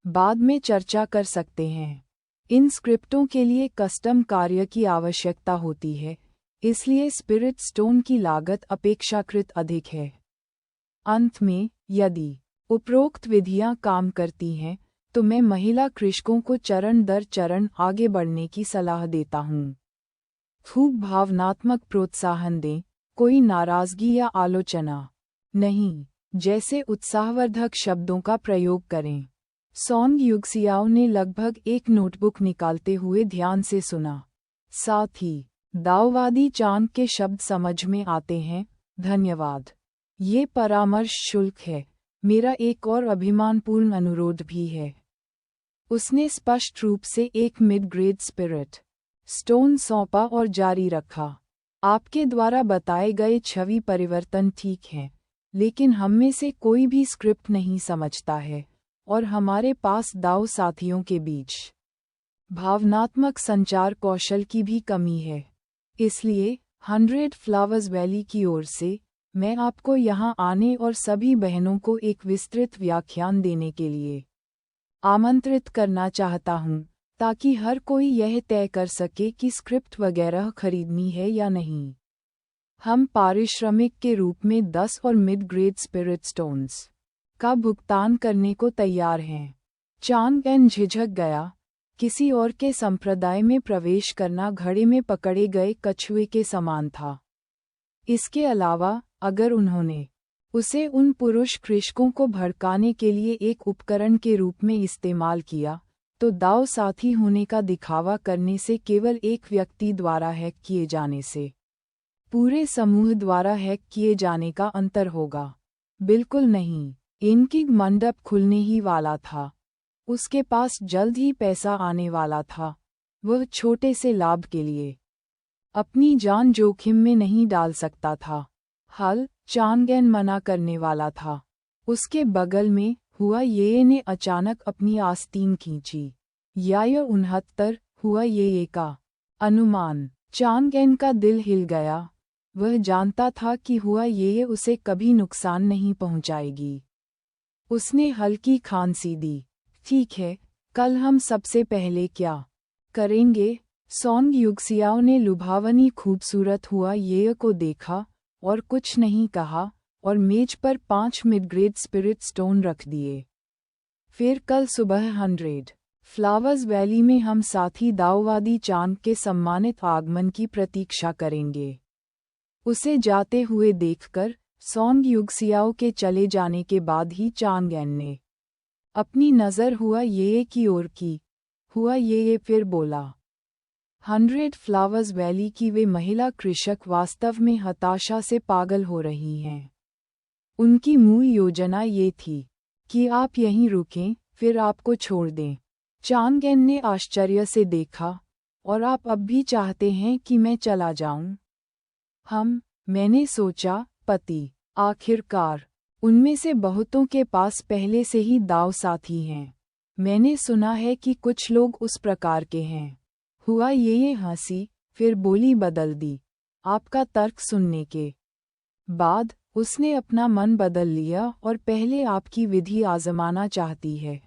[SPEAKER 2] बाद में चर्चा कर सकते हैं। इन स्क्रिप्टों के लिए कस्टम कार्य की आवश्यकता होती है, इसलिए स्पिरिट स्टोन की लागत अपेक्षाकृत अधिक है। अंत में, यदि उपरोक्त विधियां काम करती हैं, तो मैं महिला कृषकों को चरण दर चरण आगे बढ़ने की सलाह देता हूँ। खूब भावनात्मक प्रोत्साहन दें, कोई नाराजगी या आलोचना नहीं, जैसे उत्साहवर्धक शब्दों का प्रयोग करें। सॉन्ग युगसियाओ ने लगभग एक नोटबुक निकालते हुए ध्यान से सुना। साथ ही दाववादी चांग के शब्द समझ में आते हैं। धन्यवाद। ये परामर्श शुल्क है। मेरा एक और अभिमानपूर्ण अनुरोध भी है। उसने स्पष्ट रूप से एक मिड ग्रेड स्पिरिट स्टोन सौंपा और जारी रखा। आपके द्वारा बताए गए छवि परिवर्तन ठीक हैं, लेकिन हम में से कोई भी स्क्रिप्ट नहीं समझता है, और हमारे पास दाव साथियों के बीच भावनात्मक संचार कौशल की भी कमी है। इसलिए 100 फ्लावर्स वैली की ओर से मैं आपको यहाँ आने और सभी बहनों को एक विस्तृत व्याख्यान देने के लिए आमंत्रित करना चाहता हूँ, ताकि हर कोई यह तय कर सके कि स्क्रिप्ट वगैरह खरीदनी है या नहीं। हम पारिश्रमिक के रूप में 10 और मिड ग्रेड स्पिरिट स्टोन्स का भुगतान करने को तैयार हैं। चांग एन झिझक गया। किसी और के संप्रदाय में प्रवेश करना घड़े में पकड़े गए कछुए के समान था। इसके अलावा, अगर उन्होंने उसे उन पुरुष कृषकों को भड़काने के लिए एक उपकरण के रूप में इस्तेमाल किया, तो दाव साथी होने का दिखावा करने से केवल एक व्यक्ति द्वारा हैक किए जाने से पूरे समूह द्वारा हैक किए जाने का अंतर होगा। बिल्कुल नहीं। इनकी मंडप खुलने ही वाला था। उसके पास जल्द ही पैसा आने वाला था। वह छोटे से लाभ के लिए अपनी जान जोखिम में नहीं डाल सकता था। हल चांगेन मना करने वाला था। उसके बगल में हुआ ये ने अचानक अपनी आस्तीन खींची। या 69 हुआ ये का अनुमान। चांगेन का दिल हिल गया। वह जानता था कि हुआ ये उसे कभी नुकसान नहीं पहुंचाएगी। उसने हल्की खांसी दी। ठीक है, कल हम सबसे पहले क्या करेंगे? सॉन्ग युगसियाओ ने लुभावनी खूबसूरत हुआ ये को देखा और कुछ नहीं कहा, और मेज पर 5 मिड-ग्रेड स्पिरिट स्टोन रख दिए। फिर कल सुबह 100 फ्लावर्स वैली में हम साथी दाववादी चांद के सम्मानित आगमन की प्रतीक्षा करेंगे। उसे जाते हुए देखकर सॉन्ग युगसियाओ के चले जाने के बाद ही चांगेन ने अपनी नज़र हुआ ये की ओर की। हुआ ये फिर बोला, 100 फ्लावर्स वैली की वे महिला कृषक वास्तव में हताशा से पागल हो रही हैं। उनकी मूल योजना ये थी कि आप यहीं रुकें, फिर आपको छोड़ दें। चांगेन ने आश्चर्य से देखा, और आप अब भी चाहते हैं कि मैं चला जाऊं? मैंने सोचा, पति। आखिरकार उनमें से बहुतों के पास पहले से ही दाव साथी हैं। मैंने सुना है कि कुछ लोग उस प्रकार के हैं। हुआ ये हंसी, फिर बोली बदल दी। आपका तर्क सुनने के बाद उसने अपना मन बदल लिया और पहले आपकी विधि आजमाना चाहती है।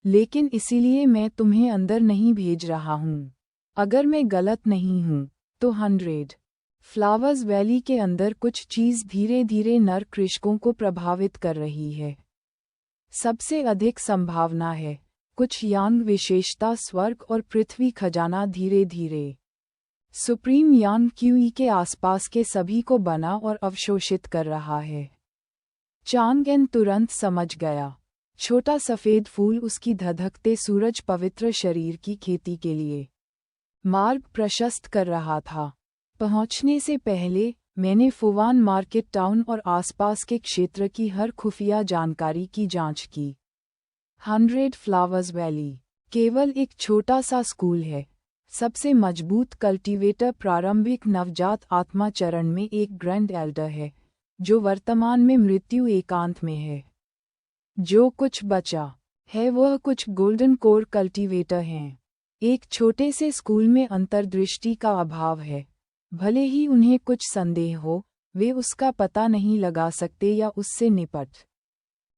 [SPEAKER 2] लेकिन इसीलिए मैं तुम्हें अंदर नहीं भेज रहा हूँ। अगर मैं गलत नहीं हूँ, तो 100 फ्लावर्स वैली के अंदर कुछ चीज़ धीरे धीरे नर कृषकों को प्रभावित कर रही है। सबसे अधिक संभावना है कुछ यांग विशेषता स्वर्ग और पृथ्वी खजाना धीरे धीरे सुप्रीम यांग क्यूई के आसपास के सभी को बना और अवशोषित कर रहा है। चांगएन तुरंत समझ गया। छोटा सफेद फूल उसकी धधकते सूरज पवित्र शरीर की खेती के लिए मार्ग प्रशस्त कर रहा था। पहुंचने से पहले मैंने फुवान मार्केट टाउन और आसपास के क्षेत्र की हर खुफिया जानकारी की जांच की। 100 फ्लावर्स वैली केवल एक छोटा सा स्कूल है। सबसे मजबूत कल्टीवेटर प्रारंभिक नवजात आत्मा चरण में एक ग्रैंड एल्डर है, जो वर्तमान में मृत्यु एकांत में है। जो कुछ बचा है वह कुछ गोल्डन कोर कल्टीवेटर हैं। एक छोटे से स्कूल में अंतर्दृष्टि का अभाव है। भले ही उन्हें कुछ संदेह हो, वे उसका पता नहीं लगा सकते या उससे निपट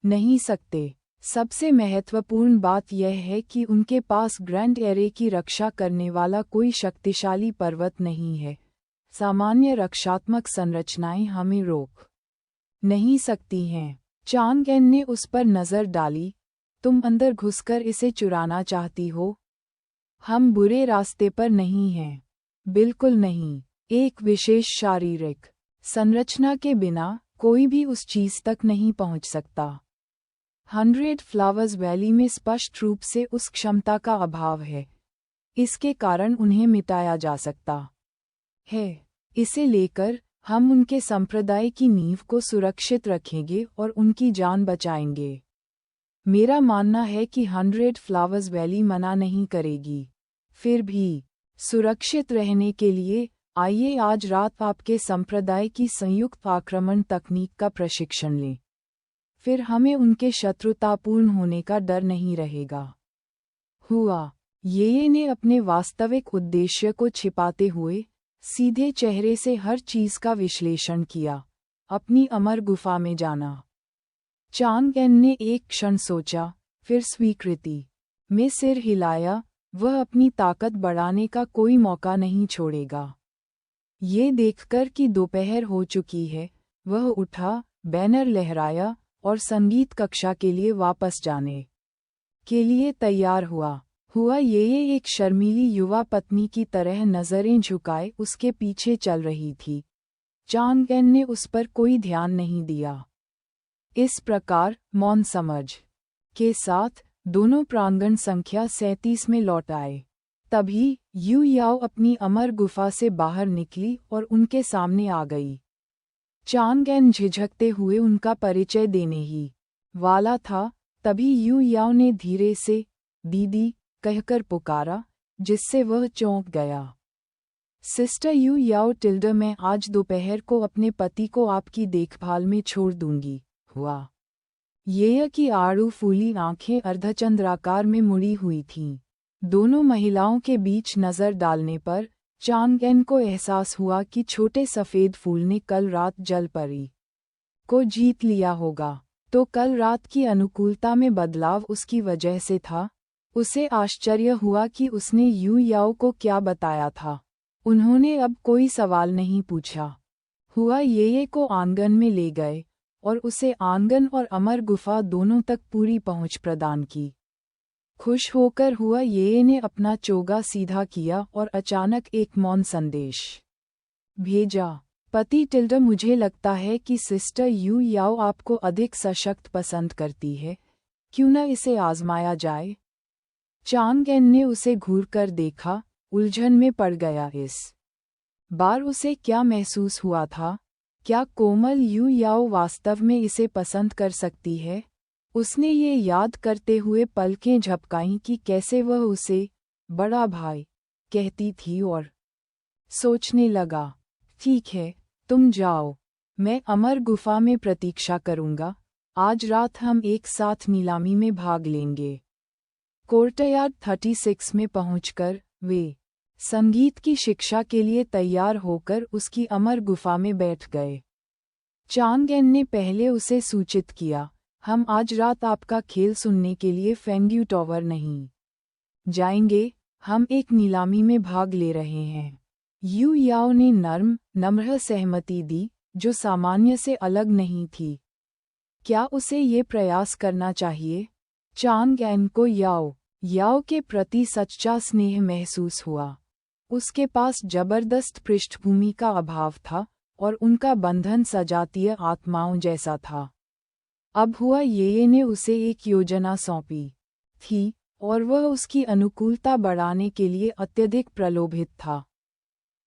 [SPEAKER 2] नहीं सकते। सबसे महत्वपूर्ण बात यह है कि उनके पास ग्रैंड एरे की रक्षा करने वाला कोई शक्तिशाली पर्वत नहीं है। सामान्य रक्षात्मक संरचनाएं हमें रोक नहीं सकती हैं। चांगएन ने उस पर नजर डाली। तुम अंदर घुसकर इसे चुराना चाहती हो? हम बुरे रास्ते पर नहीं हैं। बिल्कुल नहीं। एक विशेष शारीरिक संरचना के बिना कोई भी उस चीज तक नहीं पहुंच सकता। 100 फ्लावर्स वैली में स्पष्ट रूप से उस क्षमता का अभाव है। इसके कारण उन्हें मिटाया जा सकता है। इसे लेकर हम उनके संप्रदाय की नींव को सुरक्षित रखेंगे और उनकी जान बचाएंगे। मेरा मानना है कि 100 फ्लावर्स वैली मना नहीं करेगी। फिर भी सुरक्षित रहने के लिए आइए आज रात आपके संप्रदाय की संयुक्त आक्रमण तकनीक का प्रशिक्षण लें। फिर हमें उनके शत्रुतापूर्ण होने का डर नहीं रहेगा। हुआ ये ने अपने वास्तविक उद्देश्य को छिपाते हुए सीधे चेहरे से हर चीज का विश्लेषण किया। अपनी अमर गुफा में जाना। चांगएन ने एक क्षण सोचा, फिर स्वीकृति में सिर हिलाया। वह अपनी ताकत बढ़ाने का कोई मौका नहीं छोड़ेगा। ये देखकर कि दोपहर हो चुकी है, वह उठा, बैनर लहराया और संगीत कक्षा के लिए वापस जाने के लिए तैयार हुआ ये एक शर्मीली युवा पत्नी की तरह नजरें झुकाए उसके पीछे चल रही थी। चांगएन ने उस पर कोई ध्यान नहीं दिया। इस प्रकार मौन समझ के साथ दोनों प्रांगण संख्या 37 में लौट आए। तभी यू याओ अपनी अमर गुफा से बाहर निकली और उनके सामने आ गई। चांगएन झिझकते हुए उनका परिचय देने ही वाला था, तभी यू याओ ने धीरे से दीदी कहकर पुकारा, जिससे वह चौंक गया। सिस्टर यू याओ टिल्डर, मैं आज दोपहर को अपने पति को आपकी देखभाल में छोड़ दूंगी। हुआ ये की आड़ू फूली आंखें अर्धचंद्राकार में मुड़ी हुई थीं। दोनों महिलाओं के बीच नजर डालने पर चांगएन को एहसास हुआ कि छोटे सफेद फूल ने कल रात जलपरी को जीत लिया होगा। तो कल रात की अनुकूलता में बदलाव उसकी वजह से था। उसे आश्चर्य हुआ कि उसने यू याओ को क्या बताया था। उन्होंने अब कोई सवाल नहीं पूछा। हुआ ये को आंगन में ले गए और उसे आंगन और अमर गुफा दोनों तक पूरी पहुंच प्रदान की। खुश होकर हुआ ये ने अपना चोगा सीधा किया और अचानक एक मौन संदेश भेजा। पति टिल्डर, मुझे लगता है कि सिस्टर यू याओ आपको अधिक सशक्त पसंद करती है। क्यों न इसे आजमाया जाए? चांगएन ने उसे घूरकर देखा, उलझन में पड़ गया। इस बार उसे क्या महसूस हुआ था? क्या कोमल यू याओ वास्तव में इसे पसंद कर सकती है? उसने ये याद करते हुए पलकें झपकाईं कि कैसे वह उसे बड़ा भाई कहती थी और सोचने लगा, ठीक है, तुम जाओ, मैं अमर गुफा में प्रतीक्षा करूंगा। आज रात हम एक साथ नीलामी में भाग लेंगे। कोर्टयार्ड 36 में पहुंचकर वे संगीत की शिक्षा के लिए तैयार होकर उसकी अमर गुफा में बैठ गए। चांगएन ने पहले उसे सूचित किया, हम आज रात आपका खेल सुनने के लिए फेंग्यू टॉवर नहीं जाएंगे, हम एक नीलामी में भाग ले रहे हैं। यू याओ ने नम्र सहमति दी, जो सामान्य से अलग नहीं थी। क्या उसे ये प्रयास करना चाहिए? चांगएन को याओ याओ के प्रति सच्चा स्नेह महसूस हुआ। उसके पास जबरदस्त पृष्ठभूमि का अभाव था और उनका बंधन सजातीय आत्माओं जैसा था। अब हुआ ये ने उसे एक योजना सौंपी थी और वह उसकी अनुकूलता बढ़ाने के लिए अत्यधिक प्रलोभित था।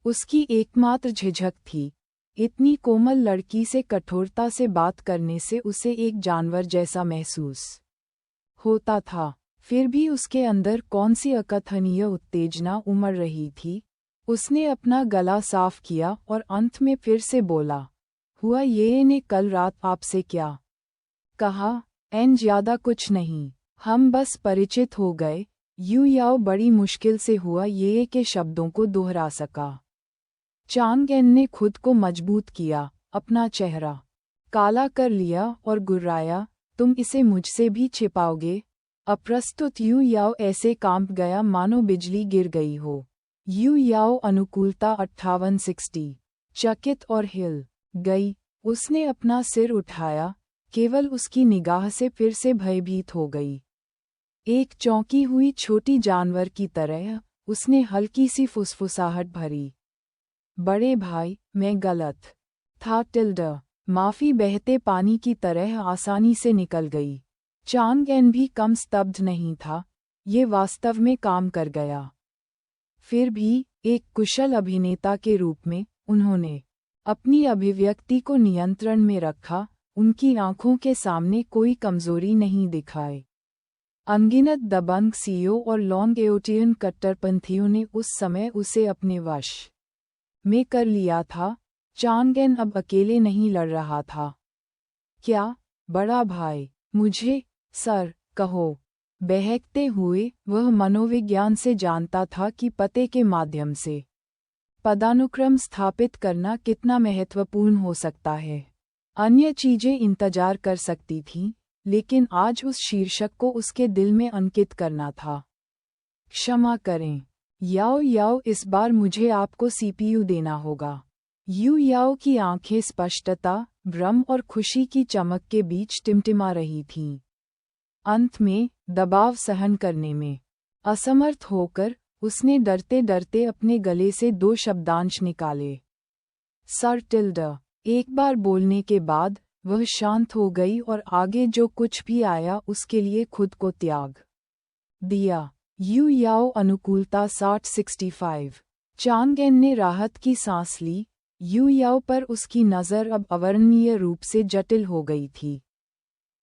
[SPEAKER 2] उसकी एकमात्र झिझक थी, इतनी कोमल लड़की से कठोरता से बात करने से उसे एक जानवर जैसा महसूस होता था। फिर भी उसके अंदर कौन सी अकथनीय उत्तेजना उमड़ रही थी। उसने अपना गला साफ किया और अंत में फिर से बोला, हुआ ये ने कल रात आपसे क्या कहा? एन ज्यादा कुछ नहीं, हम बस परिचित हो गए। यू याओ बड़ी मुश्किल से हुआ ये के शब्दों को दोहरा सका। चांग एन ने खुद को मजबूत किया, अपना चेहरा काला कर लिया और गुर्राया, तुम इसे मुझसे भी छिपाओगे? अप्रस्तुत यू याओ ऐसे कांप गया मानो बिजली गिर गई हो। यू याओ अनुकूलता 5860 चकित और हिल गई। उसने अपना सिर उठाया, केवल उसकी निगाह से फिर से भयभीत हो गई। एक चौंकी हुई छोटी जानवर की तरह उसने हल्की सी फुसफुसाहट भरी, बड़े भाई मैं गलत था टिल्डा। माफी बहते पानी की तरह आसानी से निकल गई। चांग एन भी कम स्तब्ध नहीं था, ये वास्तव में काम कर गया। फिर भी एक कुशल अभिनेता के रूप में उन्होंने अपनी अभिव्यक्ति को नियंत्रण में रखा, उनकी आंखों के सामने कोई कमजोरी नहीं दिखाई। अनगिनत दबंग सीओ और लॉन्ग एओटियन कट्टरपंथियों ने उस समय उसे अपने वश में कर लिया था। चांग एन अब अकेले नहीं लड़ रहा था। क्या बड़ा भाई, मुझे सर कहो? बहकते हुए वह मनोविज्ञान से जानता था कि पते के माध्यम से पदानुक्रम स्थापित करना कितना महत्वपूर्ण हो सकता है। अन्य चीजें इंतजार कर सकती थीं, लेकिन आज उस शीर्षक को उसके दिल में अंकित करना था। क्षमा करें याओ याओ, इस बार मुझे आपको सीपीयू देना होगा। यू याओ की आंखें स्पष्टता, भ्रम और खुशी की चमक के बीच टिमटिमा रही थीं। अंत में दबाव सहन करने में असमर्थ होकर उसने डरते डरते अपने गले से 2 शब्दांश निकाले, सर टिल्डा। एक बार बोलने के बाद वह शांत हो गई और आगे जो कुछ भी आया उसके लिए खुद को त्याग दिया। यू याओ अनुकूलता 6065 चांग एन ने राहत की सांस ली। यू याओ पर उसकी नज़र अब अवर्णनीय रूप से जटिल हो गई थी।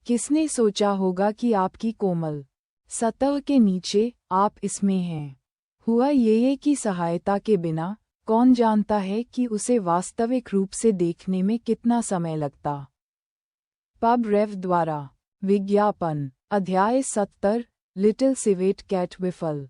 [SPEAKER 2] किसने सोचा होगा कि आपकी कोमल सतह के नीचे आप इसमें हैं? हुआ ये की सहायता के बिना कौन जानता है कि उसे वास्तविक रूप से देखने में कितना समय लगता। पब रेव द्वारा विज्ञापन अध्याय 70 लिटिल सिवेट कैट विफल।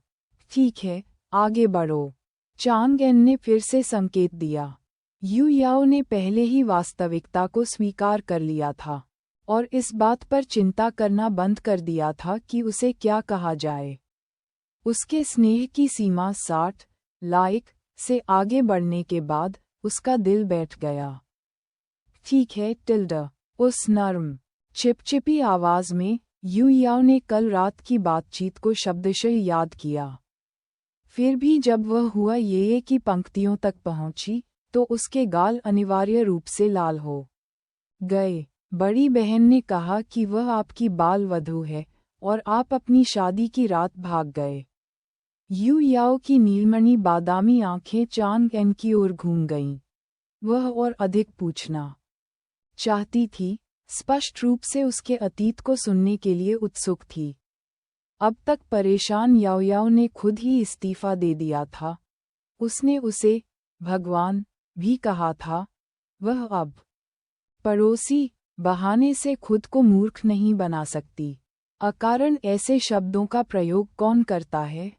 [SPEAKER 2] ठीक है, आगे बढ़ो, चांग एन ने फिर से संकेत दिया। यू याओ ने पहले ही वास्तविकता को स्वीकार कर लिया था और इस बात पर चिंता करना बंद कर दिया था कि उसे क्या कहा जाए। उसके स्नेह की सीमा 60 लाइक से आगे बढ़ने के बाद उसका दिल बैठ गया। ठीक है टिल्डा, उस नर्म चिपचिपी आवाज में यू याओ ने कल रात की बातचीत को शब्दशः याद किया। फिर भी जब वह हुआ ये की पंक्तियों तक पहुंची तो उसके गाल अनिवार्य रूप से लाल हो गए। बड़ी बहन ने कहा कि वह आपकी बाल वधू है और आप अपनी शादी की रात भाग गए। यू याओ की नीलमणि बादामी आंखें चांग एन की ओर घूम गईं। वह और अधिक पूछना चाहती थी, स्पष्ट रूप से उसके अतीत को सुनने के लिए उत्सुक थी। अब तक परेशान याओ याओ ने खुद ही इस्तीफा दे दिया था। उसने उसे भगवान भी कहा था। वह अब पड़ोसी बहाने से खुद को मूर्ख नहीं बना सकती। अकारण ऐसे शब्दों का प्रयोग कौन करता है?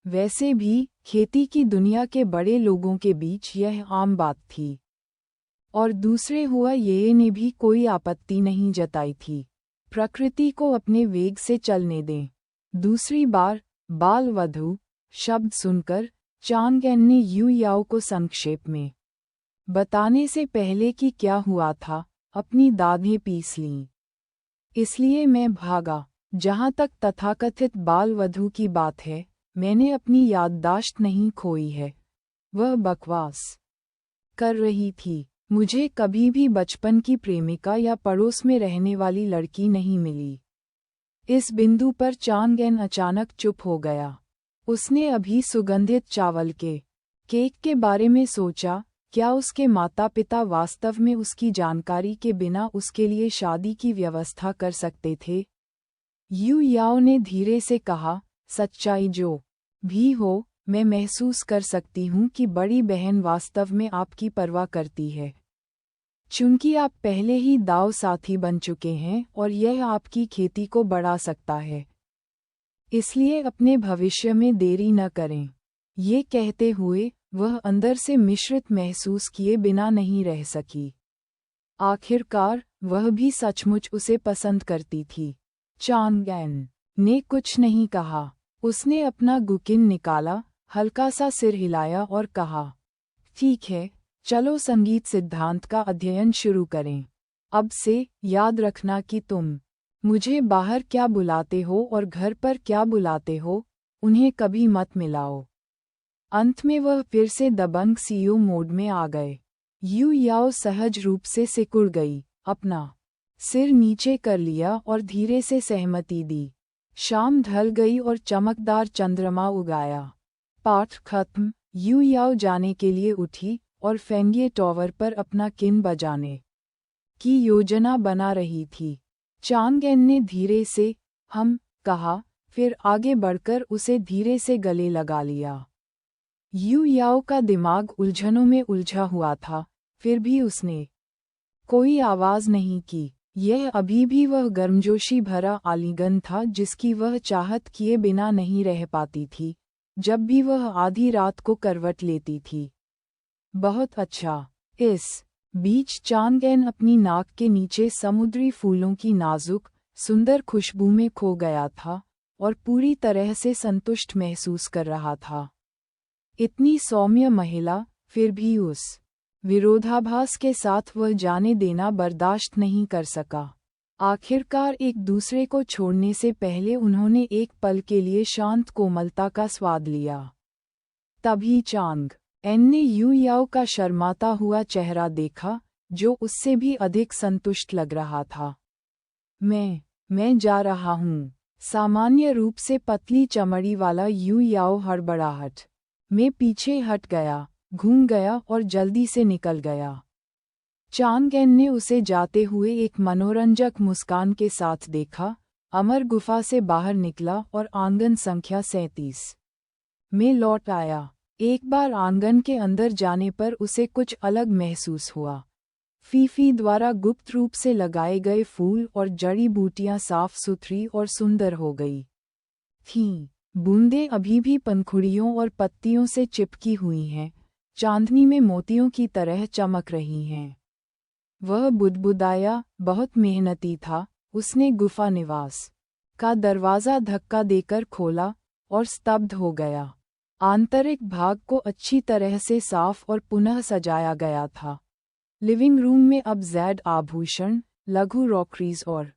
[SPEAKER 2] वैसे भी खेती की दुनिया के बड़े लोगों के बीच यह आम बात थी। और दूसरे हुआ ये ने भी कोई आपत्ति नहीं जताई थी। प्रकृति को अपने वेग से चलने दें। दूसरी बार बाल वधू शब्द सुनकर चांग एन ने यू याओ को संक्षेप में बताने से पहले कि क्या हुआ था अपनी दाढ़ें पीस लीं। इसलिए मैं भागा, जहाँ तक तथाकथित बाल वधू की बात है, मैंने अपनी याददाश्त नहीं खोई है। वह बकवास कर रही थी। मुझे कभी भी बचपन की प्रेमिका या पड़ोस में रहने वाली लड़की नहीं मिली। इस बिंदु पर चांगेन अचानक चुप हो गया। उसने अभी सुगंधित चावल के केक के बारे में सोचा। क्या उसके माता पिता वास्तव में उसकी जानकारी के बिना उसके लिए शादी की व्यवस्था कर सकते थे? यू याओ ने धीरे से कहा, सच्चाई जो भी हो, मैं महसूस कर सकती हूँ कि बड़ी बहन वास्तव में आपकी परवाह करती है। चूंकि आप पहले ही दाव साथी बन चुके हैं और यह आपकी खेती को बढ़ा सकता है, इसलिए अपने भविष्य में देरी न करें। ये कहते हुए वह अंदर से मिश्रित महसूस किए बिना नहीं रह सकी। आखिरकार वह भी सचमुच उसे पसंद करती थी। चांगेन ने कुछ नहीं कहा। उसने अपना गुकिन निकाला, हल्का सा सिर हिलाया और कहा, ठीक है, चलो संगीत सिद्धांत का अध्ययन शुरू करें। अब से याद रखना कि तुम मुझे बाहर क्या बुलाते हो और घर पर क्या बुलाते हो, उन्हें कभी मत मिलाओ। अंत में वह फिर से दबंग सीईओ मोड में आ गए। यू याओ सहज रूप से सिकुड़ गई, अपना सिर नीचे कर लिया और धीरे से सहमति दी। शाम ढल गई और चमकदार चंद्रमा उगाया। पाठ खत्म। यू याओ जाने के लिए उठी और फेंगे टॉवर पर अपना किन बजाने की योजना बना रही थी। चांगेन ने धीरे से कहा, फिर आगे बढ़कर उसे धीरे से गले लगा लिया। यू याओ का दिमाग उलझनों में उलझा हुआ था, फिर भी उसने कोई आवाज नहीं की। यह अभी भी वह गर्मजोशी भरा आलिंगन था जिसकी वह चाहत किए बिना नहीं रह पाती थी, जब भी वह आधी रात को करवट लेती थी। बहुत अच्छा। इस बीच चांगेन अपनी नाक के नीचे समुद्री फूलों की नाजुक, सुंदर खुशबू में खो गया था और पूरी तरह से संतुष्ट महसूस कर रहा था। इतनी सौम्य महिला, फिर भी उस विरोधाभास के साथ वह जाने देना बर्दाश्त नहीं कर सका। आखिरकार एक दूसरे को छोड़ने से पहले उन्होंने एक पल के लिए शांत कोमलता का स्वाद लिया। तभी चांगेन ने यू याओ का शर्माता हुआ चेहरा देखा, जो उससे भी अधिक संतुष्ट लग रहा था। मैं जा रहा हूँ। सामान्य रूप से पतली चमड़ी वाला यू याओ हड़बड़ाहट में पीछे हट गया, घूम गया और जल्दी से निकल गया। चांगेन ने उसे जाते हुए एक मनोरंजक मुस्कान के साथ देखा, अमर गुफा से बाहर निकला और आंगन संख्या 37 में लौट आया। एक बार आंगन के अंदर जाने पर उसे कुछ अलग महसूस हुआ। फीफी द्वारा गुप्त रूप से लगाए गए फूल और जड़ी बूटियां साफ सुथरी और सुंदर हो गई थीं। बूंदें अभी भी पंखुड़ियों और पत्तियों से चिपकी हुई हैं, चांदनी में मोतियों की तरह चमक रही हैं। वह बुदबुदाया, बहुत मेहनती था। उसने गुफा निवास का दरवाज़ा धक्का देकर खोला और स्तब्ध हो गया। आंतरिक भाग को अच्छी तरह से साफ और पुनः सजाया गया था। लिविंग रूम में अब जैड आभूषण, लघु रॉकरीज और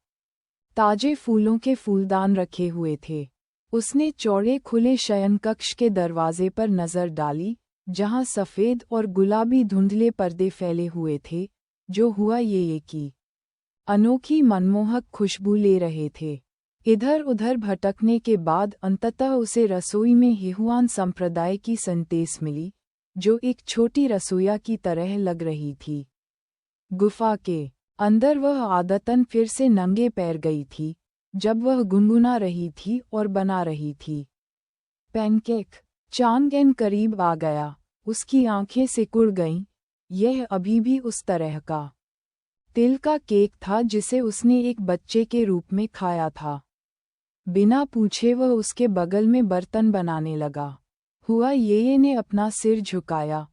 [SPEAKER 2] ताजे फूलों के फूलदान रखे हुए थे। उसने चौड़े खुले शयन कक्ष के दरवाजे पर नजर डाली, जहां सफ़ेद और गुलाबी धुंधले पर्दे फैले हुए थे, जो हुआ ये की अनोखी मनमोहक खुशबू ले रहे थे। इधर उधर भटकने के बाद अंततः उसे रसोई में हिहुआन संप्रदाय की संतेस मिली, जो एक छोटी रसोइया की तरह लग रही थी। गुफा के अंदर वह आदतन फिर से नंगे पैर गई थी, जब वह गुनगुना रही थी और बना रही थी पैनकेक। चांगेन करीब आ गया, उसकी आंखें सिकुड़ गईं। यह अभी भी उस तरह का तिल का केक था जिसे उसने एक बच्चे के रूप में खाया था। बिना पूछे वह उसके बगल में बर्तन बनाने लगा। हुआ ये ने अपना सिर झुकाया।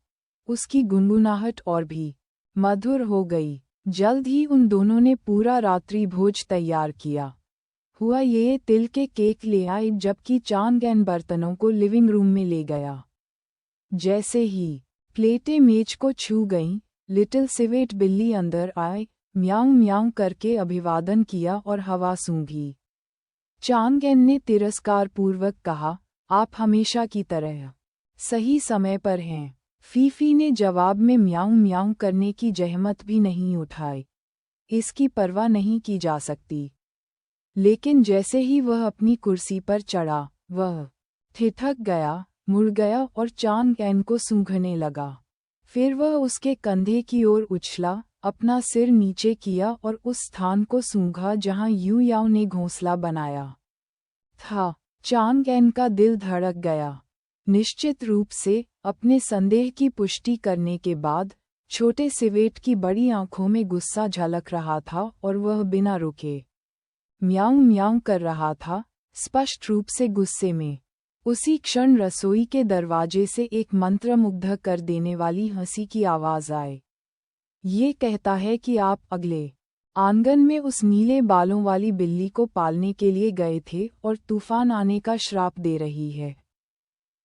[SPEAKER 2] उसकी गुनगुनाहट और भी मधुर हो गई। जल्द ही उन दोनों ने पूरा रात्रि भोज तैयार किया। हुआ ये तिल के केक ले आए जबकि चांगेन बर्तनों को लिविंग रूम में ले गया। जैसे ही प्लेटें मेज को छू गईं, लिटिल सिवेट बिल्ली अंदर आए, म्याऊं म्याऊं करके अभिवादन किया और हवा सूंघी। चांगएन ने तिरस्कारपूर्वक कहा, आप हमेशा की तरह सही समय पर हैं। फीफी ने जवाब में म्याऊं म्याऊं करने की जहमत भी नहीं उठाई। इसकी परवाह नहीं की जा सकती। लेकिन जैसे ही वह अपनी कुर्सी पर चढ़ा, वह ठिठक गया, मुड़ गया और चांगएन को सूंघने लगा। फिर वह उसके कंधे की ओर उछला, अपना सिर नीचे किया और उस स्थान को सूंघा जहां यू याओ ने घोंसला बनाया था। चांगएन का दिल धड़क गया। निश्चित रूप से, अपने संदेह की पुष्टि करने के बाद, छोटे सिवेट की बड़ी आंखों में गुस्सा झलक रहा था और वह बिना रुके म्याऊं म्याऊं कर रहा था, स्पष्ट रूप से गुस्से में। उसी क्षण रसोई के दरवाजे से एक मंत्रमुग्ध कर देने वाली हंसी की आवाज आए। ये कहता है कि आप अगले आंगन में उस नीले बालों वाली बिल्ली को पालने के लिए गए थे और तूफान आने का श्राप दे रही है।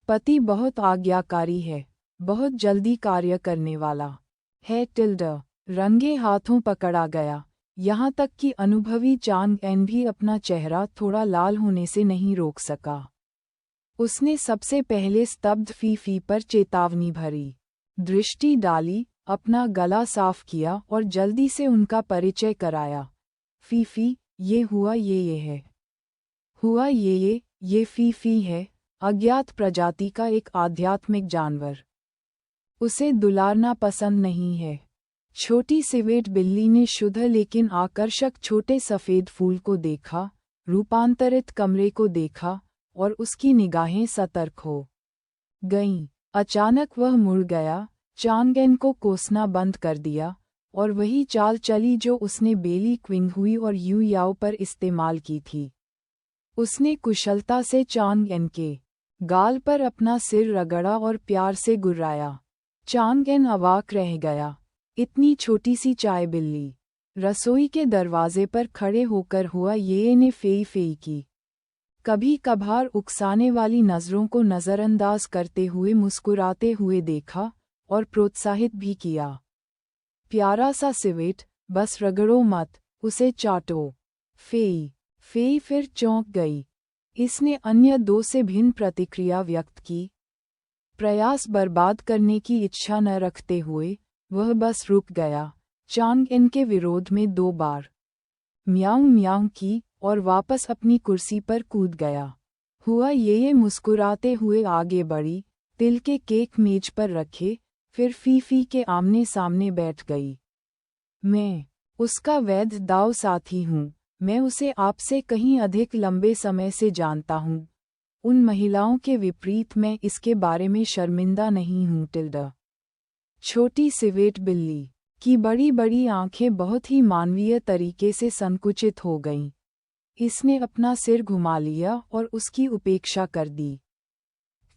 [SPEAKER 2] पति बहुत आज्ञाकारी है, बहुत जल्दी कार्य करने वाला है। रंगे हाथों पकड़ा गया, यहाँ तक कि अनुभवी चांगएन भी अपना चेहरा थोड़ा लाल होने से नहीं रोक सका। उसने सबसे पहले स्तब्ध फीफी पर चेतावनी भरी दृष्टि डाली, अपना गला साफ किया और जल्दी से उनका परिचय कराया। फीफी, ये हुआ ये है। हुआ ये फीफी है, अज्ञात प्रजाति का एक आध्यात्मिक जानवर। उसे दुलारना पसंद नहीं है। छोटी सिवेट बिल्ली ने शुद्ध लेकिन आकर्षक छोटे सफ़ेद फूल को देखा, रूपांतरित कमरे को देखा, और उसकी निगाहें सतर्क हो गईं। अचानक वह मुड़ गया, चांगएन को कोसना बंद कर दिया, और वही चाल चली जो उसने बेली क्विंगहुई और यू याओ पर इस्तेमाल की थी। उसने कुशलता से चांगएन के गाल पर अपना सिर रगड़ा और प्यार से गुर्राया। चांगएन अवाक रह गया। इतनी छोटी सी चाय बिल्ली। रसोई के दरवाजे पर खड़े होकर हुआ ये ने फेई फेई की। कभी कभार उकसाने वाली नज़रों को नज़रअंदाज करते हुए मुस्कुराते हुए देखा और प्रोत्साहित भी किया। प्यारा सा सिवेट, बस रगड़ो मत, उसे चाटो। फेई फिर चौंक गई। इसने अन्य दो से भिन्न प्रतिक्रिया व्यक्त की। प्रयास बर्बाद करने की इच्छा न रखते हुए वह बस रुक गया। चांगएन के विरोध में 2 बार म्याऊं म्याऊं की और वापस अपनी कुर्सी पर कूद गया। हुआ ये मुस्कुराते हुए आगे बढ़ी, तिल के केक मेज पर रखे, फिर फीफी के आमने सामने बैठ गई। मैं उसका वैध दाव साथी हूँ। मैं उसे आपसे कहीं अधिक लंबे समय से जानता हूँ। उन महिलाओं के विपरीत मैं इसके बारे में शर्मिंदा नहीं हूँ। छोटी सिवेट बिल्ली की बड़ी बड़ी आंखें बहुत ही मानवीय तरीके से संकुचित हो गईं। इसने अपना सिर घुमा लिया और उसकी उपेक्षा कर दी।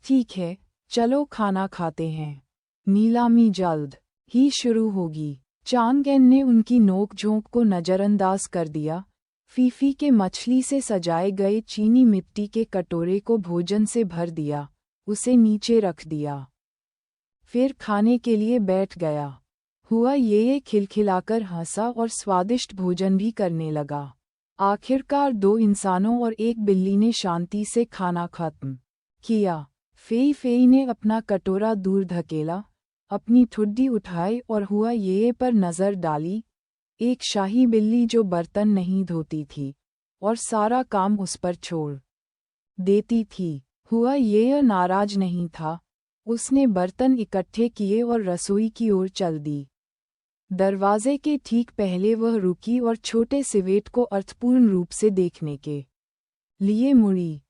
[SPEAKER 2] ठीक है, चलो खाना खाते हैं। नीलामी जल्द ही शुरू होगी। चांगएन ने उनकी नोक-झोंक को नज़रअंदाज कर दिया। फीफी के मछली से सजाए गए चीनी मिट्टी के कटोरे को भोजन से भर दिया, उसे नीचे रख दिया। फिर खाने के लिए बैठ गया। हुआ ये खिलखिलाकर हंसा और स्वादिष्ट भोजन भी करने लगा। आखिरकार 2 इंसानों और एक बिल्ली ने शांति से खाना खत्म किया। फेई ने अपना कटोरा दूर धकेला, अपनी ठुड्डी उठाई और हुआ ये पर नज़र डाली। एक शाही बिल्ली जो बर्तन नहीं धोती थी और सारा काम उस पर छोड़ देती थी। हुआ ये नाराज नहीं था। उसने बर्तन इकट्ठे किए और रसोई की ओर चल दी। दरवाजे के ठीक पहले वह रुकी और छोटे सिवेट को अर्थपूर्ण रूप से देखने के लिए मुड़ी।